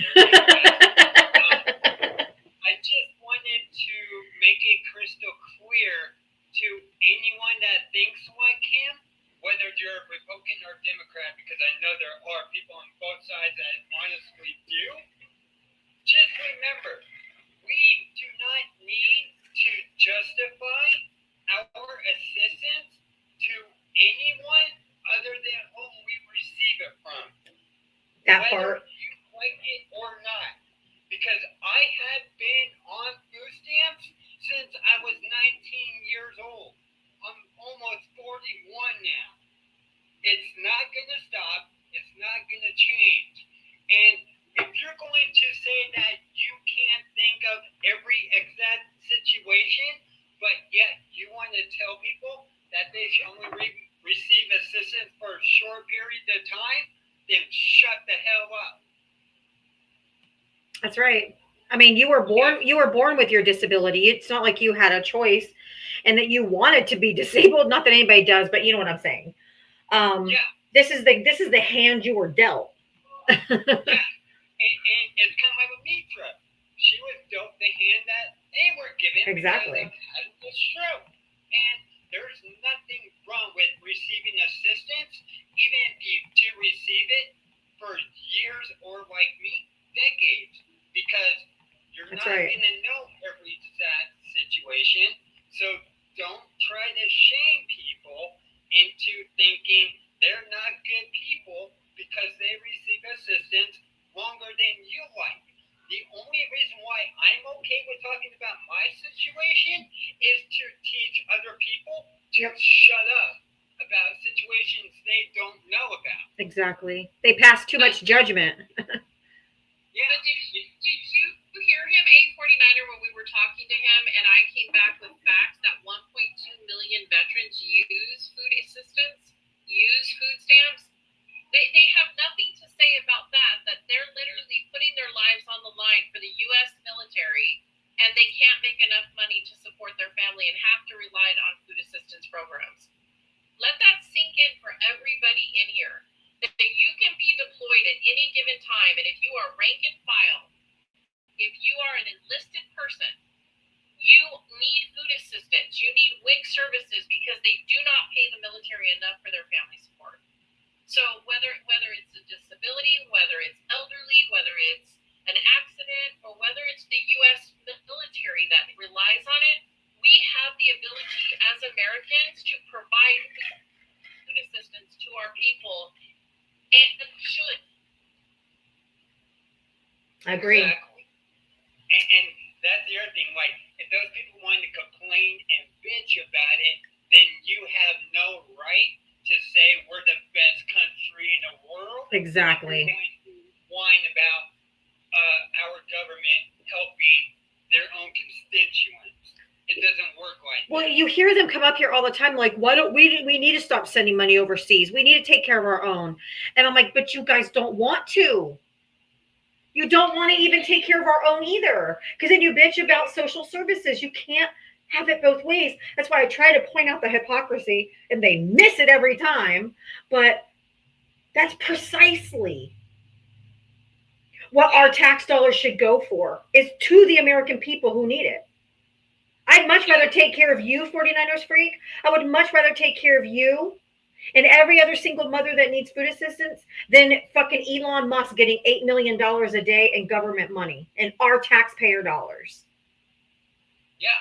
I just wanted to make it crystal clear to anyone that thinks like him, whether you're Republican or Democrat, because I know there are people on both sides that honestly do. Just remember, we do not need to justify our assistance to anyone other than whom we receive it from. That whether part. you like it or not. Because I have been on food stamps since I was 19 years old. I'm almost 41 now. It's not going to stop. It's not going to change. And if you're going to say that you can't think of every exact situation, but yet you want to tell people that they should only receive assistance for a short period of time, then shut the hell up. That's right. I mean, you were born with your disability. It's not like you had a choice and that you wanted to be disabled. Not that anybody does, but you know what I'm saying. Yeah. This is the hand you were dealt. Yeah. And it's kind of like with Mitra. She was dealt the hand that they were given Exactly. because of having a stroke. And there's nothing wrong with receiving assistance, even if you do receive it for years or, like me, decades. Because you're That's not right. going to know every exact situation. So don't try to shame people into thinking they're not good people because they receive assistance longer than you like. The only reason why I'm okay with talking about my situation is to teach other people to shut up about situations they don't know about. Exactly. They pass too much judgment. Yeah. But did you hear him, A49er, when we were talking to him and I came back with facts that 1.2 million veterans use food assistance, use food stamps? They have nothing to say about that they're literally putting their lives on the line for the U.S. military, and they can't make enough money to support their family and have to rely on food assistance programs. Let that sink in for everybody in here. That you can be deployed at any given time, and if you are rank and file, if you are an enlisted person, you need food assistance. You need WIC services because they do not pay the military enough for their family support. So whether it's a disability, whether it's elderly, whether it's an accident, or whether it's the U.S. military that relies on it, we have the ability as Americans to provide food assistance to our people, and should. I agree. Exactly. And that's the other thing. Like, if those people want to complain and bitch about it, then you have no right to say we're the best country in the world. Exactly. You're going to whine about our government helping their own constituents. It doesn't work like that. Well, you hear them come up here all the time, like, why don't we need to stop sending money overseas? We need to take care of our own. And I'm like, but you guys don't want to. You don't want to even take care of our own either. Because then you bitch about social services. You can't have it both ways. That's why I try to point out the hypocrisy, and they miss it every time. But that's precisely what our tax dollars should go for, is to the American people who need it. I'd much rather take care of you, 49ers freak. I would much rather take care of you and every other single mother that needs food assistance than fucking Elon Musk getting $8 million a day in government money and our taxpayer dollars. Yeah.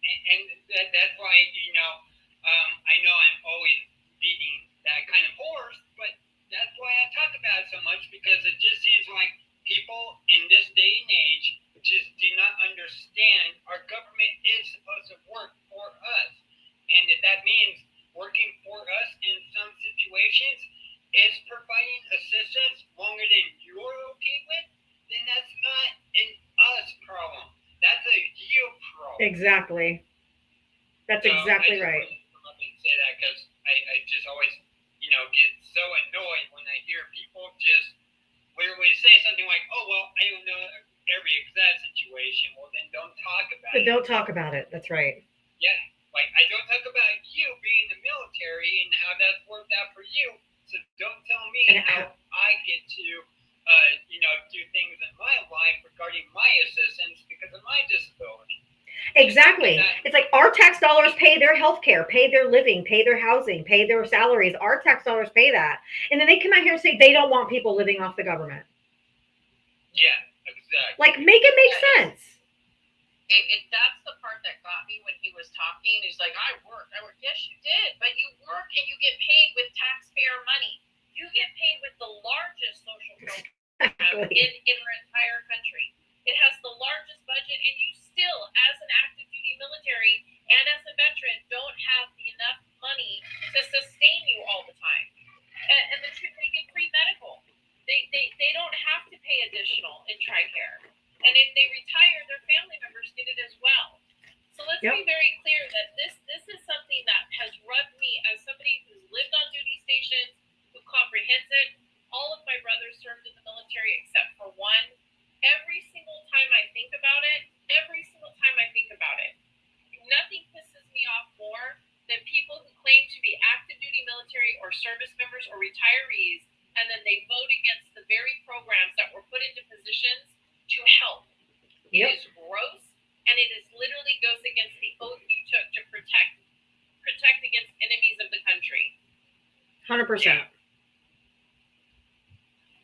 And that's why, I know I'm always beating that kind of horse, but that's why I talk about it so much, because it just seems like people in this day and age just do not understand our government is supposed to work for us. And if that means working for us in some situations is providing assistance longer than you're okay with, then that's not an us problem. That's a you problem. Exactly. That's exactly right. I just come up and say that because I just always, get so annoyed when I hear people just literally say something like, "Oh, well, I don't know every exact situation." Well, then don't talk about it. Don't talk about it. That's right. Yeah. Like, I don't talk about you being in the military and how that's worked out for you. So don't tell me how I get to, do things in my life regarding my assistance because of my disability. Exactly. It's like our tax dollars pay their health care, pay their living, pay their housing, pay their salaries. Our tax dollars pay that. And then they come out here and say they don't want people living off the government. Yeah, exactly. Like, make it make sense. That's the part that got me when he was talking. He's like, I worked. Yes, you did. But you work and you get paid with taxpayer money. You get paid with the largest social program in our entire country. It has the largest budget, and you still, as an active duty military and as a veteran, don't have enough money to sustain you all the time. And they get free medical. They don't have to pay additional in TRICARE. And if they retire, their family members get it as well. So let's be very clear that this is something that has rubbed me as somebody who's lived on duty stations, who comprehends it. All of my brothers served in the military except for one. Every single time I think about it, nothing pisses me off more than people who claim to be active duty military or service members or retirees, and then they vote against the very programs that were put into positions to help. It is gross, and it is literally goes against the oath you took to protect against enemies of the country. 100%. Yeah.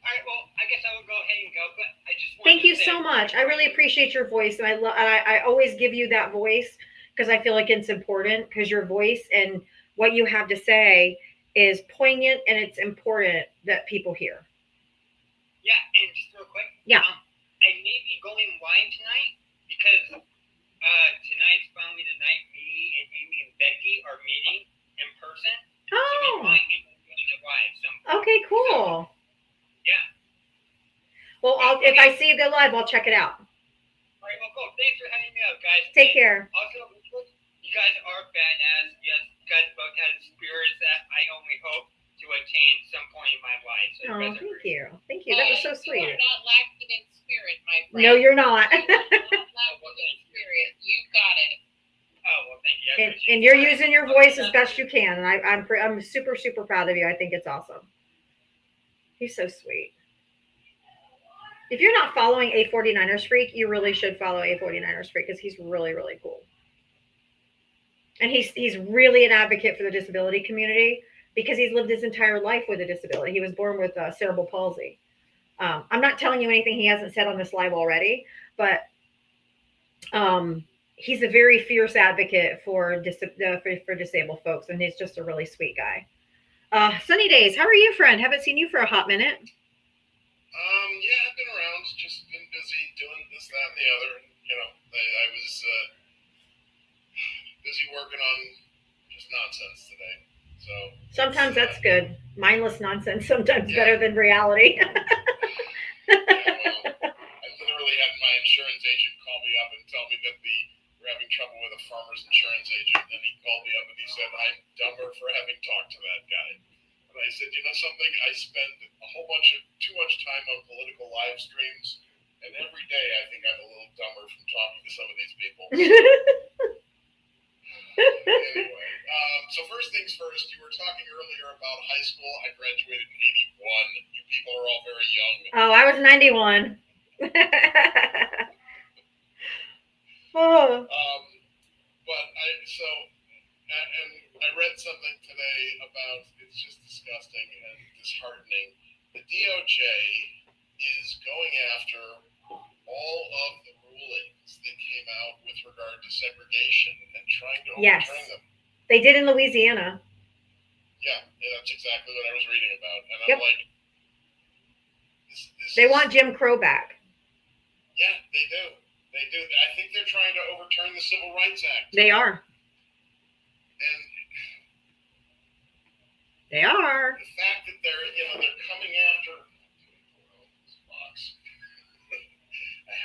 All right, well, I guess I will go ahead and go, but I just want Thank you so much. I really appreciate your voice, and I always give you that voice because I feel like it's important, because your voice and what you have to say is poignant, and it's important that people hear. Yeah, and just real quick. Yeah. I may be going live tonight because tonight's finally the night me and Amy and Becky are meeting in person. Oh. So we might be doing it live sometime. Okay, cool. Yeah. Well, if I see you go live, I'll check it out. All right, well, cool. Thanks for having me up, guys. Take care. Also, you guys are badass. Yes, you guys both had spirits that I only hope to attain some point in my life. So thank you. Thank you. That was so sweet. You are not lacking in spirit, my friend. No, you're not. You are not lacking in spirit. You got it. Oh, well, thank you. And you're using your voice as best you can. And I'm super, super proud of you. I think it's awesome. He's so sweet. If you're not following a 49ers Freak, you really should follow a 49ers Freak, because he's really, really cool. And he's really an advocate for the disability community, because he's lived his entire life with a disability. He was born with cerebral palsy. I'm not telling you anything he hasn't said on this live already, but he's a very fierce advocate for disabled folks, and he's just a really sweet guy. Sunny Days, how are you, friend? Haven't seen you for a hot minute. Yeah, I've been around, just been busy doing this, that, and the other. I was busy working on just nonsense today. So sometimes that's good. Mindless nonsense sometimes better than reality. Yeah, well, I literally had my insurance agent call me up and tell me that we're having trouble with a farmer's insurance agent. And he called me up and he said, I'm dumber for having talked to that guy. I'm and I said, you know something? I spend too much time on political live streams, and every day I think I'm a little dumber from talking to some of these people. Anyway, so first things first, you were talking earlier about high school. I graduated in 81. You people are all very young. Oh, I was 91. Oh. But I read something today about, it's just disgusting and disheartening. The DOJ is going after all of the rulings that came out with regard to segregation and trying to overturn them. They did in Louisiana. Yeah, that's exactly what I was reading about. And Yep. I'm like, they want Jim Crow back. Yeah, they do. They do. I think they're trying to overturn the Civil Rights Act. They are. And they are. The fact that they're coming after this box. I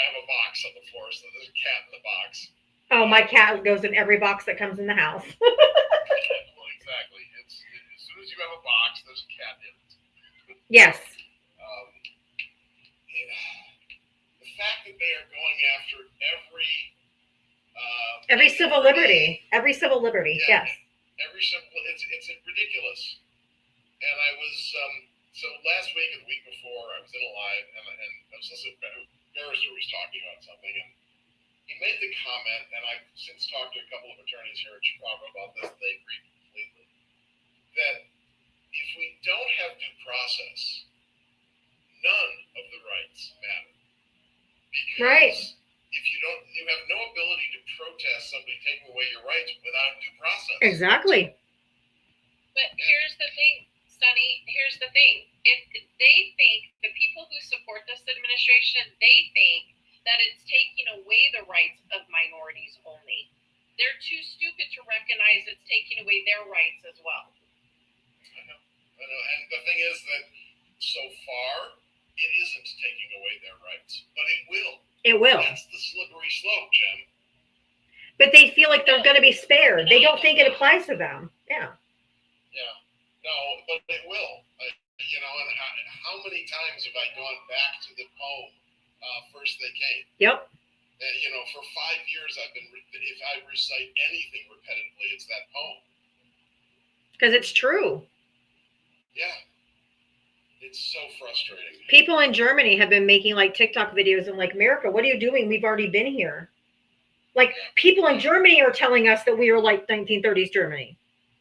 have a box on the floor, so there's a cat in the box. Oh, my cat goes in every box that comes in the house. Well, exactly. As soon as you have a box, there's a cat in it. Yes. The fact that they are going after every civil liberty. Every civil liberty, yes. Every civil, it's ridiculous. And I was, so last week or the week before, I was in a live, and I was listening, Barrister was talking about something, and he made the comment, and I've since talked to a couple of attorneys here in Chicago about this, they agree completely, that if we don't have due process, none of the rights matter. Because if you have no ability to protest somebody taking away your rights without due process. Exactly. But here's the thing, Sonny, here's the thing. If they think, the people who support this administration, they think that it's taking away the rights of minorities only. They're too stupid to recognize it's taking away their rights as well. I know. And the thing is that so far, it isn't taking away their rights, but it will. It will. That's the slippery slope, Jen. But they feel like they're going to be spared. They don't think it applies to them. Yeah. Yeah. No, but it will. And how many times have I gone back to the poem, First They Came? Yep. For 5 years I've been, if I recite anything repetitively, it's that poem. Because it's true. Yeah. It's so frustrating. People in Germany have been making like TikTok videos and like, America, what are you doing? We've already been here. Like people in Germany are telling us that we are like 1930s Germany.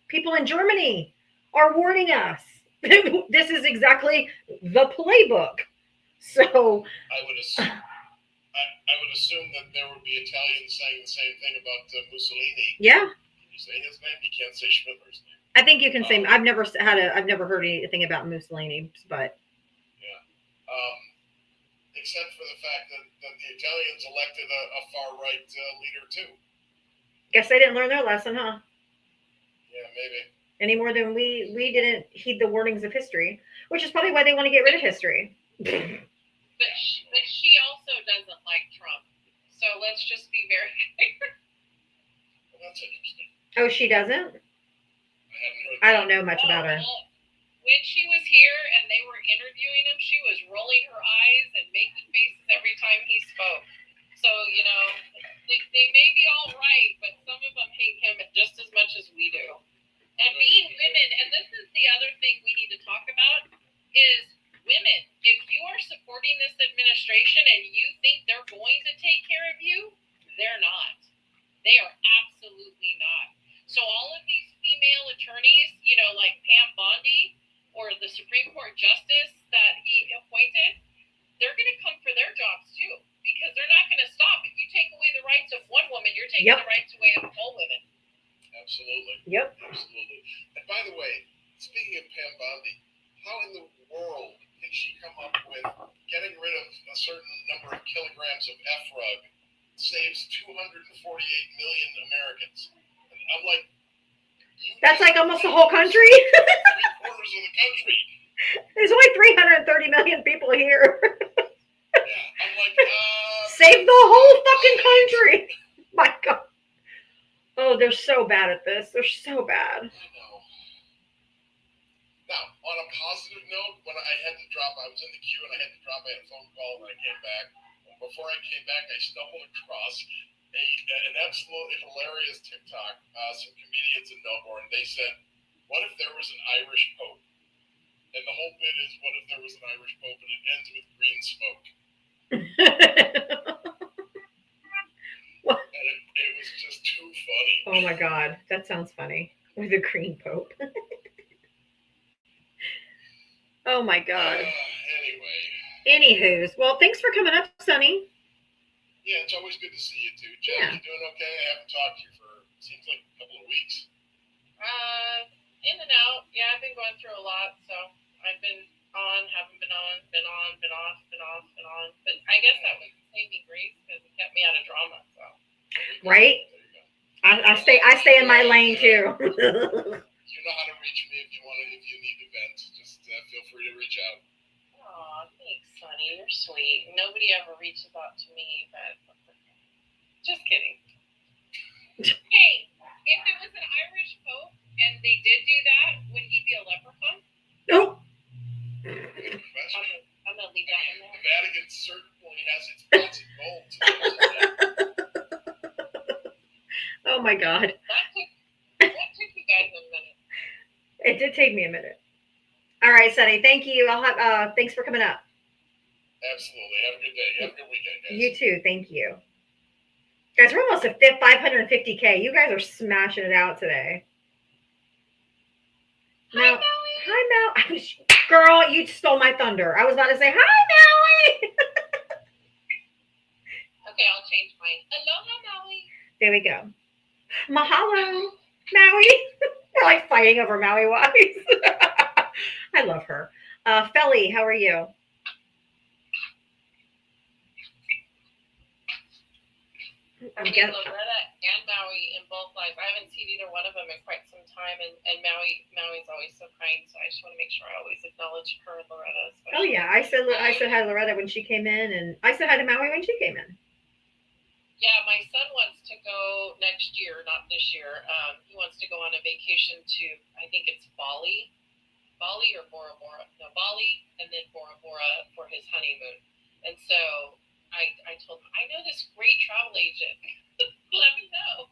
People in Germany are warning us. This is exactly the playbook. So I would assume that there would be Italians saying the same thing about Mussolini. Yeah. You say his name, you can't say Schindler's name. I think you can say I've never heard anything about Mussolini, but except for the fact that the Italians elected a far right leader too. Guess they didn't learn their lesson, huh? Yeah, maybe. Any more than we didn't heed the warnings of history, which is probably why they want to get rid of history. But she also doesn't like Trump, so let's just be very clear. Well, that's interesting. Oh, she doesn't? I don't know much about her. Well, when she was here and they were interviewing him, she was rolling her eyes and making faces every time he spoke. So, they may be all right, but some of them hate him just as much as we do. And being women, and this is the other thing we need to talk about, is women. If you are supporting this administration and you think they're going to take care of you, they're not. They are absolutely not. So all of these female attorneys, like Pam Bondi or the Supreme Court Justice that he appointed, they're going to come for their jobs too, because they're not going to stop. If you take away the rights of one woman, you're taking the rights away of all women. Absolutely. Yep. Absolutely. And by the way, speaking of Pam Bondi, how in the world did she come up with getting rid of a certain number of kilograms of F-rug saves 248 million Americans? And I'm like, that's like almost the whole country. 3/4 of the country. There's only 330 million people here. Yeah, I'm like, save the whole fucking country. My God. Oh, they're so bad at this. They're so bad. I know. Now, on a positive note, when I had to drop, I was in the queue and I had to drop. I had a phone call when I came back. Before I came back, I stumbled across an absolutely hilarious TikTok. Some comedians in Melbourne. They said, "What if there was an Irish Pope?" And the whole bit is, "What if there was an Irish Pope?" And it ends with green smoke. And it was just too funny. Oh my God, that sounds funny. With a green pope. Oh my God. Anyway. Anywho's, well, thanks for coming up, Sonny. Yeah, it's always good to see you too. Jen, Yeah. you doing okay? I haven't talked to you for seems like a couple of weeks. In and out. Yeah, I've been going through a lot, so I've been on, haven't been on, been on, been off, been off, been on. But I guess that was saving grace because it kept me out of drama. So. Right? I stay in my lane too. You know how to reach me if you need to vent. Just feel free to reach out. Aw, thanks, Sonny. You're sweet. Nobody ever reaches out to me, but just kidding. Hey, if it was an Irish Pope and they did do that, would he be a leprechaun? Nope. Good question. I'm gonna leave that in The there. Vatican certainly has its pots of gold. Oh my God. That took you guys a minute. It did take me a minute. All right, Sonny. Thank you. I'll have. Thanks for coming up. Absolutely. Have a good day. Have a good weekend, guys. You too. Thank you. Guys, we're almost at 550K. You guys are smashing it out today. Now, hi, Mel. Girl, you stole my thunder. I was about to say, hi, Maui. Okay, I'll change mine. Aloha, Maui. There we go. Mahalo, Maui. We're like fighting over Maui wives. I love her. Felly, how are you? I mean, Loretta and Maui in both lives. I haven't seen either one of them in quite some time, and Maui's always so kind. So I just want to make sure I always acknowledge her and Loretta. Oh yeah, I said hi to Loretta when she came in, and I said hi to Maui when she came in. Yeah, my son wants to go next year, not this year. He wants to go on a vacation to, I think it's Bali or Bora Bora. No, Bali and then Bora Bora for his honeymoon. And so I told him, I know this great travel agent. Let me know.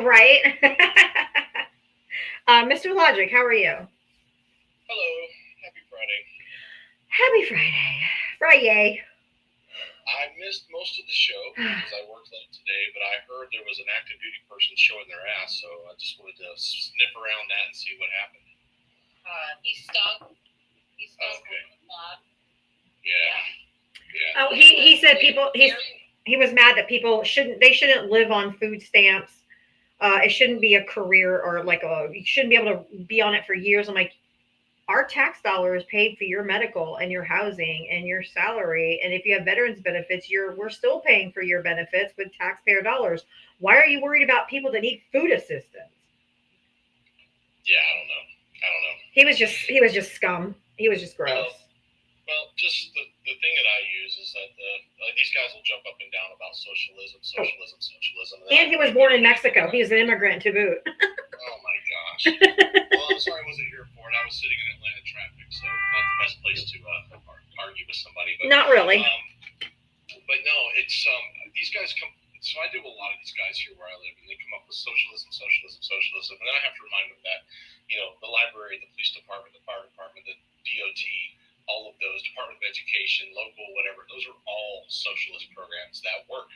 Right. Mr. Logic, how are you? Hello. Happy Friday. Happy Friday. Friday. I missed most of the show because I worked late today, but I heard there was an active duty person showing their ass, so I just wanted to sniff around that and see what happened. He stunk. Okay. A lot. Yeah. Oh, he said people. He was mad that people shouldn't live on food stamps. It shouldn't be a career or like you shouldn't be able to be on it for years. I'm like, our tax dollars paid for your medical and your housing and your salary. And if you have veterans benefits, we're still paying for your benefits with taxpayer dollars. Why are you worried about people that need food assistance? Yeah, I don't know. He was just scum. He was just gross. Well, just the thing that I use is that these guys will jump up and down about socialism. And he was born in Mexico. He was an immigrant to boot. Oh my gosh. Well, I'm sorry I wasn't here for it. I was sitting in Atlanta traffic, so not the best place to argue with somebody. But, not really. But no, it's these guys come. So I deal with a lot of these guys here where I live, and they come up with socialism, and then I have to remind them that the library, the police department, the fire department, the DOT, all of those, Department of Education, local, whatever, those are all socialist programs that work,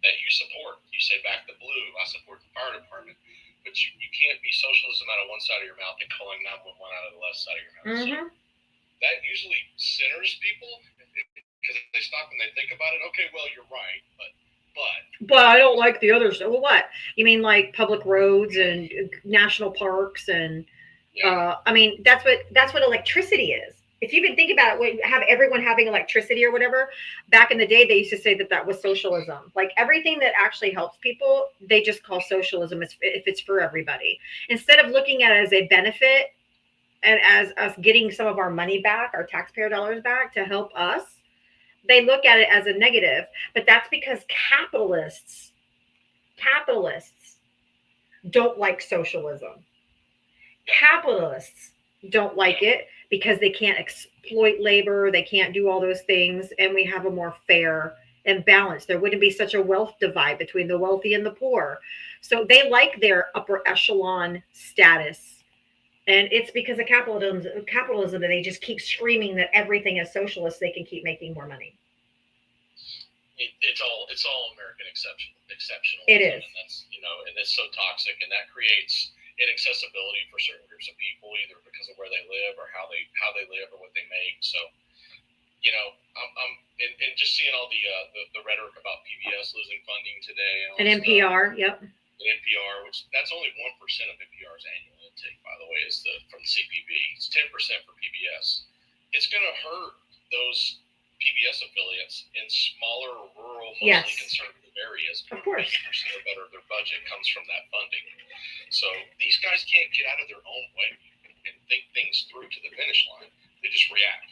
that you support. You say back the blue, I support the fire department. But you can't be socialism out of one side of your mouth and calling 911 out of the left side of your mouth. Mm-hmm. So that usually centers people because they stop and they think about it. Okay, well, you're right, but I don't like the other stuff. Well, what? You mean like public roads and national parks and I mean that's what electricity is. If you even think about it, have everyone having electricity or whatever, back in the day, they used to say that was socialism. Like everything that actually helps people, they just call socialism if it's for everybody. Instead of looking at it as a benefit and as us getting some of our money back, our taxpayer dollars back to help us, they look at it as a negative. But that's because capitalists don't like socialism. Capitalists don't like it because they can't exploit labor, they can't do all those things, and we have a more fair and balanced. There wouldn't be such a wealth divide between the wealthy and the poor. So they like their upper echelon status. And it's because of capitalism, and they just keep screaming that everything is socialist, they can keep making more money. It's all American exceptional. It is. And that's, and it's so toxic, and that creates inaccessibility for certain groups of people, either because of where they live or how they live or what they make. So, I'm and just seeing all the rhetoric about PBS losing funding today and NPR, yep. NPR, which that's only 1% of NPR's annual intake, by the way, is from the CPB. It's 10% for PBS. It's going to hurt those PBS affiliates in smaller, rural, mostly conservative areas. Of course. 50% or better of their budget comes from that funding. So these guys can't get out of their own way and think things through to the finish line. They just react.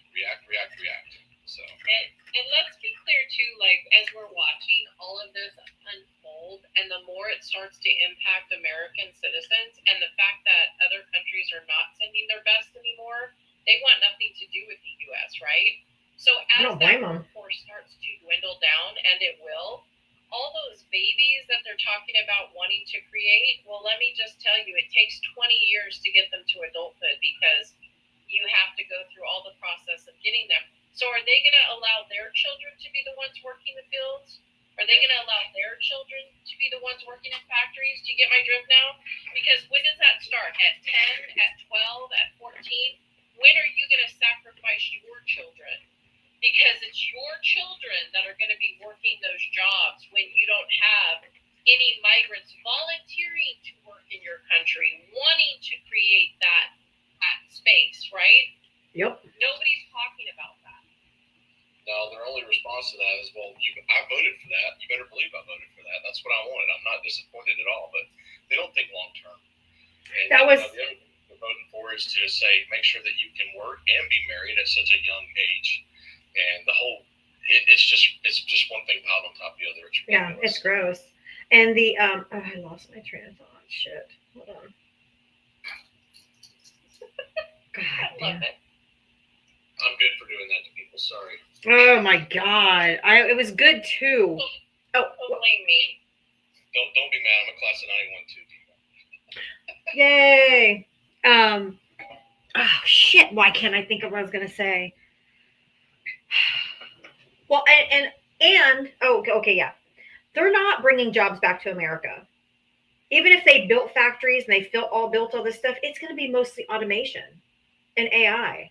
So. And let's be clear too, like as we're watching all of this unfold, and the more it starts to impact American citizens, and the fact that other countries are not sending their best anymore, they want nothing to do with the U.S., right? So as that workforce starts to dwindle down, and it will, all those babies that they're talking about wanting to create, well, let me just tell you, it takes 20 years to get them to adulthood because you have to go through all the process of getting them. So are they going to allow their children to be the ones working the fields? Are they going to allow their children to be the ones working in factories? Do you get my drift now? Because when does that start? At 10, at 12, at 14? When are you going to sacrifice your children? Because it's your children that are going to be working those jobs when you don't have any migrants volunteering to work in your country, wanting to create that space, right? Yep. Nobody's talking about that. No, their only response to that is, well, I voted for that. You better believe I voted for that. That's what I wanted. I'm not disappointed at all, but they don't think long term. And the other thing they're voting for is to say, make sure that you can work and be married at such a young age. And the whole, it's just one thing piled on top of the other. It's ridiculous. Yeah, it's gross. And the I lost my train of thought. Shit. Hold on. God damn. I'm good for doing that to people. Sorry. Oh my God. It was good too. Oh, don't blame me. Don't be mad. I'm a class of 91 too. Yay. Oh shit. Why can't I think of what I was gonna say? Well, and okay, yeah. They're not bringing jobs back to America. Even if they built factories and they built all this stuff, it's going to be mostly automation and AI.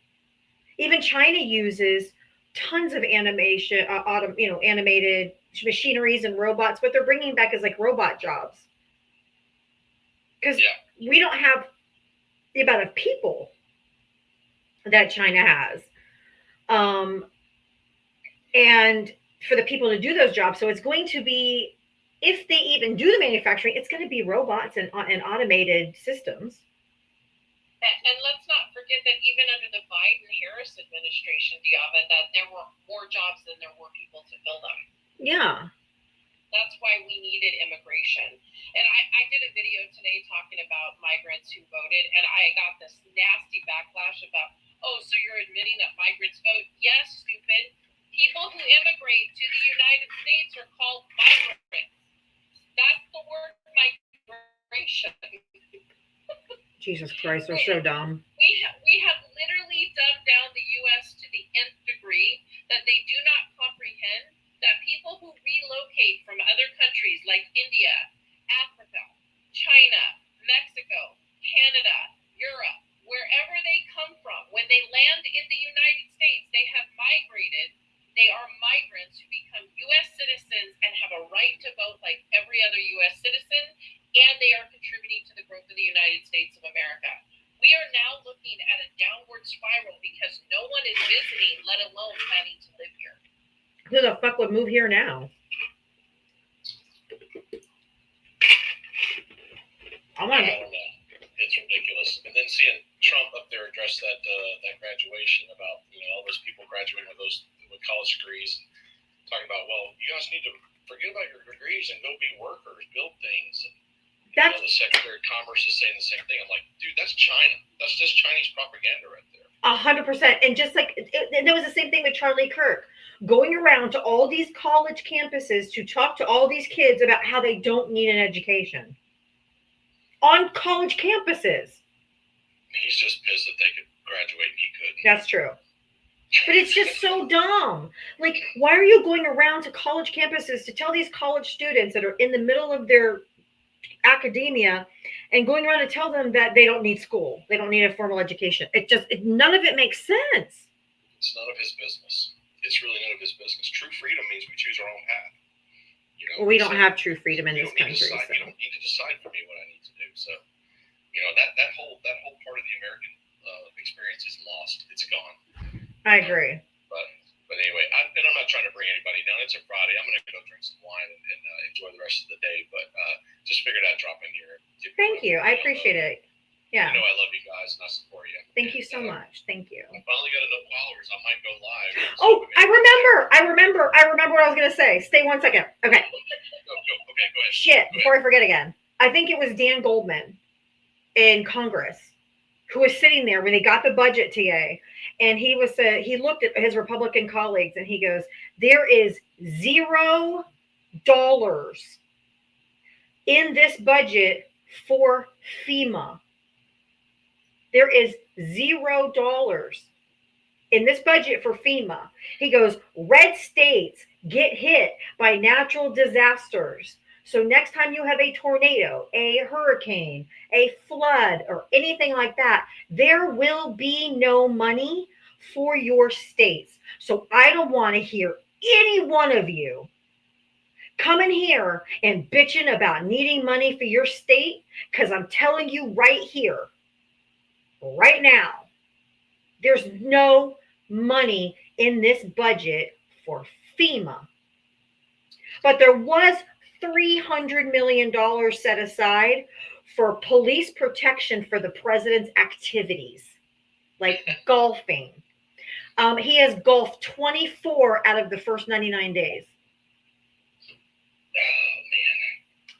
Even China uses tons of animation, animated machineries and robots. What they're bringing back is like robot jobs, because we don't have the amount of people that China has, and for the people to do those jobs. So it's going to be, if they even do the manufacturing, it's going to be robots and automated systems. And let's not forget that even under the Biden-Harris administration, Diava, that there were more jobs than there were people to fill them. Yeah. That's why we needed immigration. And I did a video today talking about migrants who voted, and I got this nasty backlash about, oh, so you're admitting that migrants vote? Yes, stupid. People who immigrate to the United States are called migrants. That's the word migration. Jesus Christ, we're so dumb. We have literally dumbed down the U.S. to the nth degree that they do not comprehend that people who relocate from other countries like India, Africa, China, Mexico, Canada, Europe, wherever they come from, when they land in the United States, they have migrated. They are migrants who become U.S. citizens and have a right to vote like every other U.S. citizen, and they are contributing to the growth of the United States of America. We are now looking at a downward spiral because no one is visiting, let alone planning to live here. Who the fuck would move here now? I don't know. It's ridiculous. And then seeing Trump up there address that graduation about, all those people graduating with college degrees, talking about, well, you guys need to forget about your degrees and go be workers, build things. And That's the Secretary of Commerce is saying the same thing. I'm like, dude, that's China. That's just Chinese propaganda right there. 100%. And just like there was the same thing with Charlie Kirk, going around to all these college campuses to talk to all these kids about how they don't need an education on college campuses. He's just pissed that they could graduate and he couldn't. That's true. But it's just so dumb. Like, why are you going around to college campuses to tell these college students that are in the middle of their academia and going around to tell them that they don't need school, they don't need a formal education? None of it makes sense. It's none of his business. It's really none of his business. True freedom means we choose our own path. You know, Well, we don't have true freedom in this country. You don't need to decide for me what I need to do. So, you know, that whole part of the American experience is lost. It's gone. I agree. But anyway, I'm not trying to bring anybody down. It's a Friday. I'm going to go drink some wine and enjoy the rest of the day. But just figured I'd drop in here. Thank you. I appreciate it. Yeah. You know I love you guys and I support you. Thank you so much. Thank you. I finally got enough followers. I might go live. Oh, I remember what I was going to say. Stay 1 second. Okay. Okay, go ahead. Shit, before I forget again. I think it was Dan Goldman in Congress who was sitting there when they got the budget today. And he looked at his Republican colleagues and he goes, there is $0 in this budget for FEMA. There is $0 in this budget for FEMA. He goes, red states get hit by natural disasters. So next time you have a tornado, a hurricane, a flood, or anything like that, there will be no money for your states. So I don't want to hear any one of you coming here and bitching about needing money for your state, because I'm telling you right here, right now, there's no money in this budget for FEMA. But there was $300 million set aside for police protection for the president's activities, like golfing. He has golfed 24 out of the first 99 days.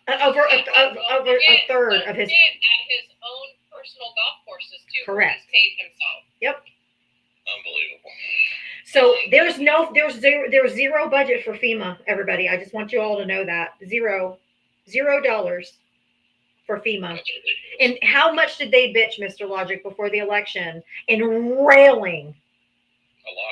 Oh, man. Over a third of his. At his own personal golf courses, too. Correct. He's paid himself. Yep. Unbelievable. So there's zero budget for FEMA, everybody. I just want you all to know that. $0 for FEMA. And how much did they bitch, Mr. Logic, before the election in railing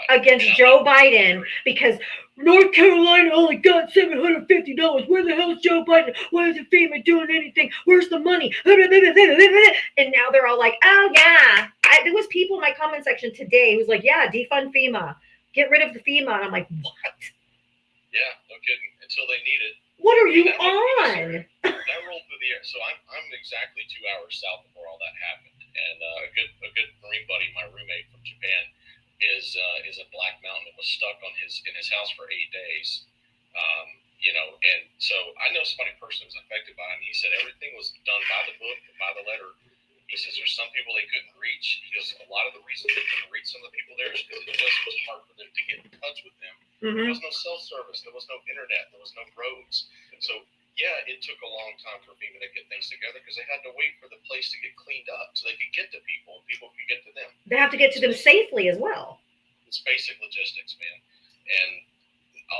against Joe Biden because North Carolina only got $750. Where the hell is Joe Biden? Why isn't FEMA doing anything? Where's the money? And now they're all like, oh yeah. There was people in my comment section today who was like, yeah, defund FEMA. Get rid of the FEMA. And I'm like, what? Yeah, no kidding. Until they need it. What are you on? That rolled through the air. So I'm exactly 2 hours south before all that happened. And a good Marine buddy, my roommate from Japan, is at Black Mountain and was stuck in his house for 8 days. You know, and so I know somebody personally was affected by it. And he said everything was done by the book, by the letter. He says there's some people they couldn't reach. He goes, a lot of the reason they couldn't reach some of the people there is because it just was hard for them to get in touch with them. Mm-hmm. There was no cell service. There was no internet. There was no roads. So, yeah, it took a long time for FEMA to get things together because they had to wait for the place to get cleaned up so they could get to people and people could get to them. They have to get to them safely as well. It's basic logistics, man. And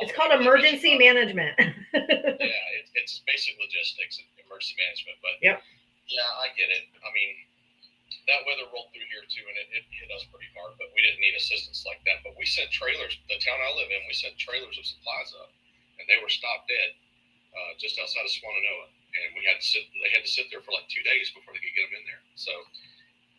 it's called emergency management. Yeah, it's basic logistics and emergency management. But yep. Yeah, I get it. I mean, that weather rolled through here too, and it hit us pretty hard. But we didn't need assistance like that. But we sent trailers. The town I live in, we sent trailers of supplies up, and they were stopped dead just outside of Swannanoa. And we had to sit. They had to sit there for like 2 days before they could get them in there. So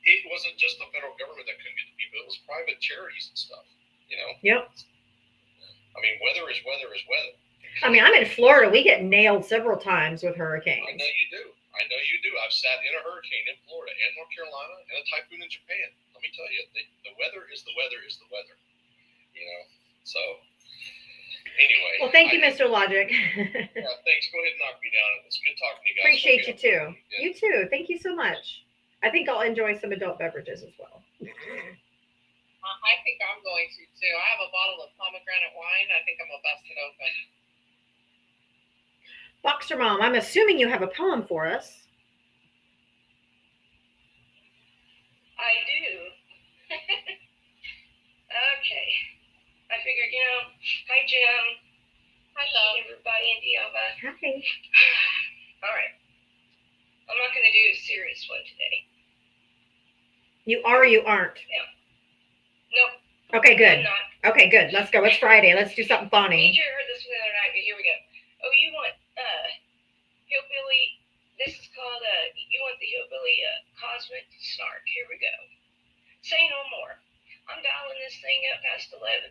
it wasn't just the federal government that couldn't get the people. It was private charities and stuff. You know. Yep. I mean, weather is weather is weather. I mean, I'm in Florida. We get nailed several times with hurricanes. I know you do. I've sat in a hurricane in Florida and North Carolina and a typhoon in Japan. Let me tell you, the weather is the weather is the weather. You know. So anyway. Well, thank you, Mr. Logic. Yeah, thanks. Go ahead and knock me down. It's good talking to you guys. Appreciate you too. You too. Thank you so much. I think I'll enjoy some adult beverages as well. I think I'm going to too. I have a bottle of pomegranate wine. I think I'm gonna bust it open. Boxer Mom, I'm assuming you have a poem for us. Hi, Jim. Hi, love. Everybody in Diava. Hi. All right. I'm not going to do a serious one today. You are or you aren't? Nope. Okay, good. I'm not. Okay, good. Let's go. It's Friday. Let's do something funny. Major heard this one the other night, but here we go. Oh, you want hillbilly? This is called you want the hillbilly cosmic snark? Here we go. Say no more. I'm dialing this thing up past 11.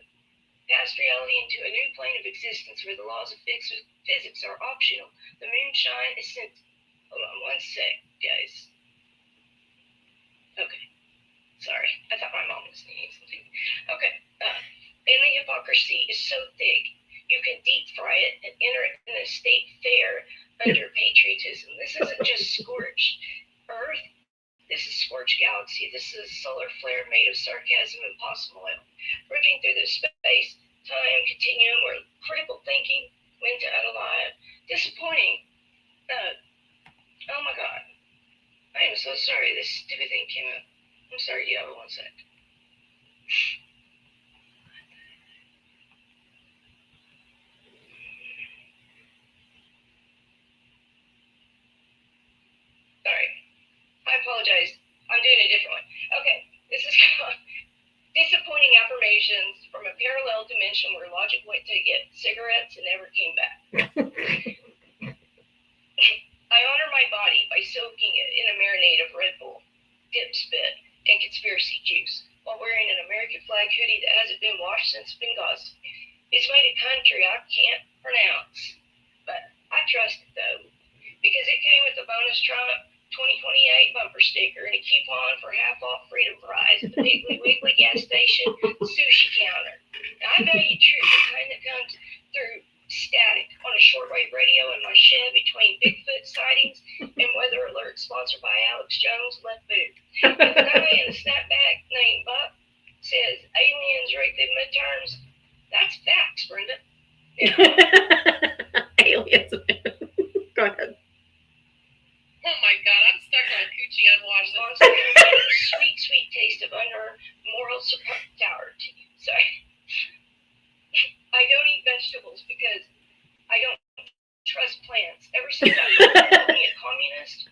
Past reality into a new plane of existence where the laws of physics are optional. The moonshine is sent. Hold on one sec, guys. Okay. Sorry. I thought my mom was needing something. Okay. And the hypocrisy is so thick, you can deep fry it and enter it in a state fair under patriotism. This isn't just scorched Earth. This is scorched galaxy. This is a solar flare made of sarcasm and possible ripping through the space time continuum where critical thinking went to unalive. Disappointing. Oh my God. I am so sorry this stupid thing came out. I'm sorry, yeah, one sec. Sorry. I apologize. I'm doing a different one. Okay, this is called Disappointing Affirmations from a Parallel Dimension Where Logic Went to Get Cigarettes and Never Came Back. I honor my body by soaking it in a marinade of Red Bull, dip spit, and conspiracy juice while wearing an American flag hoodie that hasn't been washed since Benghazi. It's made a country I can't pronounce, but I trust it though, because it came with a bonus Trump 2028 bumper sticker and a coupon for half off freedom fries at the Piggly Wiggly gas station sushi counter. Now, I value truth, the kind that comes through static on a shortwave radio in my shed between Bigfoot sightings and weather alerts sponsored by Alex Jones Left Boot. If a guy in a snapback named Buck says aliens rigged the midterms, that's facts, Brenda. Aliens. Go ahead. Oh my God, I'm stuck on coochie unwashed. Sweet, sweet taste of under moral superiority. Sorry. I don't eat vegetables because I don't trust plants. Ever since I was a communist,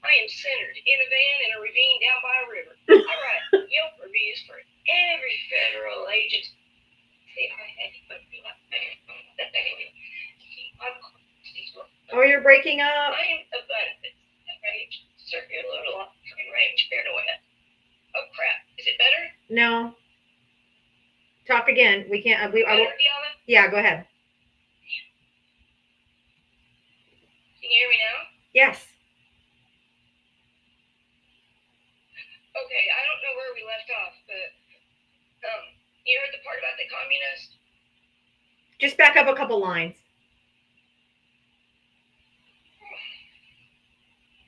I am centered in a van in a ravine down by a river. I write Yelp reviews for every federal agency. Oh, you're breaking up. I am abundant. Circular range paranoia. Oh crap! Is it better? No. Talk again. We can't. Diana? Yeah, go ahead. Can you hear me now? Yes. Okay, I don't know where we left off, but you heard the part about the communist? Just back up a couple lines.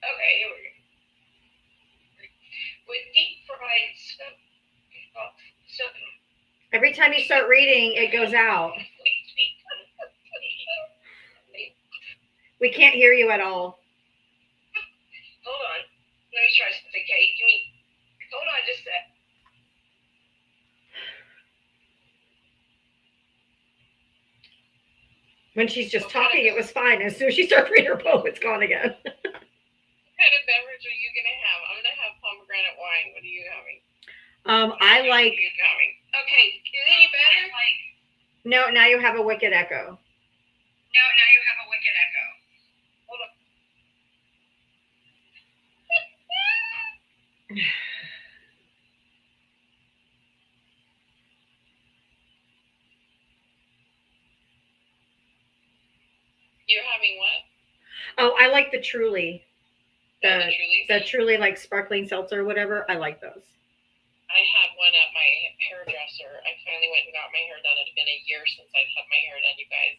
Okay, here we go. With deep fried something. Every time you start reading, it goes out. We can't hear you at all. Hold on. Let me try something. Okay, hold on just a sec. When she's just talking, it was fine. As soon as she starts reading her poem, it's gone again. What kind of beverage are you gonna have? I'm gonna have pomegranate wine. What are you having? I like. What are you having? Okay, is it any better? No, now you have a wicked echo. No, now you have a wicked echo. Hold on. You're having what? Oh, I like the Truly. The The Truly like sparkling seltzer or whatever. I like those. I had one at my hairdresser. I finally went and got my hair done. It had been a year since I'd had my hair done, you guys.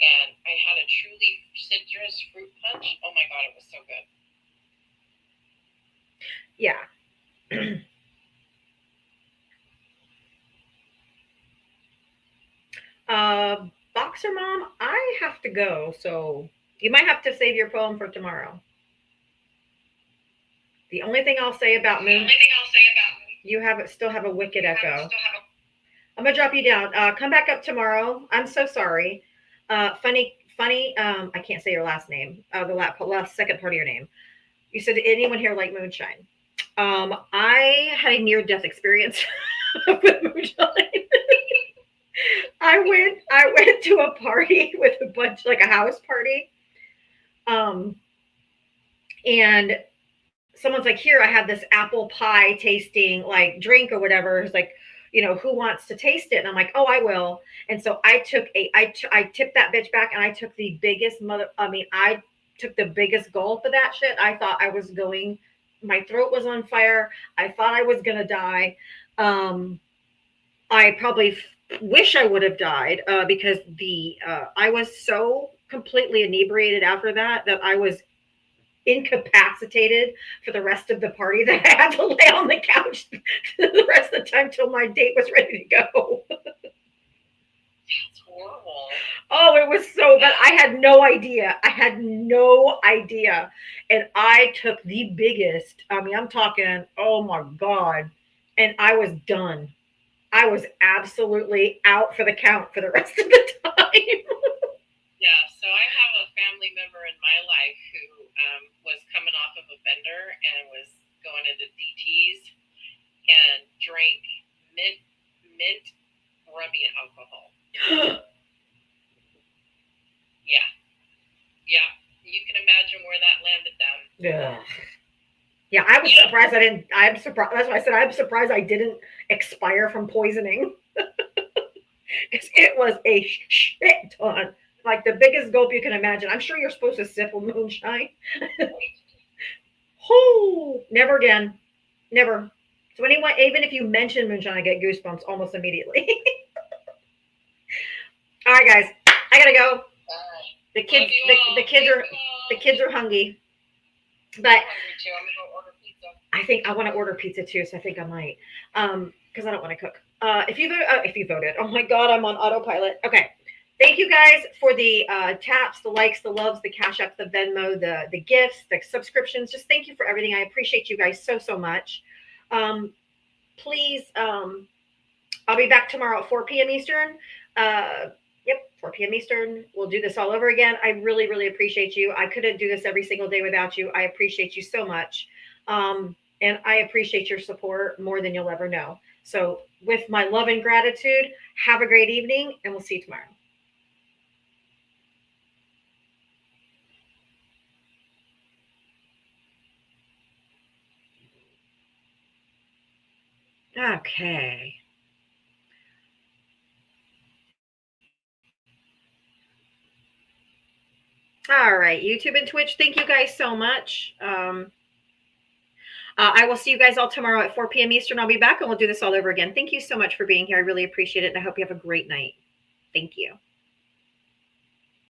And I had a Truly citrus fruit punch. Oh my God, it was so good. Yeah. Boxer Mom, I have to go, so you might have to save your poem for tomorrow. The only thing I'll say about Moon, you still have a wicked echo. I'm gonna drop you down. Come back up tomorrow. I'm so sorry. Funny. I can't say your last name. The last second part of your name. You said, did anyone here like moonshine? I had a near death experience with moonshine. I went to a party with a bunch, like a house party. Um, and someone's like, here, I have this apple pie tasting like drink or whatever. It's like, who wants to taste it? And I'm like, oh, I will. And so I tipped that bitch back and I took the biggest I took the biggest gulp of that shit. I thought I was going, my throat was on fire. I thought I was going to die. I probably wish I would have died because I was so completely inebriated after that I was incapacitated for the rest of the party that I had to lay on the couch the rest of the time till my date was ready to go. That's horrible. Oh, it was so bad. I had no idea. And I took the biggest, I'm talking, oh my God. And I was done. I was absolutely out for the count for the rest of the time. Yeah, so I have a family member in my life who was coming off of a bender and was going into DTs and drank mint rubbing alcohol. Yeah. You can imagine where that landed them. Yeah. Yeah, I was surprised I didn't. I'm surprised. That's why I said I'm surprised I didn't expire from poisoning. Because it was a shit ton. Like the biggest gulp you can imagine. I'm sure you're supposed to sip with moonshine. Oh, never again. Never. So anyway, even if you mention moonshine, I get goosebumps almost immediately. All right, guys, I gotta go. The kids, the kids are hungry. But I'm hungry too. I'm gonna go order pizza. I think I want to order pizza too, so I think I might. Because I don't want to cook. If you voted, oh my God, I'm on autopilot. Okay. Thank you guys for the taps, the likes, the loves, the cash apps, the Venmo, the gifts, the subscriptions. Just thank you for everything. I appreciate you guys so much. Please, I'll be back tomorrow at 4 p.m. Eastern. Yep, 4 p.m. Eastern. We'll do this all over again. I really, really appreciate you. I couldn't do this every single day without you. I appreciate you so much. And I appreciate your support more than you'll ever know. So with my love and gratitude, have a great evening, and we'll see you tomorrow. Okay. All right, YouTube and Twitch, thank you guys so much. I will see you guys all tomorrow at 4 p.m. Eastern. I'll be back and we'll do this all over again. Thank you so much for being here. I really appreciate it. And I hope you have a great night. Thank you.